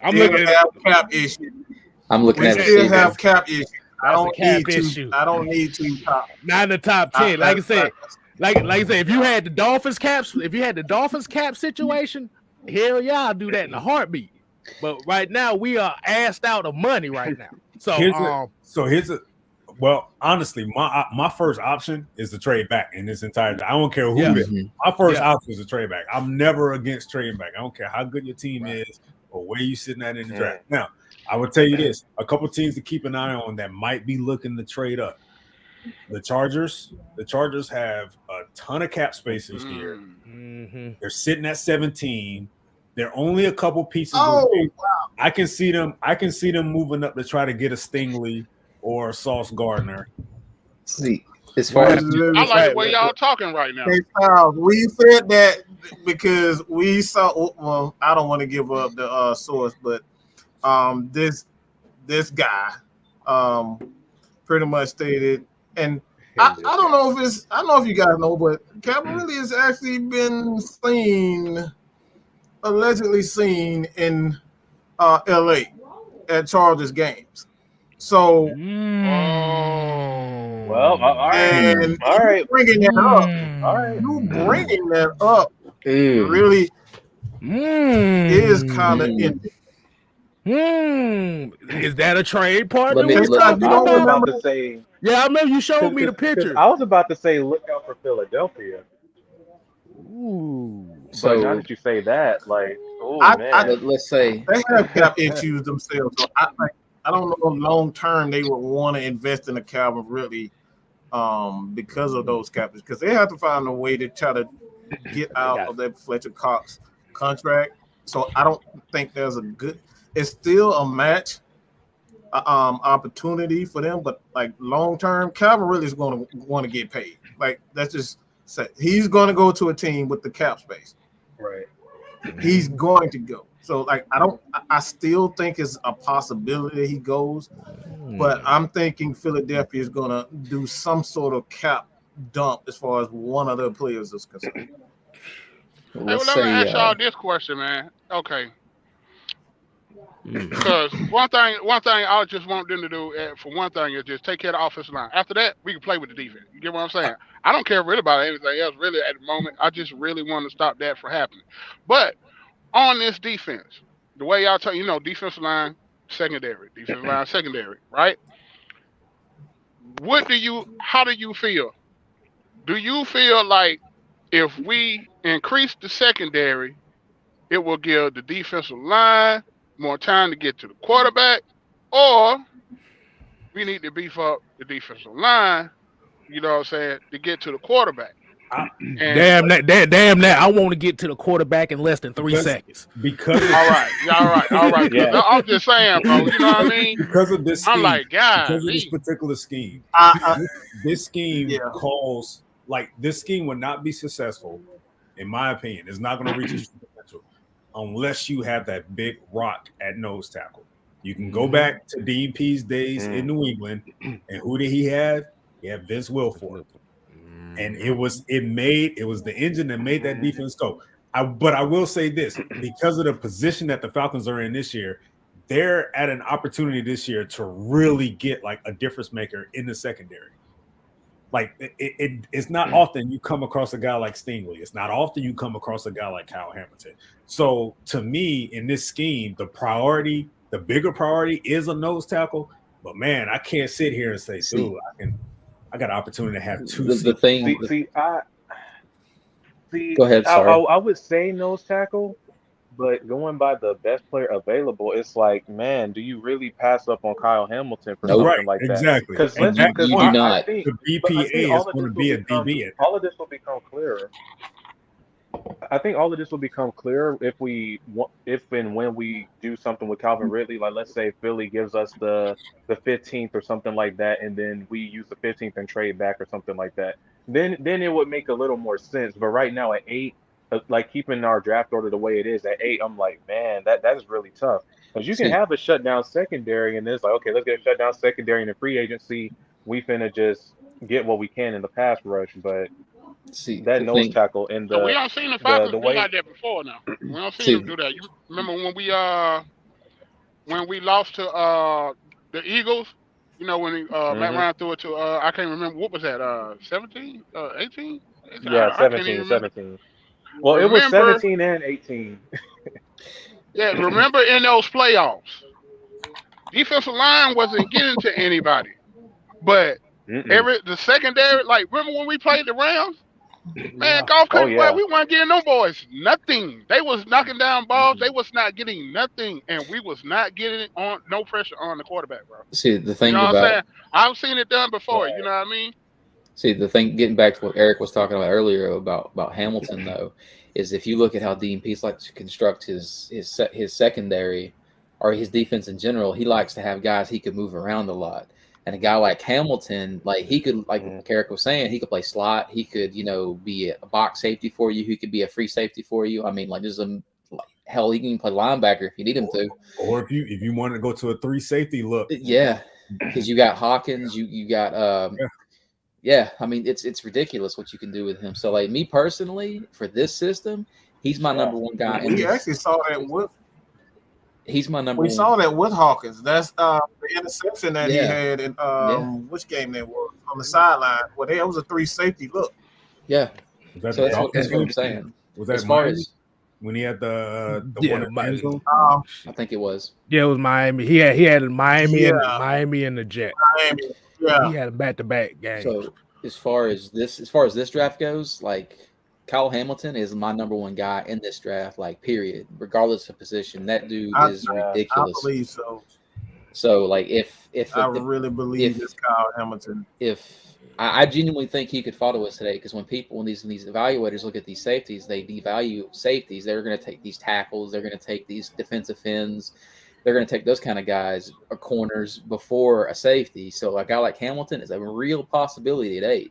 I'm looking at cap issue. We still have cap issue. I don't need to top. Not in the top 10. Like I said, if you had the Dolphins cap situation, hell yeah, I'll do that in a heartbeat. But right now we are assed out of money right now. Well, honestly, my first option is to trade back in this entire. I don't care who it is. My first option is to trade back. I'm never against trading back. I don't care how good your team is or where you sitting at in the draft. Now, I would tell you this: a couple teams to keep an eye on that might be looking to trade up. The Chargers have a ton of cap space this year. They're sitting at 17. They're only a couple pieces. I can see them moving up to try to get a Stingley or Sauce Gardner. See, as far as I like the way y'all talking right now. We said that because we saw. Well, I don't want to give up the source, but this guy pretty much stated, and I don't know if you guys know, but Cavalry has actually been allegedly seen in LA at Chargers games. So Well, all right, and all right, bringing that up, all right. you bringing that up Mm. really is kind of in. Is that a trade partner? Let me- we let- talking You I don't was about? about to say, Yeah, I remember you showed me the because picture. I was about to say, look out for Philadelphia. Ooh. But now So that you say that, like, oh I man, let's say They have cap issues themselves. So I don't know if long term they would want to invest in a Calvin Ridley because of those cap issues. Because they have to find a way to try to get out of that Fletcher Cox contract. So I don't think there's a good. It's still a match opportunity for them, but like long term, Calvin Ridley is going to want to get paid. Like that's just say he's going to go to a team with the cap space. right? He's going to go. So like I still think it's a possibility that he goes, but I'm thinking Philadelphia is gonna do some sort of cap dump as far as one of their players is concerned. Hey, let's well, let me ask say y'all this question, man. Okay, because one thing I just want them to do, for one thing, is just take care of the offensive line. After that, we can play with the defense. You get what I'm saying? I don't care really about anything else, really, at the moment. I just really want to stop that from happening. But on this defense, the way y'all tell defensive line, secondary, right? How do you feel? Do you feel like if we increase the secondary, it will give the defensive line more time to get to the quarterback, or we need to beef up the defensive line, you know what I'm saying, to get to the quarterback? Damn that! I want to get to the quarterback in less than 3 seconds. Because all right. Yeah. I'm just saying, bro. You know what I mean? Because of this scheme, I'm like, God, because of this particular scheme, this scheme calls like this scheme would not be successful, in my opinion. It's not going to reach its potential unless you have that big rock at nose tackle. You can go back to DP's days in New England, and who did he have? He had Vince Wilfork. And it was the engine that made that defense go. But I will say this, because of the position that the Falcons are in this year, they're at an opportunity this year to really get like a difference maker in the secondary. Like it's not often you come across a guy like Stingley. It's not often you come across a guy like Kyle Hamilton. So to me, in this scheme, the bigger priority is a nose tackle. But man, I can't sit here and say, dude, I got an opportunity to have two. The thing. Go ahead. Sorry. I would say nose tackle, but going by the best player available, it's like, man, do you really pass up on Kyle Hamilton for something like that? Exactly. Because you do not. The BPA is going to be a DB. All of this will become clearer. I think all of this will become clearer if and when we do something with Calvin Ridley. Like, let's say Philly gives us the 15th or something like that, and then we use the 15th and trade back or something like that. Then it would make a little more sense. But right now at 8, like keeping our draft order the way it is at 8, I'm like, man, that is really tough. Because you can have a shutdown secondary, and it's like, okay, let's get a shutdown secondary in the free agency. We finna just get what we can in the pass rush, but that nose tackle and we don't seen the Falcons do like that before. Now we don't see them do that. You remember when we lost to the Eagles? You know, when Matt Ryan threw it to I can't remember, what was that, 17, 18? Yeah, 17. Well, it was 17 and 18. Yeah, remember in those playoffs, defensive line wasn't getting to anybody, but the secondary, like remember when we played the Rams? Man, golf couldn't play. We weren't getting no boys nothing. They was knocking down balls. They was not getting nothing, and we was not getting on no pressure on the quarterback, bro. See, the thing what I'm about saying? I've seen it done before. You know what I mean? See, the thing, getting back to what Eric was talking about earlier about Hamilton, though, is if you look at how DMP's like to construct his secondary or his defense in general, he likes to have guys he could move around a lot. And a guy like Hamilton, like he could, like Eric was saying, he could play slot. He could, be a box safety for you. He could be a free safety for you. I mean, hell, he can play linebacker if you need him to. Or if you want to go to a 3 safety look. Yeah, because you got Hawkins, you got I mean, it's ridiculous what you can do with him. So, like me personally, for this system, he's my number one guy. We actually saw that with He's my number We one. saw that with Hawkins. That's the interception that he Yeah. had in which game that was on the sideline. Well, there was a 3 safety look. Yeah. Was that So the that's what Dolphins I'm game? saying. Was that As far Miami? as When he had the Yeah, one in the end zone? I think it was. Yeah, it was Miami. He had Miami Yeah. and the Jet. Miami. Yeah. He had a back-to-back game. So as far as this draft goes, like Kyle Hamilton is my number one guy in this draft, like period, regardless of position. That dude is I ridiculous. believe so. So like if I really believe it's Kyle Hamilton. if I genuinely think he could follow us today, because when these evaluators look at these safeties, they devalue safeties. They're going to take these tackles. They're going to take these defensive ends. They're going to take those kind of guys or corners before a safety. So a guy like Hamilton is a real possibility at 8.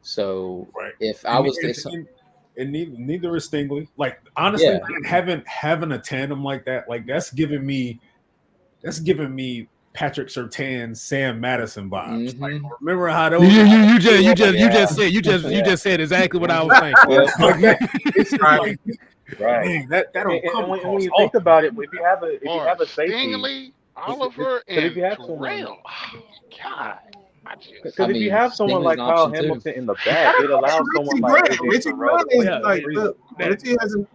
So if I was and neither is Stingley. Like honestly, having a tandem like that, like that's giving me Patrick Surtain, Sam Madison vibes. Mm-hmm. Like, remember how those? You just said exactly what I was thinking. It's right. Dang, that don't come when across you think about it, if you have a safety, Stingley, Oliver, if and you have Terrell, God. Because if you have someone like Kyle Hamilton in the back, it allows someone like Richie Grant is like Richie hasn't.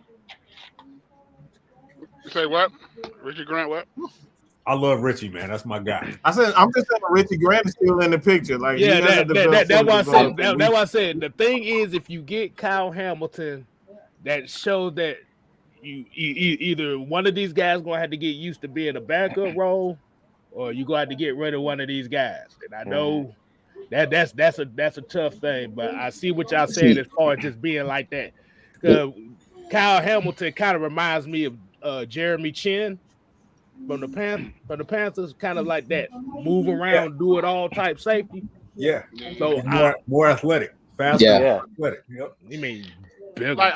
You say what? Richie Grant, what? I love Richie, man. That's my guy. I'm just saying Richie Grant is still in the picture. Like that's why I said. That's why I said. The thing is, if you get Kyle Hamilton, that shows that you either one of these guys gonna have to get used to being a backup role, or you gonna have to get rid of one of these guys. And I know that's a tough thing, but I see what y'all saying as far as just being like that. Kyle Hamilton kind of reminds me of Jeremy Chin from the Panthers, kind of like that, move around, do it all type safety. Yeah. So more athletic, faster, athletic. Yep. You mean bigger? Like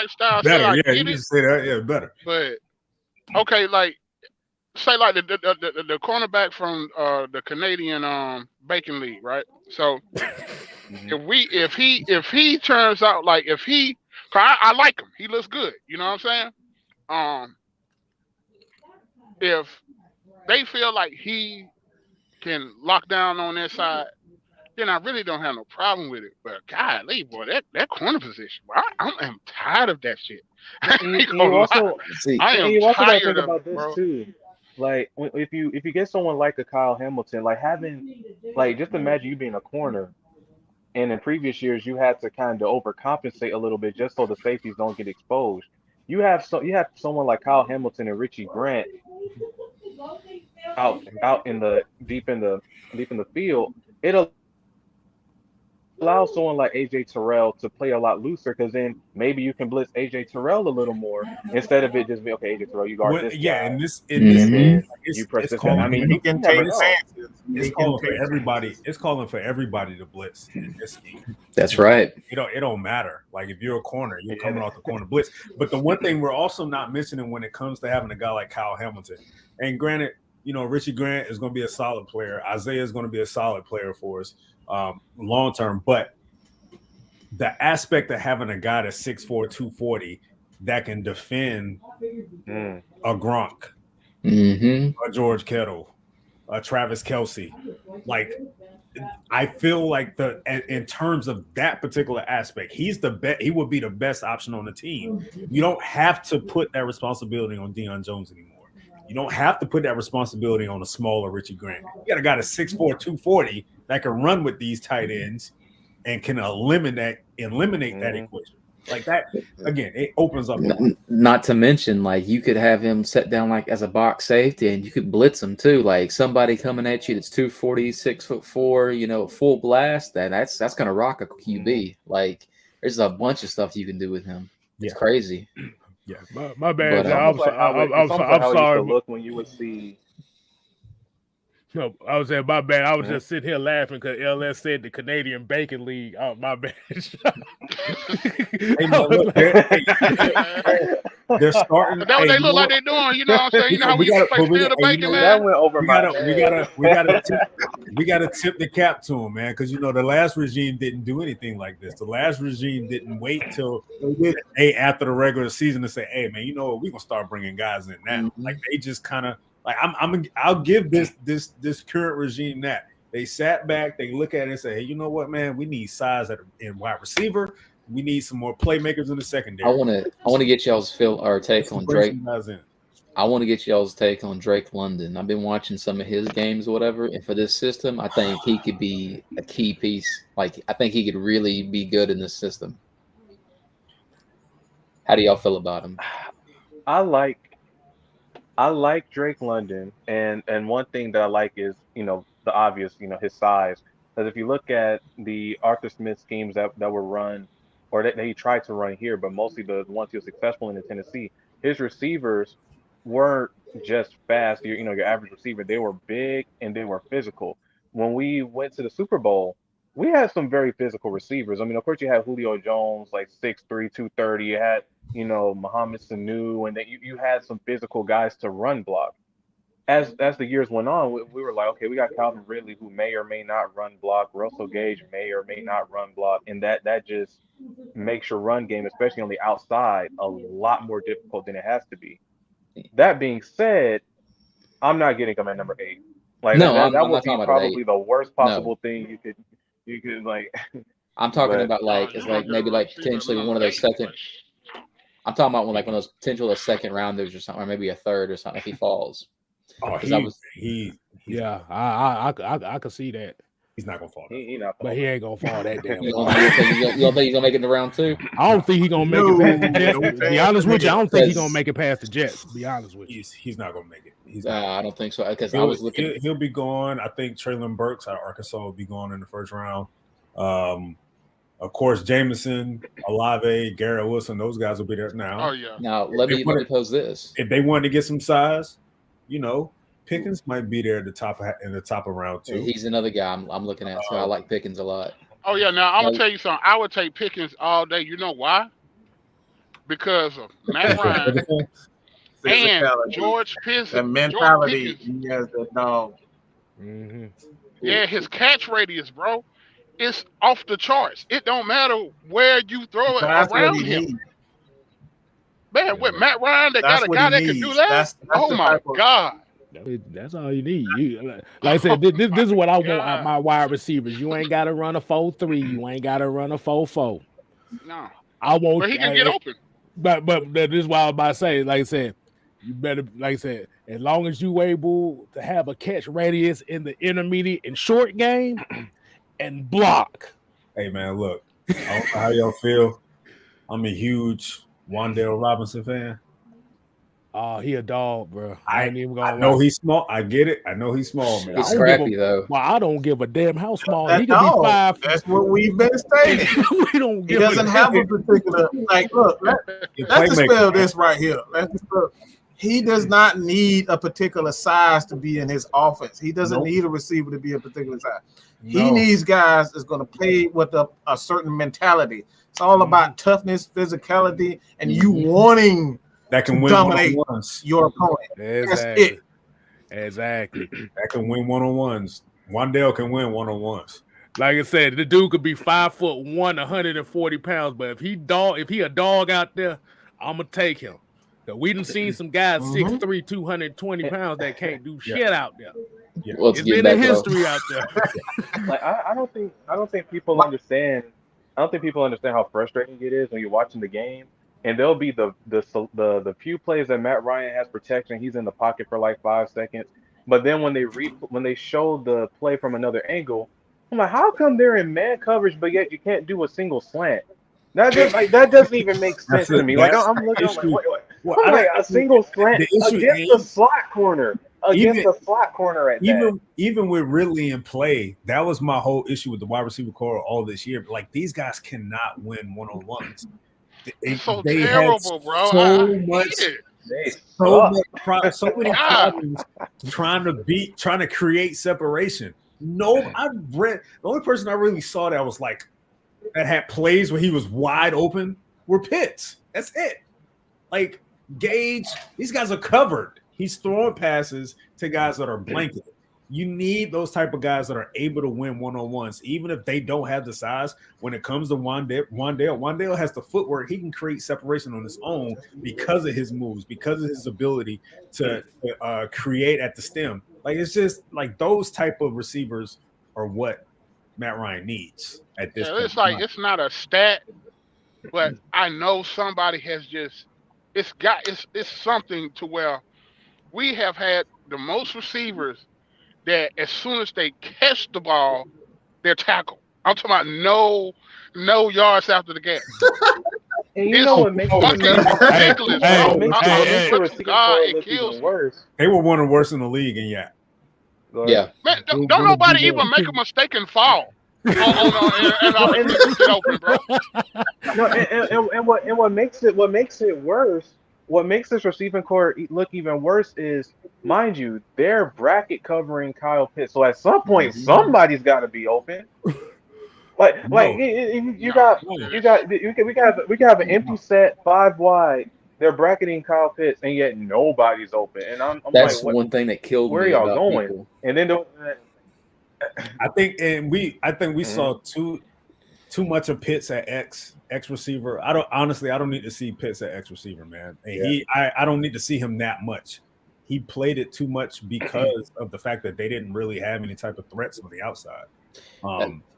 Styles said, I Yeah, get you it. just say that. Yeah, better. But okay, like say like the cornerback from the Canadian Bacon League, right? So if he turns out like I like him, he looks good. You know what I'm saying? If they feel like he can lock down on their side, then I really don't have no problem with it. But golly, boy, that corner position, boy, I am tired of that shit. You also gotta think about this bro. too. Like if you get someone like a Kyle Hamilton, like having just imagine you being a corner, and in previous years you had to kind of overcompensate a little bit just so the safeties don't get exposed. You have someone like Kyle Hamilton and Richie Grant out in the deep in the field. It allows someone like AJ Terrell to play a lot looser, because then maybe you can blitz AJ Terrell a little more instead of it just being AJ Terrell, you guard this guy. And this you press this guy. I mean, he can take chances. It's calling for everybody. It's calling for everybody to blitz in this scheme. That's right. It don't matter. Like if you're a corner, you're coming off the corner blitz. But the one thing we're also not mentioning when it comes to having a guy like Kyle Hamilton, and granted, Richie Grant is going to be a solid player. Isaiah is going to be a solid player for us long term. But the aspect of having a guy that's 6'4", 240 that can defend a Gronk, a George Kittle, a Travis Kelce, like I feel like in terms of that particular aspect, he's the best. He would be the best option on the team. You don't have to put that responsibility on Deion Jones anymore. You don't have to put that responsibility on a smaller Richie Grant. You got a guy that's 6'4", 240 that can run with these tight ends and can eliminate that equation. Like that, again, it opens up. Not to mention, like you could have him set down like as a box safety, and you could blitz him too. Like somebody coming at you that's 240, 6'4", full blast. That's gonna rock a QB. Like there's a bunch of stuff you can do with him. It's crazy. Yeah, my bad. But, I'm sorry. Look when you would see. No, I was saying my bad. I was just sitting here laughing because LS said the Canadian Bacon League. Oh, my bad. They're starting. That's what they look like they're doing. You know what I'm saying? You know how we used to play steal the bacon, man? That went over my head. We gotta tip the cap to them, man, because the last regime didn't do anything like this. The last regime didn't wait till the day after the regular season to say, "Hey, man, you know what? We're gonna start bringing guys in now." Mm-hmm. Like they just kind of like I'll give this current regime that they sat back, they look at it and say, "Hey, you know what, man? We need size in wide receiver. We need some more playmakers in the secondary." I want to get y'all's take on Drake. I want to get y'all's take on Drake London. I've been watching some of his games or whatever, and for this system, I think he could be a key piece. Like, I think he could really be good in this system. How do y'all feel about him? I like Drake London, and one thing that I like is the obvious, his size. Because if you look at the Arthur Smith schemes that were run, or that he tried to run here, but mostly the ones he was successful in Tennessee, his receivers weren't just fast, your average receiver. They were big and they were physical. When we went to the Super Bowl, we had some very physical receivers. I mean, of course, you had Julio Jones, like 6'3", 230. You had, Mohamed Sanu, and then you had some physical guys to run block. As the years went on, we were like, okay, we got Calvin Ridley, who may or may not run block. Russell Gage may or may not run block, and that just makes your run game, especially on the outside, a lot more difficult than it has to be. That being said, I'm not getting him at number 8. Like that would be probably the worst possible thing you could like. I'm talking about maybe potentially one of those second. I'm talking about one of those potential second rounders or something, or maybe a third or something if he falls. Oh, I could see that. He's not gonna fall. But he ain't gonna fall that damn You far. don't think he's gonna make it to round 2? I don't think he's gonna make it past the Jets. Be honest with you, I don't think he's gonna make it past the Jets. Be honest with you, he's not gonna make it. I don't think so, because I was looking. He'll be gone. I think Traylon Burks out of Arkansas will be gone in the first round. Of course, Jameson, Olave, Garrett Wilson, those guys will be there now. Oh yeah. Now let me pose this: if they wanted to get some size, Pickens might be there at the top of round 2. He's another guy I'm looking at, so I like Pickens a lot. Oh yeah. Now I'm gonna tell you something. I would take Pickens all day. You know why? Because of Matt Ryan and George Pickens. The mentality he has, the dog. Mm-hmm. Yeah, his catch radius, bro, it's off the charts. It don't matter where you throw it around him. Man, with Matt Ryan, they got a guy that can do that. That's oh my God. That's all you need. Like I said, this is what I want out my wide receivers. You ain't got to run a 4-3. You ain't got to run a 4-4. No. I won't. But he can get open. But this is what I was about to say. Like I said, you better, like I said, as long as you able to have a catch radius in the intermediate and short game and block. Hey man, look, I don't know how y'all feel. I'm a huge Wan'Dale Robinson fan. Oh, he a dog, bro. I know he's small. I get it. I know he's small, man. He's scrappy though. Well, I don't give a damn how small That he can be 5. That's what we've been saying. We don't He give doesn't have a particular look. Let's dispel this right here. He does not need a particular size to be in his offense. He doesn't need a receiver to be a particular size. He needs guys that's going to play with a certain mentality. It's all about toughness, physicality, and you wanting that can win dominate your opponent. Exactly. Exactly. That can win one-on-ones. Wan'Dale can win one-on-ones. Like I said, the dude could be 5'1", 140 pounds, but if he a dog out there, I'm gonna take him. We done seen some guys 6'3", 220 pounds that can't do shit out there. Yeah. It's been a history out there. Like I don't think people understand. I don't think people understand how frustrating it is when you're watching the game, and there'll be the few plays that Matt Ryan has protection. He's in the pocket for like 5 seconds, but then when they show the play from another angle, I'm like, how come they're in man coverage, but yet you can't do a single slant? That doesn't even make sense to me. Like I'm looking, I'm like, wait. Well, I'm like a single slant against the slot corner. Even with Ridley in play, that was my whole issue with the wide receiver core all this year. Like, these guys cannot win one-on-ones. It's so terrible, bro. So many problems trying to create separation. The only person I really saw that was like that had plays where he was wide open were Pitts. That's it. Like, Gage, these guys are covered. He's throwing passes to guys that are blanketed. You need those type of guys that are able to win one-on-ones, even if they don't have the size. When it comes to Wandale has the footwork. He can create separation on his own because of his moves, because of his ability to create at the stem. Like, it's just like those type of receivers are what Matt Ryan needs at this point. It's like it's not a stat, but I know somebody has just it's something to where we have had the most receivers that as soon as they catch the ball, they're tackled. I'm talking about no yards after the catch. And you know what makes it ridiculous, it kills worse. They were one of the worst in the league, and yeah. Man, don't nobody even make a mistake and fall. Get open, bro. No, and what makes it worse, what makes this receiving core look even worse is, mind you, they're bracket covering Kyle Pitts. So at some point, somebody's got to be open. We can have an empty set 5 wide. They're bracketing Kyle Pitts, and yet nobody's open. And I'm that's like, one thing that killed where me. Where y'all going? People. And then I think we saw too much of Pitts at X receiver. I don't need to see Pitts at X receiver, man. And I don't need to see him that much. He played it too much because of the fact that they didn't really have any type of threats on the outside.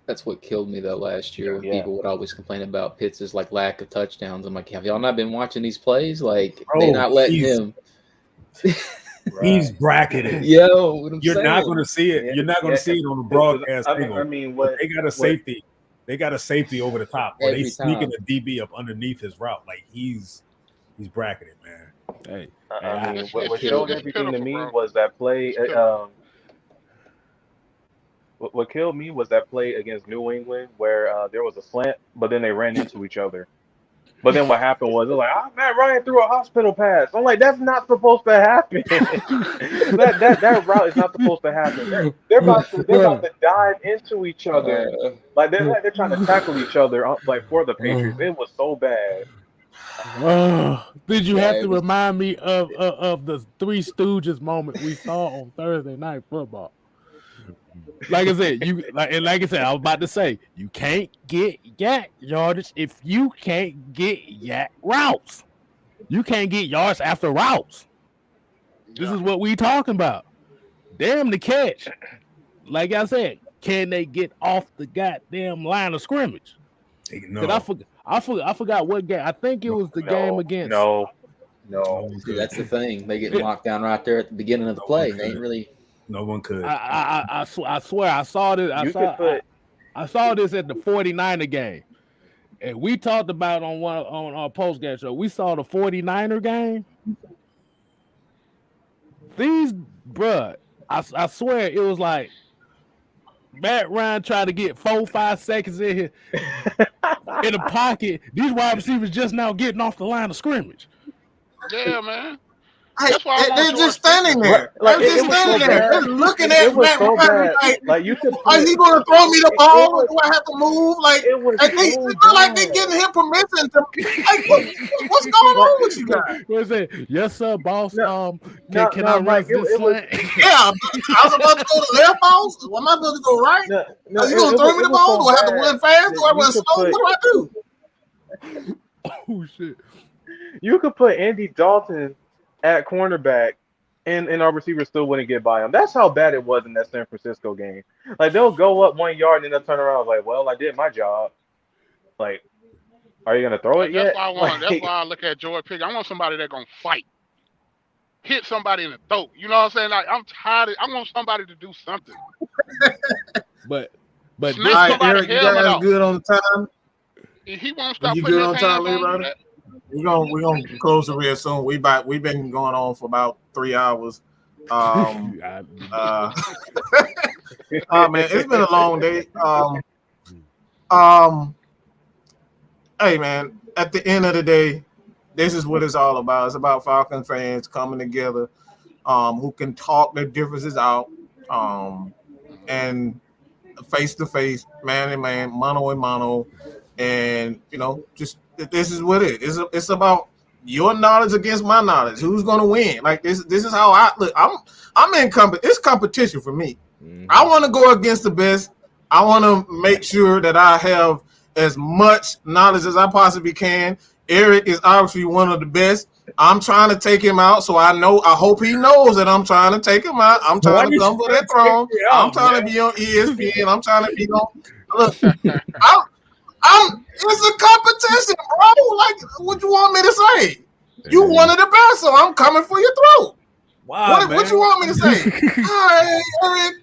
That's what killed me though last year. People would always complain about Pitts' like lack of touchdowns. I'm like, have y'all not been watching these plays? Like, they not letting him. He's bracketed. Yo, you're not going to see it. You're not going to see it on the broadcast. I mean, they got a safety. They got a safety over the top, or they sneaking a DB up underneath his route. Like he's bracketed, man. Hey, I mean, what showed everything to me was that play. What killed me was that play against New England where there was a slant, but then they ran into each other. But then what happened was, they're like, Matt Ryan threw a hospital pass. I'm like, that's not supposed to happen. that route is not supposed to happen. They're about to dive into each other. Like they're trying to tackle each other like for the Patriots. It was so bad. Did you have to remind me of the Three Stooges moment we saw on Thursday Night Football? Like I said, I was about to say, you can't get yak yardage if you can't get yak routes. You can't get yards after routes. This is what we talking about. Damn the catch. Like I said, can they get off the goddamn line of scrimmage? No. I forgot what game. I think it was the game against. No. See, that's the thing. They get locked down right there at the beginning of the play. They ain't really. No one could. I swear I saw this. I saw this at the 49er game. And we talked about on our post game show. We saw the 49er game. These I swear it was like Matt Ryan tried to get 4-5 seconds in here in the pocket. These wide receivers just now getting off the line of scrimmage. Yeah, man. They're just standing there. They're just standing there. They're looking at Matt Ryan like, is he going to throw me the ball? Or do I have to move? Like, it's not like they're giving him permission to. Like, what's going on with you guys? What is it? Yes, sir, boss. Can I run this slant? Yeah, I was about to go to left, boss. Am I supposed to go right? Are you going to throw me the ball? Do I have to run fast? Do I run slow? What do I do? Oh shit! You could put Andy Dalton at cornerback, and our receivers still wouldn't get by him. That's how bad it was in that San Francisco game. Like, they'll go up 1 yard and then they'll turn around like, well, I did my job. Like, are you going to throw it yet? That's why I look at George Pickens. I want somebody that's going to fight. Hit somebody in the throat. You know what I'm saying? Like, I'm tired. I want somebody to do something. But all right, Eric, you guys good on the time? He won't stop you putting good his on hands time, on everybody? We're gonna close it real soon. We've been going on for about 3 hours. Man, it's been a long day. Hey man, at the end of the day, this is what it's all about. It's about Falcons fans coming together, who can talk their differences out, and face to face, man to man, mano a mano, and just. This is what it is. It's about your knowledge against my knowledge. Who's gonna win? Like this is how I look. I'm in it's competition for me. I want to go against the best. I want to make sure that I have as much knowledge as I possibly can. Eric is obviously one of the best. I'm trying to take him out, so I hope he knows that I'm trying to take him out. I'm trying to come for that throne. I'm trying to be on ESPN. I'm trying to be on. Look, it's a competition, bro. Like, what you want me to say? You one of the best, so I'm coming for your throat. Wow, what you want me to say? Hi, Eric.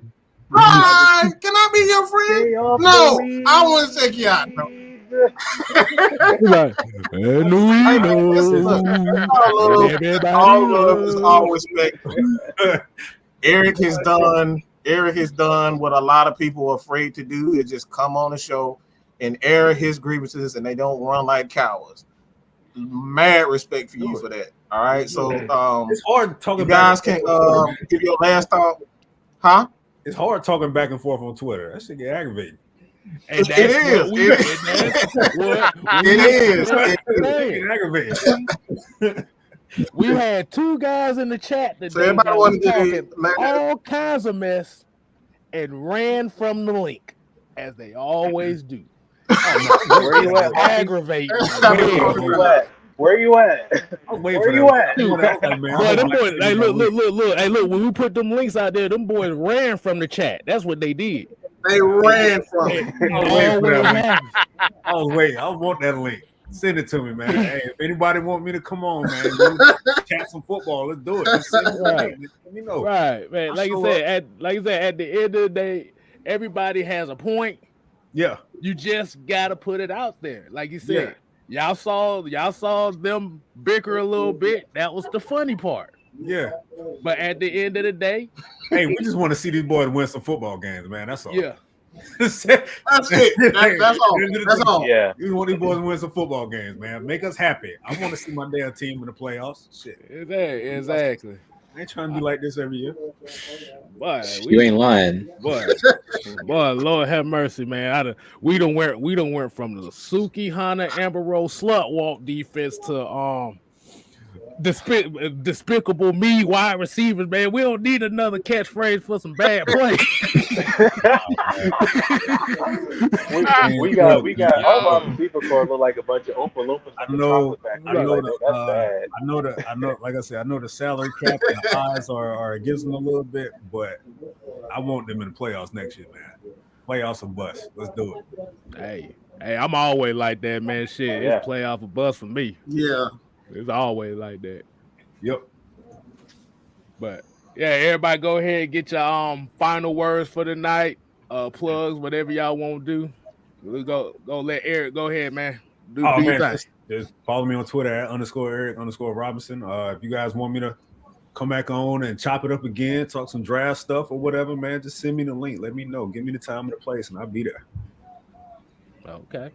Hi, can I be your friend? No, I want to take you out. No. All love is all respect. Eric has done what a lot of people are afraid to do, is just come on the show and air his grievances, and they don't run like cowards. Mad respect for you for that. All right, so it's hard talking. You guys can give your last thought, huh? It's hard talking back and forth on Twitter. That shit get aggravating. And it is. It is. We had two guys in the chat that so talking all kinds of mess and ran from the link, as they always do. Where you at? Aggravating. Where you at? Where you at? Boy, them boys, hey, look. Hey, look, when we put them links out there, them boys ran from the chat. That's what they did. They ran from it. I was waiting. I want that link. Send it to me, man. Hey, if anybody want me to come on, man, chat some football. Let's do it. Let's send it right. Let me know. Right, man. Like you said, at the end of the day, everybody has a point. Yeah. You just gotta put it out there. Like you said. Yeah. Y'all saw them bicker a little bit. That was the funny part. Yeah. But at the end of the day, hey, we just want to see these boys win some football games, man. That's all. Yeah. That's it. That's all. That's all. Yeah. We want these boys to win some football games, man. Make us happy. I want to see my damn team in the playoffs. Shit. Exactly. I ain't trying to be like this every year. But you ain't lying. Boy, Lord have mercy, man. We don't went from the Suki Hana Amber Rose slut walk defense to despicable me wide receivers, man. We don't need another catchphrase for some bad play. we got our wide receiver core look like a bunch of Oompa Loompas. I know. Like I said, I know the salary cap and the odds are against them a little bit, but I want them in the playoffs next year, man. Playoffs or bust. Let's do it. Hey, I'm always like that, man. Shit, it's playoff or bust for me. Yeah. It's always like that. Yep. But yeah, everybody go ahead and get your final words for the night. Plugs, whatever y'all want to do. We'll go let Eric go ahead, man. Do your thing. Just follow me on Twitter at _Eric_Robinson. If you guys want me to come back on and chop it up again, talk some draft stuff or whatever, man, just send me the link. Let me know. Give me the time and the place, and I'll be there. Okay.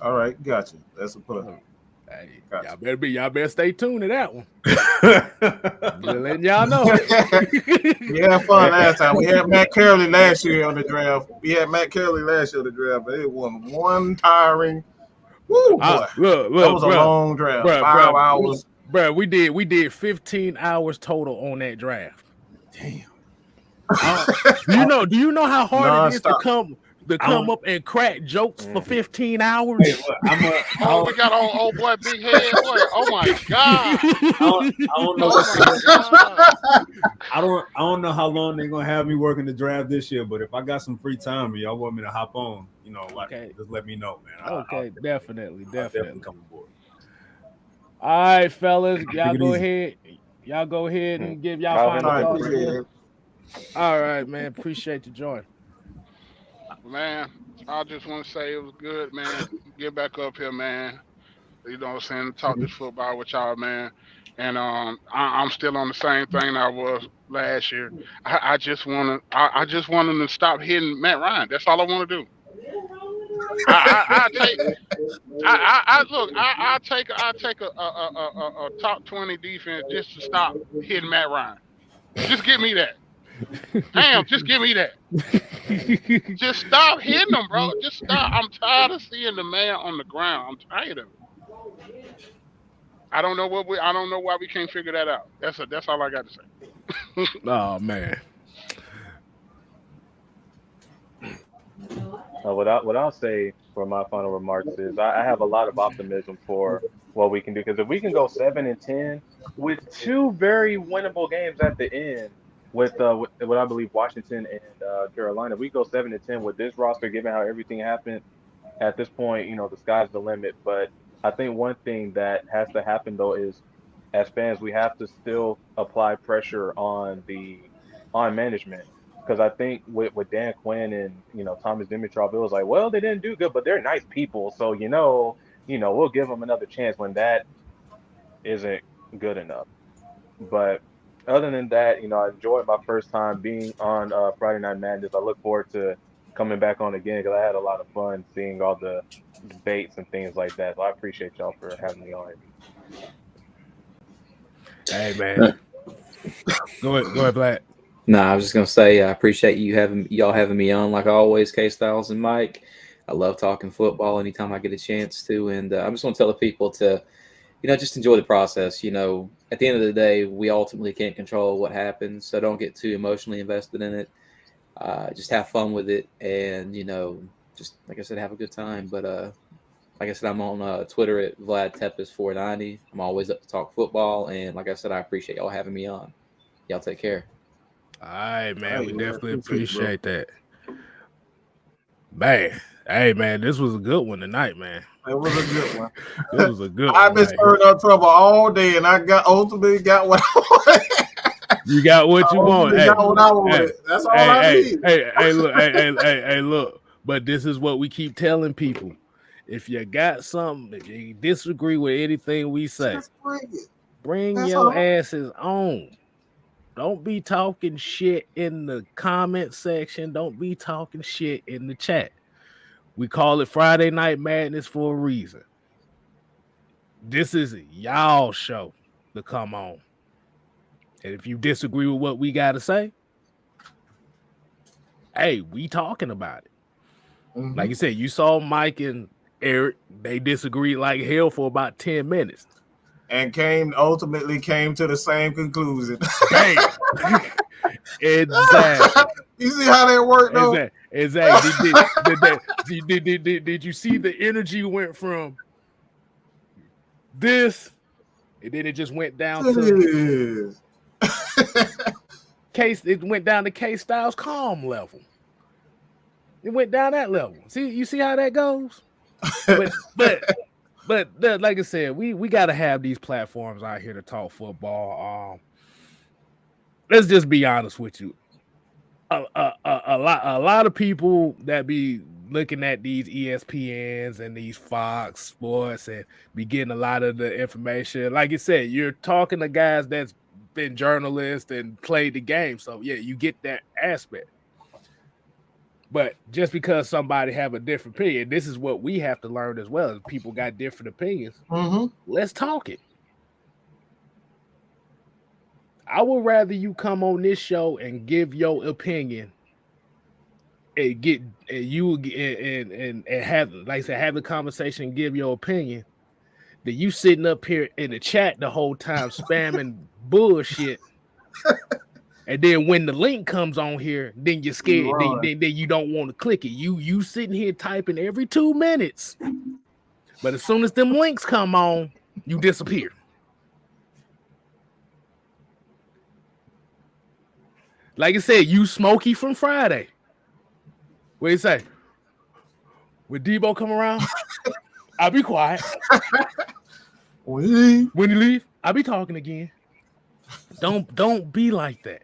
All right, gotcha. That's a plug. Hey, gotcha. Y'all better stay tuned to that one. Just letting y'all know. We had fun last time. We had Matt Curley last year on the draft. But it was one tiring. Woo, boy. Look, that was a long draft. 5 hours. Bro, we did 15 hours total on that draft. Damn. Do you know how hard it is to come up and crack jokes for 15 hours? Hey, look, we got old boy big head. Boy. Oh my god! I don't know how long they're gonna have me working the draft this year, but if I got some free time and y'all want me to hop on, just let me know, man. I'll definitely come aboard. All right, fellas, y'all go ahead and give y'all final thoughts. All right, man. Appreciate the join. Man, I just want to say it was good, man. Get back up here, man. You know what I'm saying? Talk this football with y'all, man. And I'm still on the same thing I was last year. I just want them to stop hitting Matt Ryan. That's all I want to do. I'll take a top 20 defense just to stop hitting Matt Ryan. Just give me that. Damn, just give me that. Just stop hitting him, bro. Just stop. I'm tired of seeing the man on the ground. I'm tired of it. I don't know why we can't figure that out. That's all I got to say. Oh man. What I'll say for my final remarks is I have a lot of optimism for what we can do, because if we can go 7-10 with two very winnable games at the end with what I believe Washington and Carolina, if we go 7-10 with this roster, given how everything happened at this point, the sky's the limit. But I think one thing that has to happen though is, as fans, we have to still apply pressure on management. Because I think with Dan Quinn and Thomas Dimitrov, it was like, well, they didn't do good, but they're nice people, so we'll give them another chance when that isn't good enough. But other than that, I enjoyed my first time being on Friday Night Madness. I look forward to coming back on again because I had a lot of fun seeing all the debates and things like that. So I appreciate y'all for having me on. Hey man, go ahead, Black. No, I was just gonna say I appreciate y'all having me on like always, KStylzz and Mike. I love talking football anytime I get a chance to, and I'm just gonna tell the people to, just enjoy the process. At the end of the day, we ultimately can't control what happens, so don't get too emotionally invested in it. Just have fun with it, and just like I said, have a good time. But like I said, I'm on Twitter at VladTepis490. I'm always up to talk football, and like I said, I appreciate y'all having me on. Y'all take care. All right, man. We definitely appreciate that. Man, hey, man, this was a good one tonight, man. It was a good one. It was a good one. I've been stirring up trouble all day, and I ultimately got what I wanted. You got what you want. Hey, got what I wanted. That's all I need. Hey, look. But this is what we keep telling people. If you got something, if you disagree with anything we say, bring your asses on. Don't be talking shit in the comment section. Don't be talking shit in the chat. We call it Friday Night Madness for a reason. This is y'all show to come on. And if you disagree with what we got to say, hey, we talking about it. Mm-hmm. Like you said, you saw Mike and Eric. They disagreed like hell for about 10 minutes. And ultimately came to the same conclusion. Exactly. You see how that worked, though? Exactly. Did you see the energy went from this, and then it just went down to It went down to KStylzz calm level. It went down that level. You see how that goes? But like I said, we got to have these platforms out here to talk football. Let's just be honest with you. A lot of people that be looking at these ESPNs and these Fox Sports and be getting a lot of the information. Like you said, you're talking to guys that's been journalists and played the game. So yeah, you get that aspect. But just because somebody have a different opinion, this is what we have to learn as well. As people got different opinions. Mm-hmm. Let's talk it. I would rather you come on this show and give your opinion and have, like I said, have the conversation and give your opinion, than you sitting up here in the chat the whole time spamming bullshit. And then when the link comes on here, then you're scared. Then you don't want to click it. You sitting here typing every 2 minutes. But as soon as them links come on, you disappear. Like I said, you Smokey from Friday. What do you say? When Debo come around, I'll be quiet. When you leave, I'll be talking again. Don't be like that.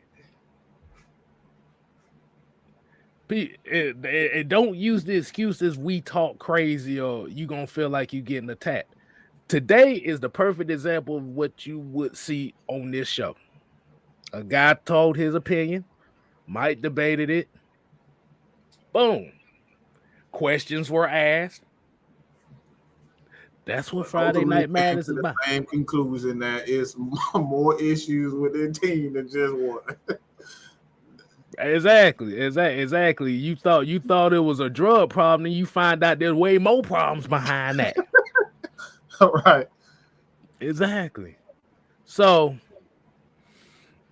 Don't use the excuses we talk crazy or you gonna feel like you getting attacked. Today is the perfect example of what you would see on this show. A guy told his opinion, Mike debated it. Boom. Questions were asked. That's what Friday Night Madness is about. Same conclusion that it's more issues with their team than just one. Exactly. You thought it was a drug problem, and you find out there's way more problems behind that. All right. Exactly. So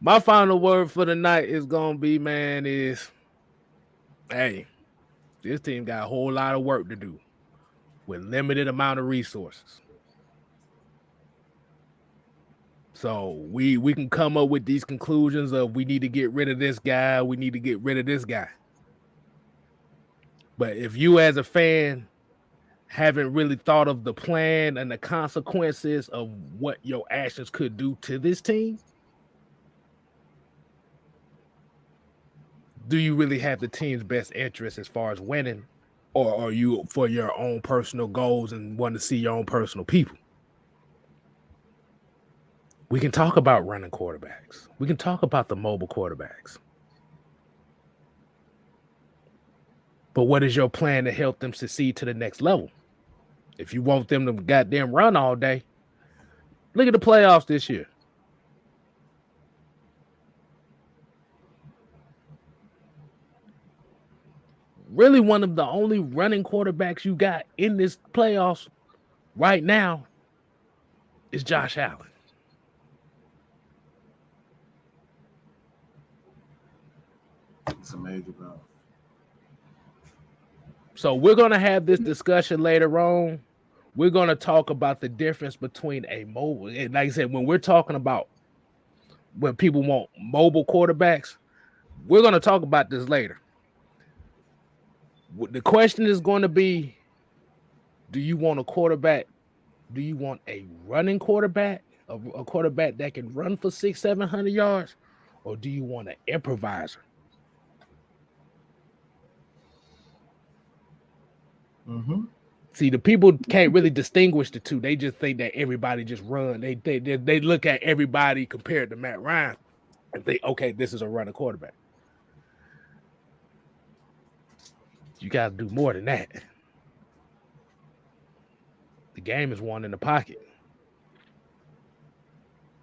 my final word for the night is gonna be, man, is hey, this team got a whole lot of work to do with limited amount of resources. So we can come up with these conclusions of we need to get rid of this guy, we need to get rid of this guy. But if you as a fan haven't really thought of the plan and the consequences of what your actions could do to this team, do you really have the team's best interest as far as winning, or are you for your own personal goals and want to see your own personal people? We can talk about running quarterbacks. We can talk about the mobile quarterbacks. But what is your plan to help them succeed to the next level? If you want them to goddamn run all day, look at the playoffs this year. Really, one of the only running quarterbacks you got in this playoffs right now is Josh Allen. It's a major problem. So we're going to have this discussion later on. We're going to talk about the difference between a mobile, and like I said, when we're talking about when people want mobile quarterbacks, we're going to talk about this later. The question is going to be, do you want a quarterback? Do you want a running quarterback, a quarterback that can run for 600-700 yards, or do you want an improviser? Mm-hmm. See, the people can't really distinguish the two. They just think that everybody just run. They look at everybody compared to Matt Ryan and think, okay, this is a running quarterback. You got to do more than that. The game is won in the pocket.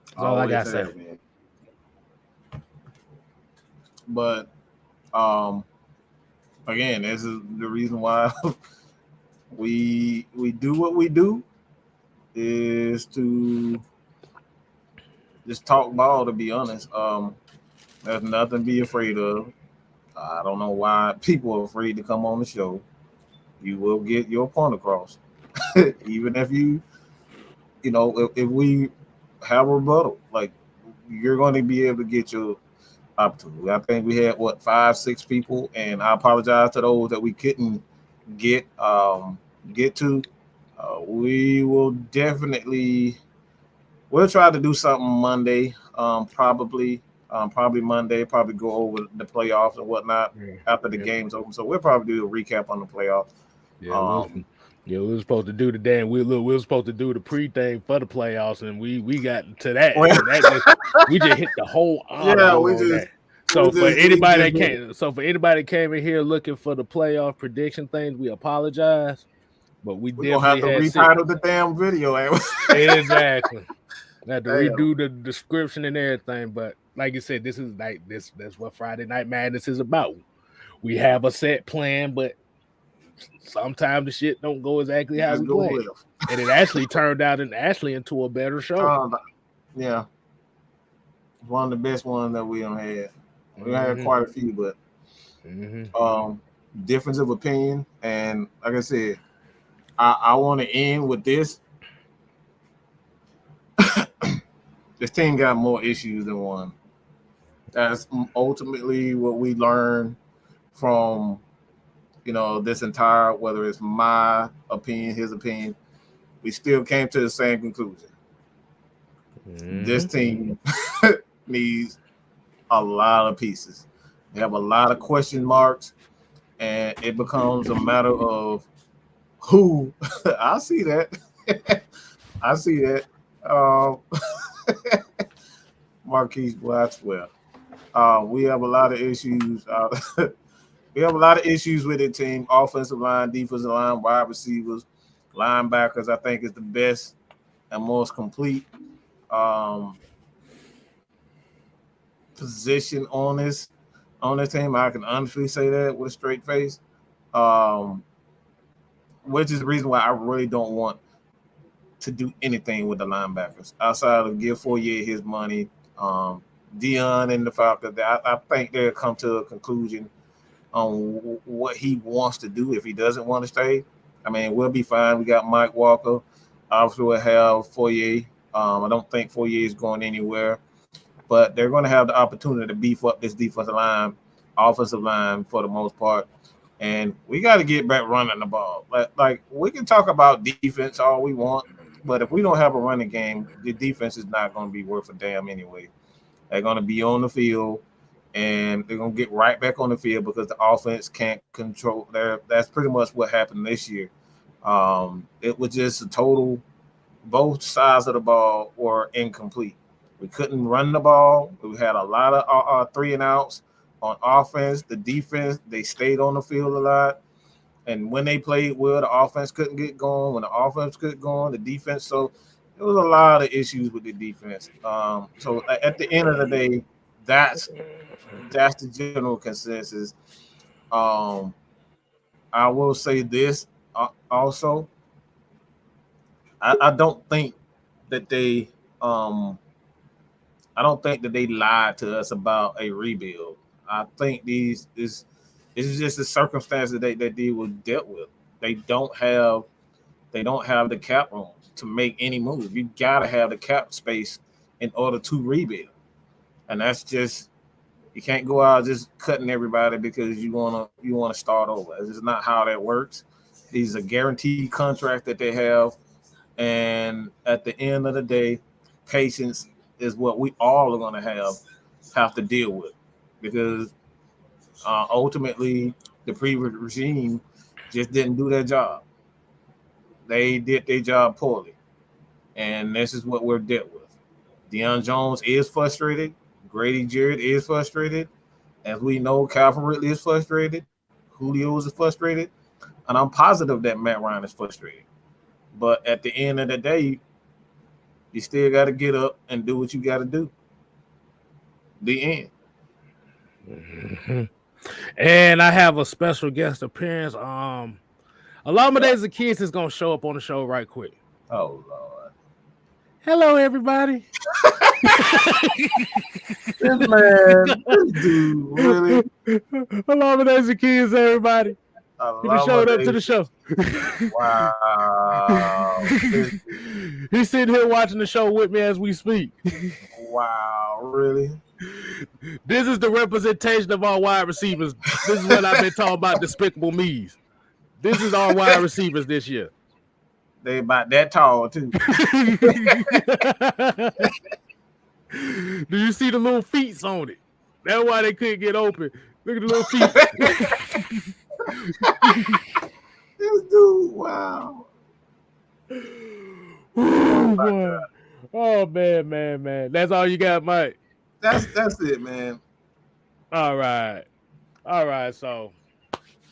That's all I got to say. Man. But again, this is the reason why we do what we do, is to just talk ball, to be honest. There's nothing to be afraid of. I don't know why people are afraid to come on the show. You will get your point across. Even if if we have a rebuttal, like, you're going to be able to get your opportunity. I think we had 5-6 people, and I apologize to those that we couldn't get to. We will definitely, we'll try to do something Monday, probably Monday, probably go over the playoffs and whatnot after the game's over. So we'll probably do a recap on the playoffs. We were supposed to do the damn. We were supposed to do the pre-thing for the playoffs, and we got to that. We just hit the whole that. So for anybody that came in here looking for the playoff prediction things, we apologize. But we're gonna have to retitle the damn video. Exactly. Have to redo the description and everything. But like you said, this is like this. That's what Friday Night Madness is about. We have a set plan, but sometimes the shit don't go exactly how we play. And it actually turned out into a better show. Yeah. One of the best ones that we don't have. We had quite a few, but difference of opinion. And like I said, I want to end with this. This team got more issues than one. That's ultimately what we learned from, this entire, whether it's my opinion, his opinion, we still came to the same conclusion. This team needs a lot of pieces. They have a lot of question marks, and it becomes a matter of who. I see that. I see that. Marquise Blackswell. We have a lot of issues. We have a lot of issues with the team: offensive line, defensive line, wide receivers, linebackers. I think is the best and most complete position on this team. I can honestly say that with a straight face, which is the reason why I really don't want to do anything with the linebackers outside of give Fourier his money. Deion and the Falcons, I think they'll come to a conclusion on what he wants to do if he doesn't want to stay. I mean, we'll be fine. We got Mike Walker. Obviously, we'll have Fourier. I don't think Fourier is going anywhere, but they're going to have the opportunity to beef up this defensive line, offensive line for the most part. And we got to get back running the ball. Like we can talk about defense all we want, but if we don't have a running game, the defense is not going to be worth a damn anyway. They're going to be on the field, and they're going to get right back on the field because the offense can't control their. That's pretty much what happened this year. It was just a total. Both sides of the ball were incomplete. We couldn't run the ball. We had a lot of 3 and outs on offense. The defense, they stayed on the field a lot. And when they played well, the offense couldn't get going. When the offense couldn't go on, the defense. So there was a lot of issues with the defense. So at the end of the day, that's the general consensus. I will say this also. I don't think that they lied to us about a rebuild. I think this is just the circumstances that they were dealt with. They don't have the cap room to make any move. You gotta have the cap space in order to rebuild. And that's just, you can't go out just cutting everybody because you wanna start over. It's just not how that works. These are guaranteed contracts that they have. And at the end of the day, patience is what we all are going to have to deal with, because ultimately the previous regime just didn't do their job. They did their job poorly, and this is what we're dealt with. Deion Jones is frustrated. Grady Jarrett is frustrated. As we know, Calvin Ridley is frustrated. Julio is frustrated, and I'm positive that Matt Ryan is frustrated. But at the end of the day, you still got to get up and do what you got to do. The end. Mm-hmm. And I have a special guest appearance. Alama Days of Kids is going to show up on the show right quick. Oh, Lord. Hello, everybody. This dude, really? Alama Days of Kids, everybody. He just showed up to the show. Wow. He's sitting here watching the show with me as we speak. Wow, really? This is the representation of our wide receivers. This is what I've been talking about, despicable me's. This is our wide receivers this year. They about that tall, too. Do you see the little feet on it? That's why they couldn't get open. Look at the little feet. This dude, wow. Oh man. That's all you got, Mike. That's it, man. All right. So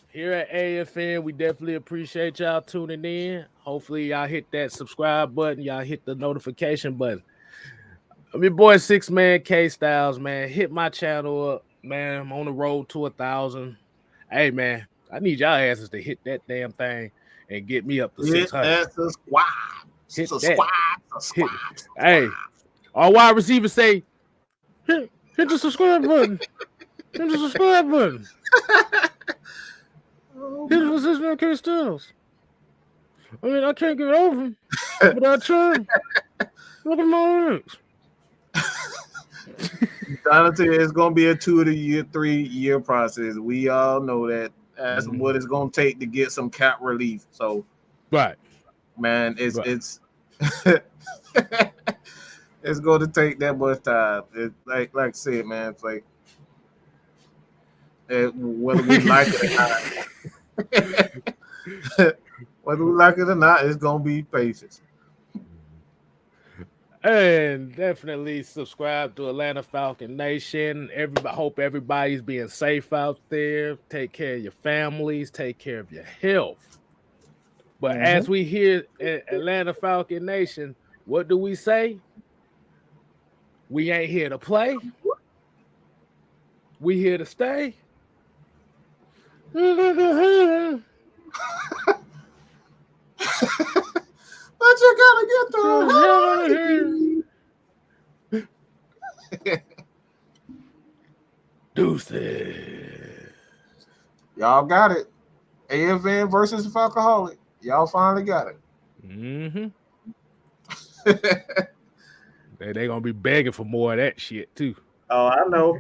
here at AFN, we definitely appreciate y'all tuning in. Hopefully y'all hit that subscribe button. Y'all hit the notification button. I'm your boy 6-Man KStylzz, man. Hit my channel up, man. I'm on the road to 1,000. Hey, man, I need y'all asses to hit that damn thing and get me up to 600. That's a squad. Hit a that. Squad. Hey, our wide receivers say, hit the subscribe button. Hit the subscribe button. Hit the 6-Man KStylzz. I mean, I can't get over him, but I try. Look at my legs. Jonathan, it's going to be a 2 to 3 year process. We all know that. That's what it's going to take to get some cap relief. So, right, man, it's it's going to take that much time. It's like I said, man, it's like whether we like it or not, whether we like it or not, it's going to be patience. And definitely subscribe to Atlanta Falcons Nation. Hope everybody's being safe out there. Take care of your families. Take care of your health. But as we hear at Atlanta Falcons Nation, what do we say? We ain't here to play. We here to stay. But you gotta get Deuces. Y'all got it. AFN versus the Falcoholic. Y'all finally got it. Mm-hmm. They gonna be begging for more of that shit too. Oh, I know.